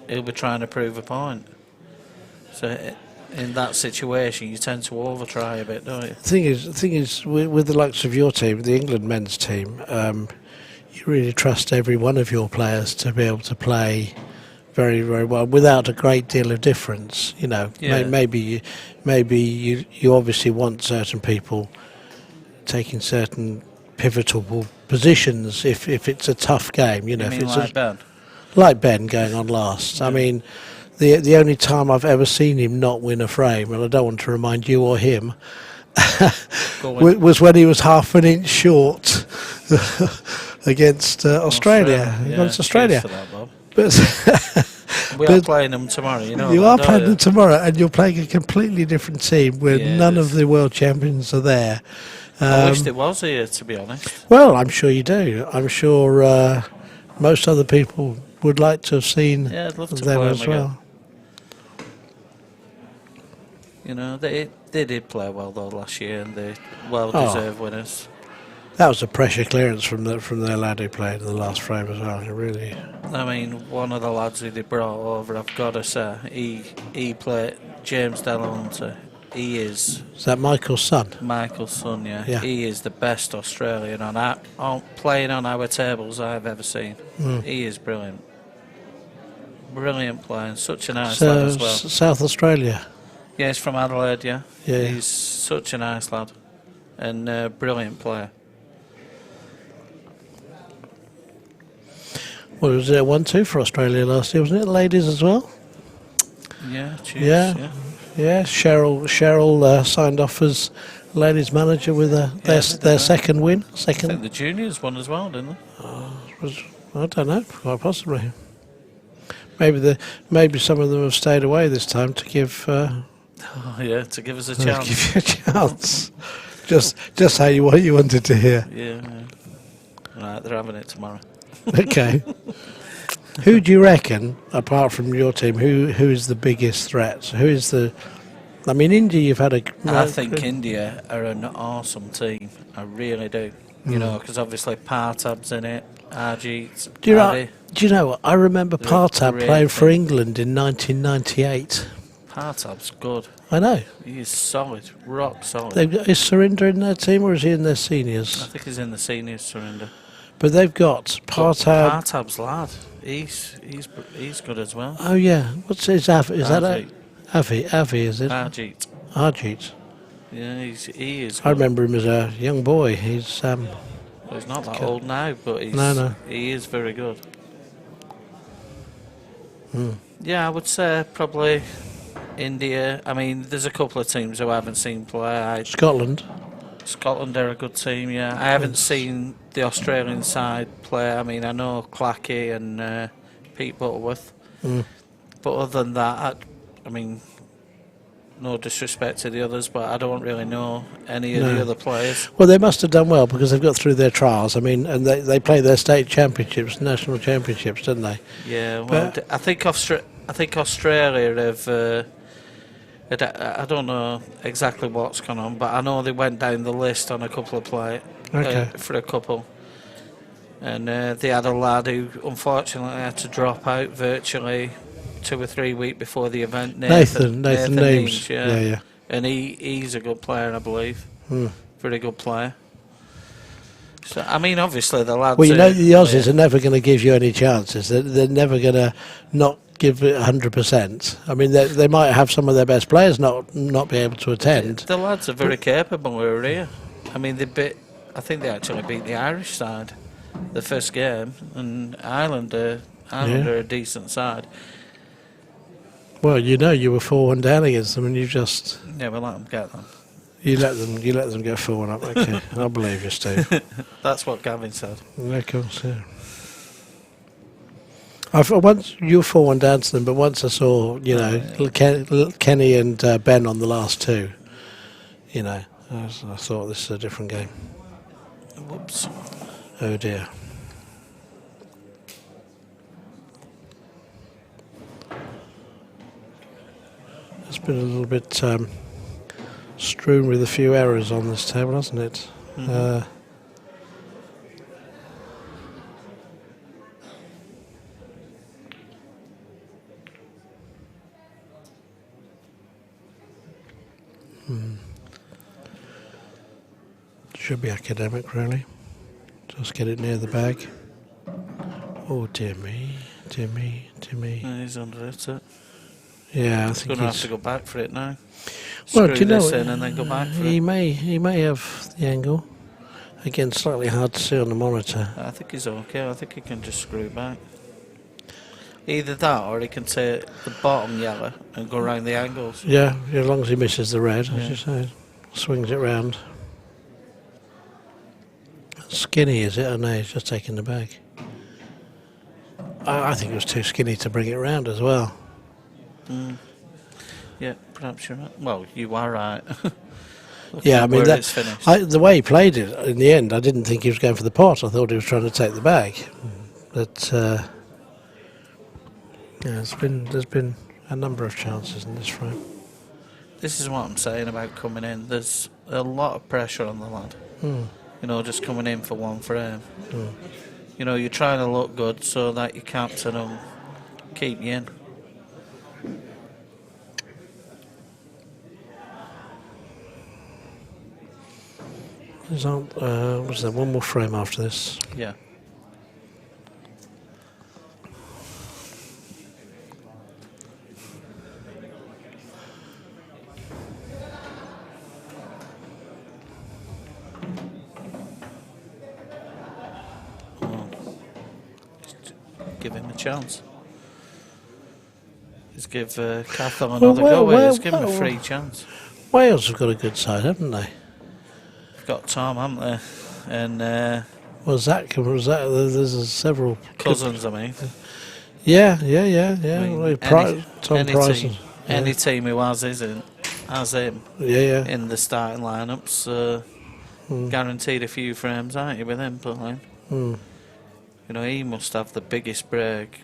he'll be trying to prove a point. So in that situation, you tend to over-try a bit, don't you? The thing is, with the likes of your team, the England men's team, you really trust every one of your players to be able to play very, very well without a great deal of difference. You know, Yeah. maybe you obviously want certain people taking certain pivotal positions if it's a tough game. You know, You if mean it's like Ben? like Ben going on last. I mean, the only time I've ever seen him not win a frame, and I don't want to remind you or him, Go on. was when he was half an inch short against Australia. Yeah, Against Australia. cheers for that, Bob. But We are playing them tomorrow, you know. you that, are don't playing you? them tomorrow, and you're playing a completely different team where Yeah, none it of is. the world champions are there. I wished it was here, to be honest. Well, I'm sure you do. I'm sure most other people would like to have seen Yeah, I'd love to them play as them again. well. You know, they did play well though last year, and they Oh. well-deserved winners. That was a pressure clearance from their lad who played in the last frame as well. It really. I mean, one of the lads who they brought over, I've got to say, he played James Delahunter. He is Is that Michael's son? Michael's son, yeah. Yeah. He is the best Australian playing on our tables I've ever seen. He is brilliant. Brilliant playing, such a nice lad as well. South Australia. Yeah, he's from Adelaide, yeah. Yeah. He's such a nice lad and brilliant player. Well, it was 1-2 for Australia last year, wasn't it? Ladies as well. Yeah, cheers. Yeah. Yeah, Cheryl signed off as ladies manager with their second win. I think the juniors won as well, didn't they? I don't know, quite possibly. Maybe some of them have stayed away this time to give Oh, yeah, to give us a chance. give you a chance. just how you wanted to hear. Yeah. Right, they're having it tomorrow. Okay. Who do you reckon, apart from your team, who is the biggest threat? Who is the? I mean, India. You've had a. I think India are an awesome team. I really do. You know, because obviously Partab's in it. Ajit. Do you know? Adi. Do you know what? I remember They're Partab great playing for team. England in 1998. Partab's good. I know. He is solid, rock solid. Is Surinder in their team or is he in their I seniors? think he's in the seniors, Surrender. But they've got Partab. Partab's lad. He's good as well. Oh yeah. What's his Avi? Is that Ajit. Avi? Avi is it? Ajit. Arjit. Yeah, he is. I Good. remember him as a young boy. He's Well, he's not that old now, but No. he is very good. Yeah, I would say probably India. I mean, there's a couple of teams who I haven't seen play. Scotland. Scotland are a good team, yeah. I haven't seen the Australian side play. I mean, I know Clackey and Pete Butterworth. But other than that, I mean, no disrespect to the others, but I don't really know any of the other players. Well, they must have done well because they've got through their trials. I mean, and they play their state championships, national championships, don't they? Yeah, well, But- I think Australia have. I don't know exactly what's gone on, but I know they went down the list on a couple of Okay. for a couple, and they had a lad who unfortunately had to drop out virtually 2 or 3 weeks before the event. Nathan Neames. yeah. Yeah. And he's a good player, I believe. Very good player. So I mean, obviously the lads. Well, you know, the Aussies are never going to give you any chances. They're never going to not give it 100%. I mean, they might have some of their best players not be able to attend. The lads are very capable who are here. I mean, I think they actually beat the Irish side the first game, and Ireland are a decent side. Well, you know, you were 4-1 down against them, and you just Yeah, we'll let them get them. you let them get 4-1 up. Okay, I believe you, Steve. That's what Gavin said. Yeah, of course, yeah. Once you were 4-1 down to them, but once I saw, you know, Kenny and Ben on the last two, you know, I thought this is a different game. Whoops. Oh dear. It's been a little bit strewn with a few errors on this table, hasn't it? Should be academic, really. Just get it near the bag. Oh, dear me, dear me, dear me. Yeah, he's under it. Yeah, I He's think going to have he's... to go back for it now. Well, Screw do you know, this in and then go back for he it. may have the angle. Again, slightly hard to see on the monitor. I think he's okay. I think he can just screw back. Either that or he can take the bottom yellow and go around the angles. Yeah, as long as he misses the red, Yeah. as you say. Swings it round. Skinny, is it? Oh no, he's just taking the bag. I think it was too skinny to bring it round as well. Yeah, perhaps you're right. Well, you are right. Yeah, I mean, where it's finished. the way he played it, in the end, I didn't think he was going for the pot. I thought he was trying to take the bag. But, yeah, there's been a number of chances in this frame. This is what I'm saying about coming in. There's a lot of pressure on the lad. You know, just coming in for one frame. You know, you're trying to look good so that your captain will keep you in. Was there one more frame after this? Yeah. Give him a chance. Just give Cathal another go. Just give him a free chance. Wales have got a good side, haven't they? They've got Tom, haven't they? And Was that? There's several Cousins, I mean. Yeah. I mean, Well, Tom any Price. team, any team who has him Yeah. in the starting lineups, guaranteed a few frames, aren't you, with him playing? You know, he must have the biggest break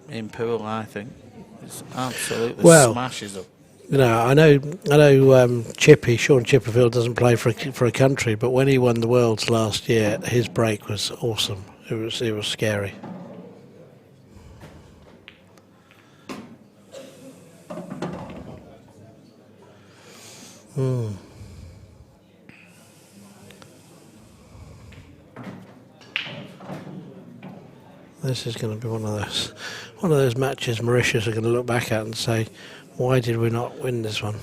in pool, I think. He's absolutely smashes up. You know, I know. Chippy, Sean Chipperfield doesn't play for a country, but when he won the Worlds last year, his break was awesome. It was scary. This is going to be one of those matches Mauritius are going to look back at and say, why did we not win this one?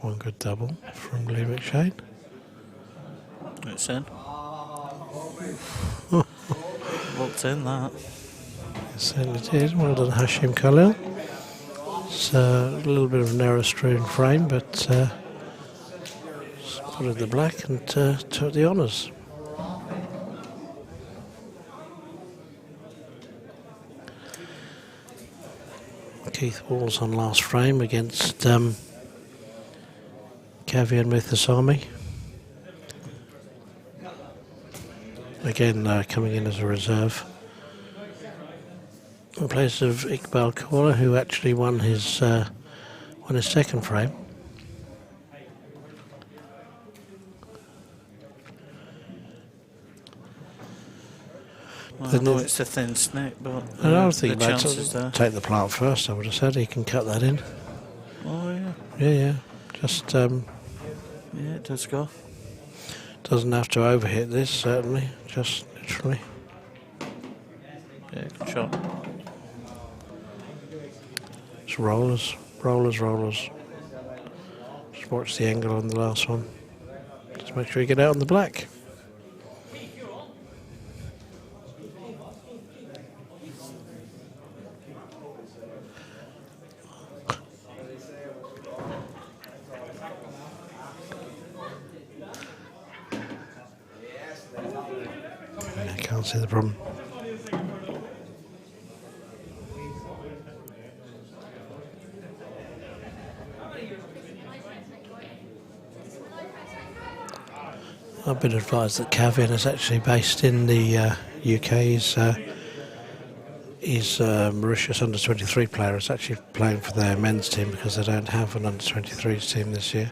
One good double from Lee McShane. It's in. Looked in, that. It certainly did. Well done, Hashim Khalil. It's a little bit of a narrow strewn frame, but put it the black and took the honours. Keith Walls on last frame against Kavian Muthusamy. Again, coming in as a reserve. In place of Iqbal Kaula, who actually won his second frame. Well, I know it's a thin snake, but I don't think the about chances there. take the plant first. I would have said he can cut that in. Oh yeah. Yeah. Just Yeah, it does go. doesn't have to overhit this certainly. Just literally. Yeah, good shot. It's rollers. Just watch the angle on the last one. Just make sure you get out on the black. I can't see the problem. I've been advised that Kavian is actually based in the UK. He's Mauritius under-23 player. Is actually playing for their men's team because they don't have an under-23s team this year.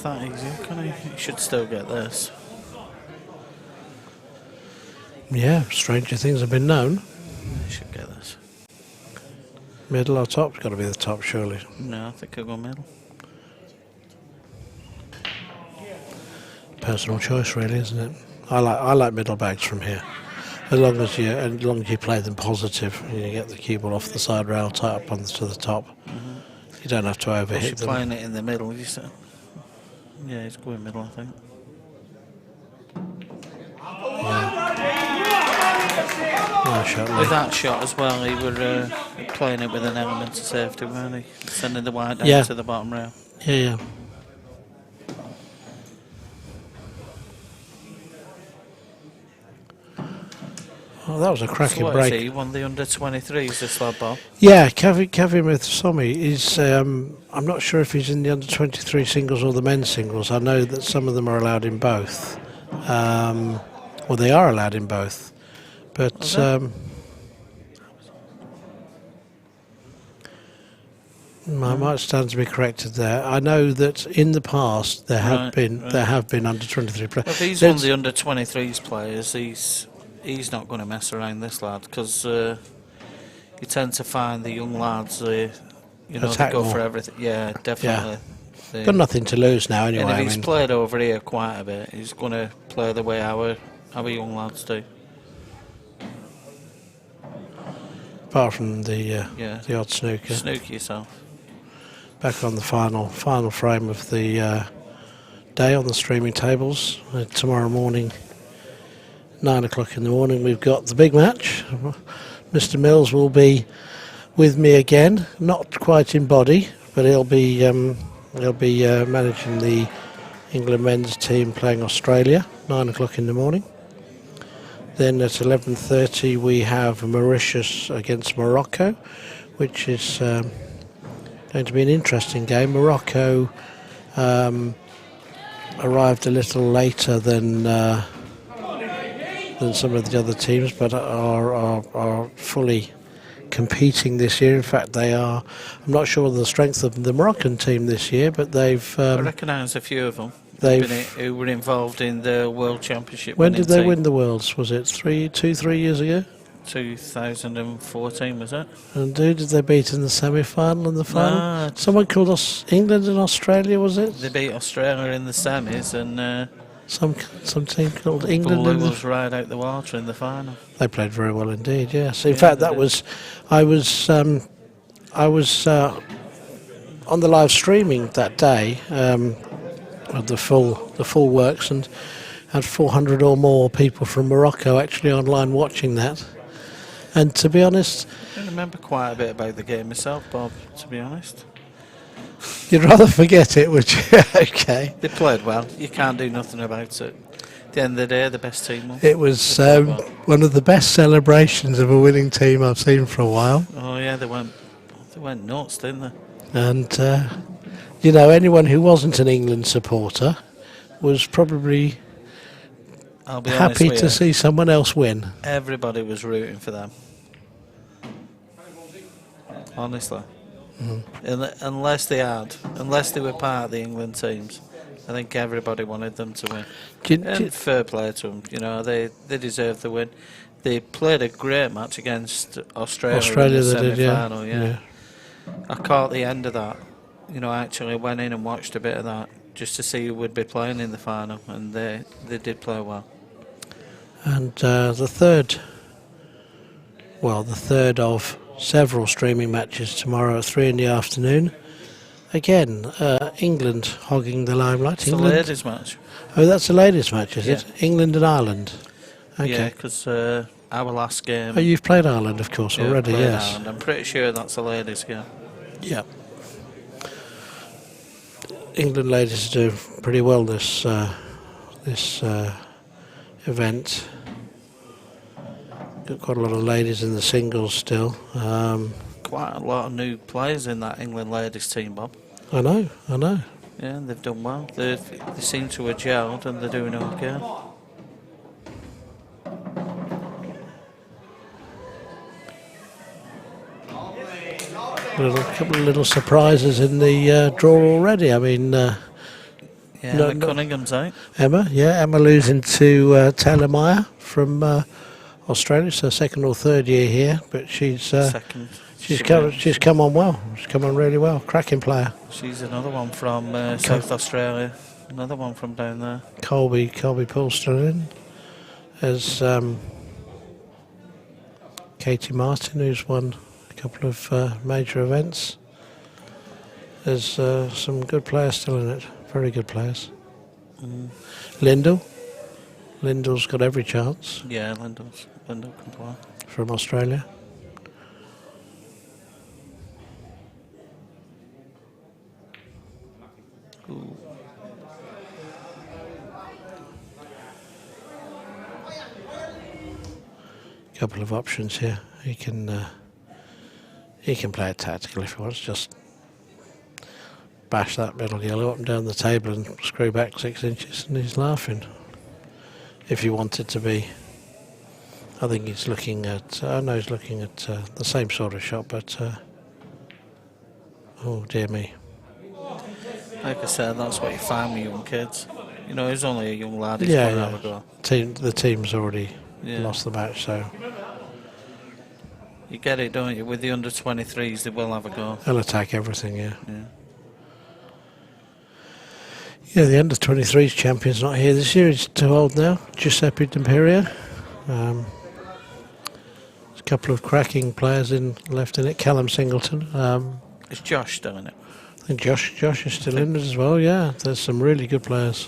off that easy, can he? He should still get this. Yeah, stranger things have been known. He should get this. Middle or top? It's got to be the top, surely. No, I think I'll go middle. Personal choice, really, isn't it? I like middle bags from here. As long as you play them positive, you get the cue ball off the side rail, tie up to the top. You don't have to overhit You're them. playing it in the middle, you said. Yeah, he's going middle, I think. No shot, With no. that shot as well, he were playing it with an element of safety, weren't he? Sending the wide down Yeah. to the bottom rail. Yeah. Oh, that was a So cracking what is break. he? Won the under-23s, this lad, Bob. Yeah, Kevin Mithsomi is. I'm not sure if he's in the under-23 singles or the men's singles. I know that some of them are allowed in both. Well, they are allowed in both, but I might stand to be corrected there. I know that in the past there have been under-23 players. Well, if he's one of the under-23s players, he's not going to mess around, this lad, because you tend to find the young lads, they Attack go more. for everything. Yeah, definitely. They- Got nothing to lose now anyway. and if he's played over here quite a bit, he's going to play the way our young lads do. Apart from the odd snooker. Snooker yourself. Back on the final frame of the day on the streaming tables. Tomorrow morning, 9 o'clock in the morning, we've got the big match. Mr. Mills will be with me again, not quite in body, but he'll be managing the England men's team playing Australia, 9 o'clock in the morning. Then at 11:30 we have Mauritius against Morocco, which is going to be an interesting game. Morocco arrived a little later than some of the other teams, but are fully competing this year. In fact, they are. I'm not sure of the strength of the Moroccan team this year, but they've. I recognise a few of them who were involved in the World Championship. When did they win the Worlds? Was it 3 years ago? 2014, was it? And who did they beat in the semi-final and the final? Ah, Someone called us England and Australia, was it? They beat Australia in the semis, and Some team called England. Blue In the was right out the water in the final. They played very well indeed. Yes, in Yeah, fact, they that did. was. I was on the live streaming that day of the full works, and had 400 or more people from Morocco actually online watching that. And to be honest, I remember quite a bit about the game myself, Bob, to be honest. you'd rather forget it, would you? Okay. They played well. You can't do nothing about it. At the end of the day, the best team won. It was They played well. one of the best celebrations of a winning team I've seen for a while. Oh yeah, they went nuts, didn't they? And, anyone who wasn't an England supporter was probably I'll be honest happy with to you, see someone else win. everybody was rooting for them. Honestly. Unless they were part of the England teams, I think everybody wanted them to win. And fair play to them, they deserved the win. They played a great match against Australia in the they did, semi-final, yeah. I caught the end of that. I actually went in and watched a bit of that just to see who would be playing in the final, and they did play well. And the third of several streaming matches tomorrow at 3 in the afternoon. Again, England hogging the limelight. It's the England. ladies' match. Oh, that's the ladies' match, is it? England and Ireland. Okay. Yeah, because our last game. Oh, you've played Ireland, of course, yeah, already. played Yes. Ireland. I'm pretty sure that's the ladies' game. Yeah. England ladies are doing pretty well this event. Got quite a lot of ladies in the singles still. Quite a lot of new players in that England ladies team, Bob. I know. Yeah, they've done well. They seem to have gelled, and they're doing okay. A couple of little surprises in the draw already. I mean, Yeah, No, Emma no. Cunningham's out. Emma, yeah, Emma losing to Taylor Meyer from Australia. It's her second or third year here, but she's Second. she's come on well. She's come on really well. Cracking player. She's another one from South Australia. Another one from down there. Colby Poole still in. There's Katie Martin, who's won a couple of major events. There's some good players still in it. Very good players. Lindell's got every chance Yeah, Lindell can play. from Australia. Ooh. Couple of options here. He can play it tactical if he wants. Just bash that middle yellow up and down the table and screw back 6 inches, and he's laughing. If he wanted to be, I think he's looking at. I know he's looking at the same sort of shot, but oh dear me. Like I said, that's what you find with young kids. You know, he's only a young lad. He's Yeah, going to yeah. have a go. The team's already Yeah. lost the match, so You get it, don't you? With the under 23s, they will have a go. they'll attack everything. Yeah. Yeah. Yeah, the under 23s champion's not here this year. He's too old now. Giuseppe D'Imperio. There's a couple of cracking players left in it. Callum Singleton. Is Josh doing it? I think Josh is still in it as well. Yeah, there's some really good players.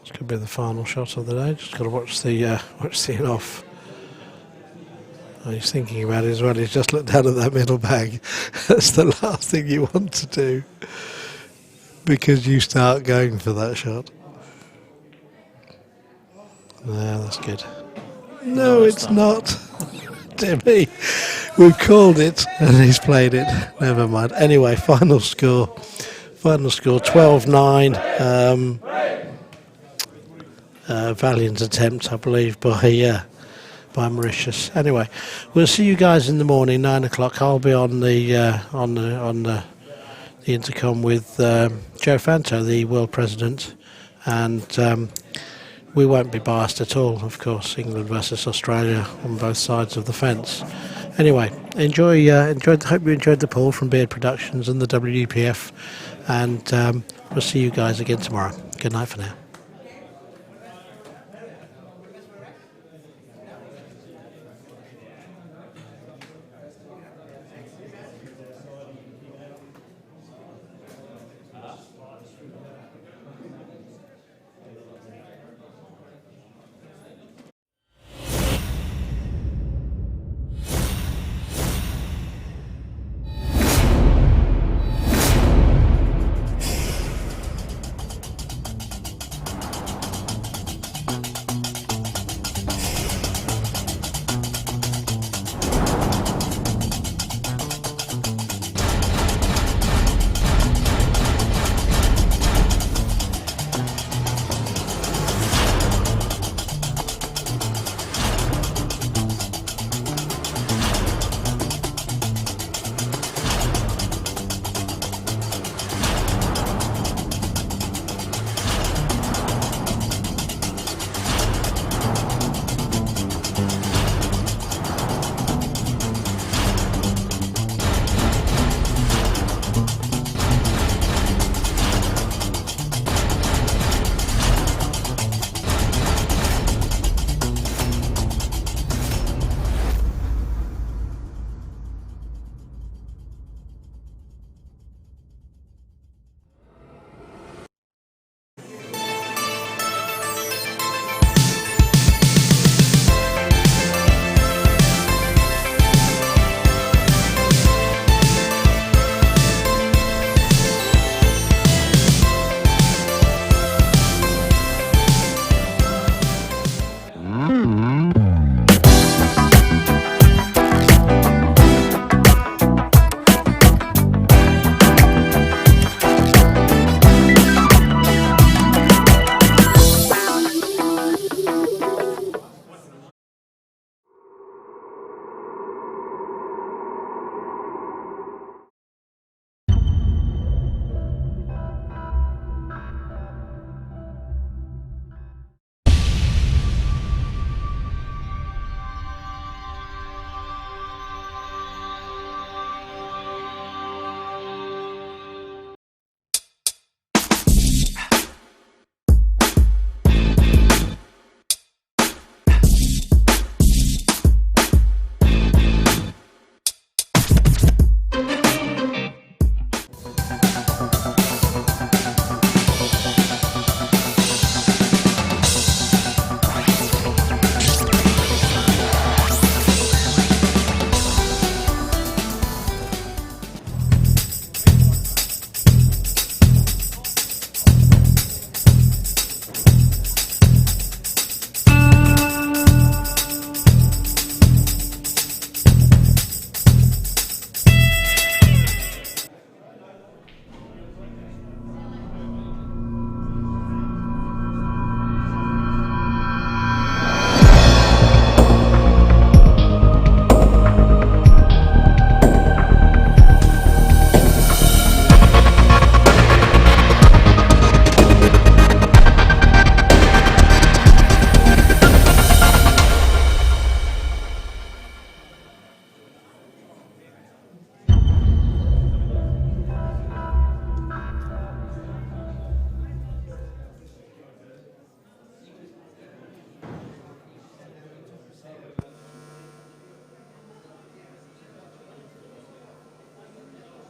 This could be the final shot of the day. Just got to watch the off. Oh, he's thinking about it as well. He's just looked down at that middle bag. That's the last thing you want to do, because you start going for that shot. No, that's good. No, it's not. Dear me. We've called it and he's played it. Never mind. Anyway, final score 12-9. Valiant attempt, I believe, by Mauritius. Anyway, we'll see you guys in the morning, 9 o'clock. I'll be on the intercom with Joe Fanto, the world president, and we won't be biased at all, of course. England versus Australia on both sides of the fence. Anyway, hope you enjoyed the pool from Beard Productions and the WEPF, and we'll see you guys again tomorrow. Good night for now.